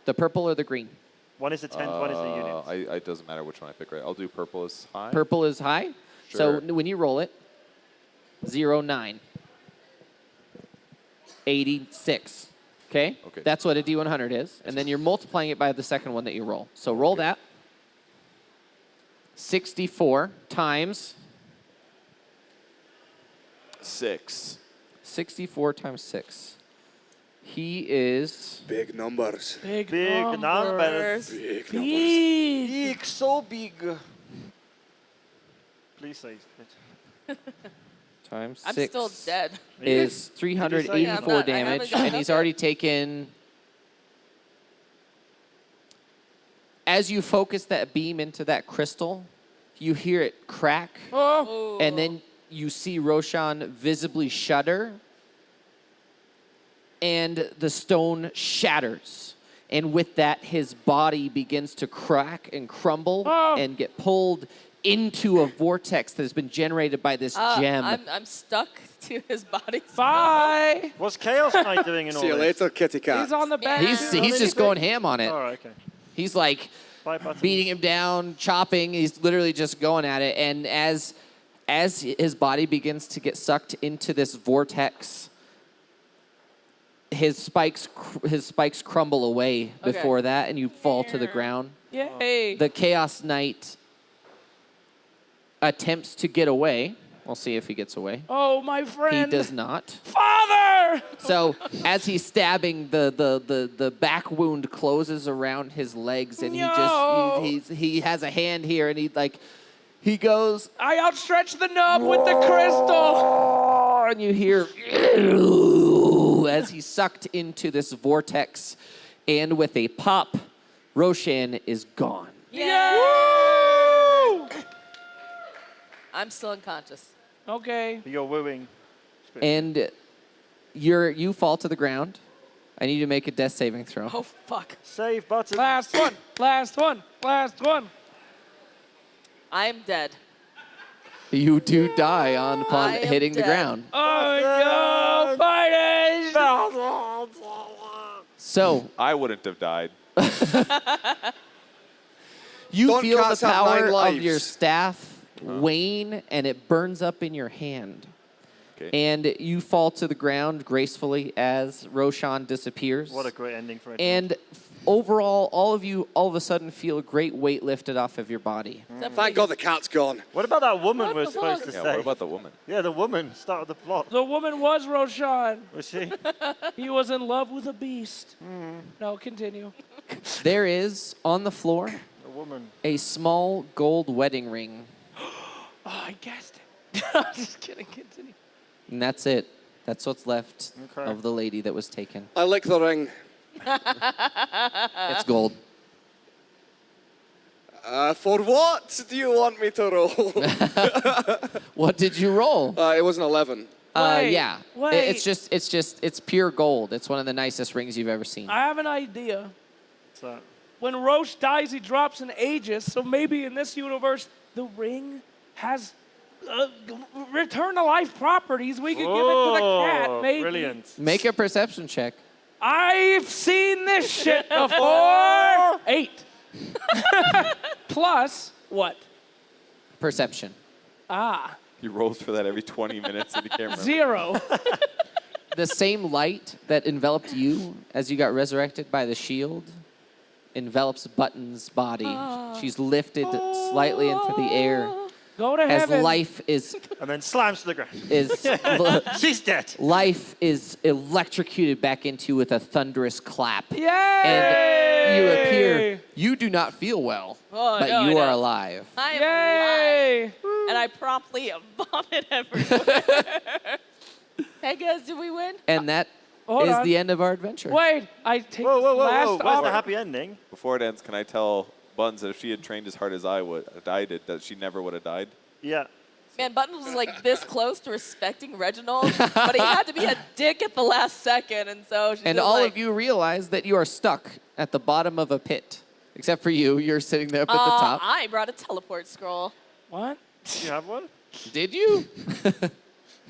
The purple or the green? One is the 10th, one is the unit. It doesn't matter which one I pick. Right. I'll do purple as high. Purple is high. Sure. So when you roll it, 0, 9. 86. Okay? Okay. That's what a D100 is. And then you're multiplying it by the second one that you roll. So roll that. 64 times 6. 64 times 6. He is Big numbers. Big, Big numbers. Big numbers. Big, so big. Please say it. times I'm 6 still dead. is Yeah, 384 I'm not- I damage, haven't gotten and he's up already yet. taken. As you focus that beam into that crystal, you hear it crack, Oh. and then you see Roshan visibly shudder, and the stone shatters. And with that, his body begins to crack and crumble Oh. and get pulled into a vortex that has been generated by this gem. I'm stuck to his body. Bye. What's Chaos Knight doing in all See you this? later, kitty cat. He's on the back. He's just going ham on it. All right, okay. He's like Bye, Buttons. beating him down, chopping. He's literally just going at it. And as his body begins to get sucked into this vortex, his spikes crumble away Okay. before that, and you fall to the ground. Yay. The Chaos Knight attempts to get away. We'll see if he gets away. Oh, my He friend. does not. Father! So as he's stabbing, the back wound closes around his legs, and No. he has a hand here, and he goes, I outstretched the nub with the crystal. and you hear as he's sucked into this vortex, and with a pop, Roshan is gone. Woo! I'm still unconscious. Okay. You're wooing. And you fall to the ground. I need you to make a death saving throw. Oh, fuck. Save Buttons. Last one. Last one. Last one. I am dead. You do die upon I am hitting the dead. ground. Oh, no, Buttons! So I wouldn't have died. you Don't feel the cats have 9 power of lives? your staff wane, and it burns up in your hand. Okay. And you fall to the ground gracefully as Roshan disappears. What a great ending for it. And overall, all of you all of a sudden feel a great weight lifted off of your body. Except Thank God the cat's gone. What about that woman What we're the supposed fuck? to Yeah. say? What about the woman? Yeah, the woman started the plot. The woman was Roshan. Was she? He was in love with a beast. No, continue. There is, on the floor, A woman. a small gold wedding ring. Oh, I guessed it. I'm just kidding. Continue. And that's it. That's what's left Okay. of the lady that was taken. I lick the ring. It's gold. For what do you want me to roll? What did you roll? It was an 11. Wait, Yeah. wait. It's pure gold. It's one of the nicest rings you've ever seen. I have an idea. What's that? When Roche dies, he drops in ages. So maybe in this universe, the ring has return to life properties. We could give it to the cat. Maybe. Brilliant. Make a perception check. I've seen this shit before. 8. Plus what? Perception. Ah, He rolls for that every 20 minutes and he can't remember. 0. the same light that enveloped you as you got resurrected by the shield envelops Button's body. She's lifted slightly into the air Go to as heaven. life is And then slams to the ground. She's dead. life is electrocuted back into you with a thunderous clap. Yay! And you appear. You do not feel well, Oh, but no, you I are don't. alive. I am Yay! alive. And I promptly vomit everywhere. Hey guys, did we win? And that Hold is on. the end of our adventure. Wait, I take Whoa, this whoa, whoa, last whoa. Where's the offer. happy ending? Before it ends, can I tell Buns that if she had trained as hard as I did, that she never would have died? Yeah. Man, Buttons was like this close to respecting Reginald, but he had to be a dick at the last second, and so she's And just all like, of you realize that you are stuck at the bottom of a pit. Except for you, you're sitting there up at the top. I brought a teleport scroll. What? Do you have one? Did you?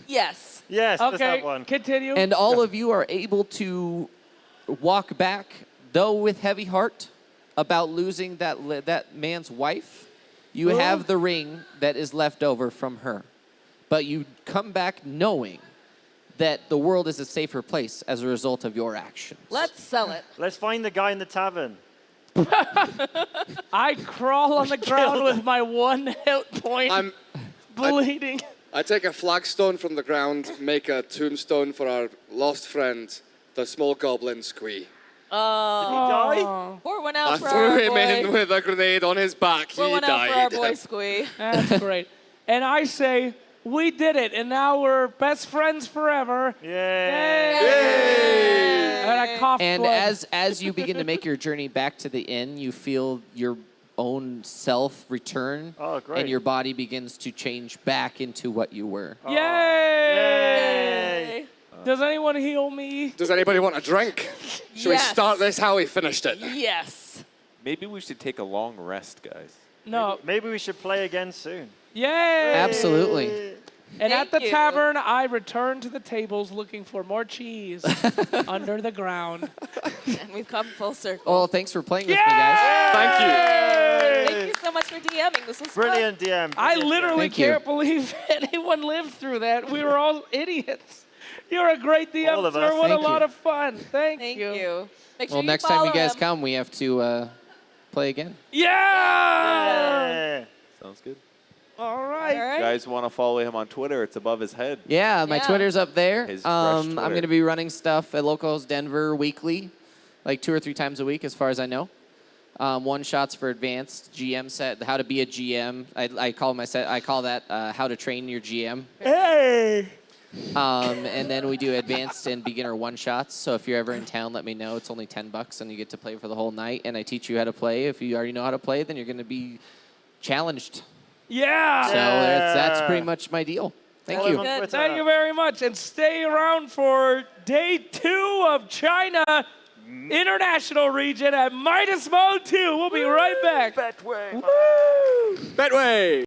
Yes. Yes, let's Okay, have one. continue. And all of you are able to walk back, though with heavy heart, about losing that man's wife. You have the ring that is left over from her. But you come back knowing that the world is a safer place as a result of your actions. Let's sell it. Let's find the guy in the tavern. I crawl on the ground with my one hit point I'm, bleeding. I take a flagstone from the ground, make a tombstone for our lost friend, the small goblin Squee. Did he die? Pour one I out for threw our him in boy. with a grenade on his back. Pour He one out for our died. boy Squee. That's great. And I say, we did it, and now we're best friends forever. Yay! And I cough And blood. as you begin to make your journey back to the inn, you feel your own self return. Oh, great. And your body begins to change back into what you were. Yay! Yay. Does anyone heal me? Does anybody want a drink? Should we Yes. start this how we finished it? Yes. Maybe we should take a long rest, guys. No. Maybe we should play again soon. Yay! Absolutely. And at Thank the you. tavern, I return to the tables looking for more cheese under the ground. And we've come full circle. Well, thanks for playing with me, guys. Thank you. Thank you so much for DMing. This was fun. Brilliant DM. I brilliant literally Thank you. can't believe anyone lived through that. We were all idiots. You're a great DM, All of sir. us. What a Thank lot you. of fun. Thank Thank you. you. Make sure Well, you next time you follow guys him. come, we have to play again. Yeah! Yeah. Sounds good. All right. All right. You guys want to follow him on Twitter? It's above his head. Yeah, my Yeah. Twitter's up there. His fresh I'm Twitter. going to be running stuff at Locals Denver weekly, like 2 or 3 times a week, as far as I know. One shots for advanced GM set, how to be a GM. I call that how to train your GM. Hey! And then we do advanced and beginner one shots. So if you're ever in town, let me know. It's only $10 and you get to play for the whole night. And I teach you how to play. If you already know how to play, then you're going to be challenged. Yeah! So that's pretty much my deal. Thank Follow you. him on Good. Twitter. Thank you very much. And stay around for day 2 of China International Region at Midas Mode 2. We'll be right back. Betway. Betway!